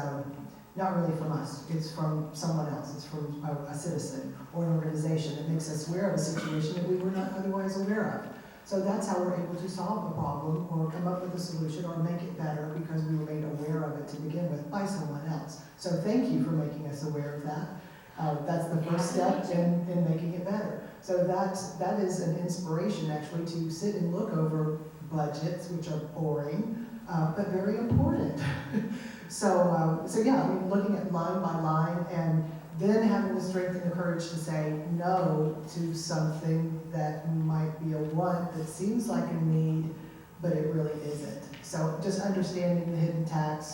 not really from us. It's from someone else. It's from a citizen or an organization that makes us aware of a situation that we were not otherwise aware of. So that's how we're able to solve a problem or come up with a solution or make it better, because we were made aware of it to begin with by someone else. So thank you for making us aware of that. That's the first step in making it better. So that is an inspiration, actually, to sit and look over budgets, which are boring, but very important. So yeah, I mean, looking at line by line, and then having the strength and the courage to say no to something that might be a want that seems like a need, but it really isn't. So just understanding the hidden tax,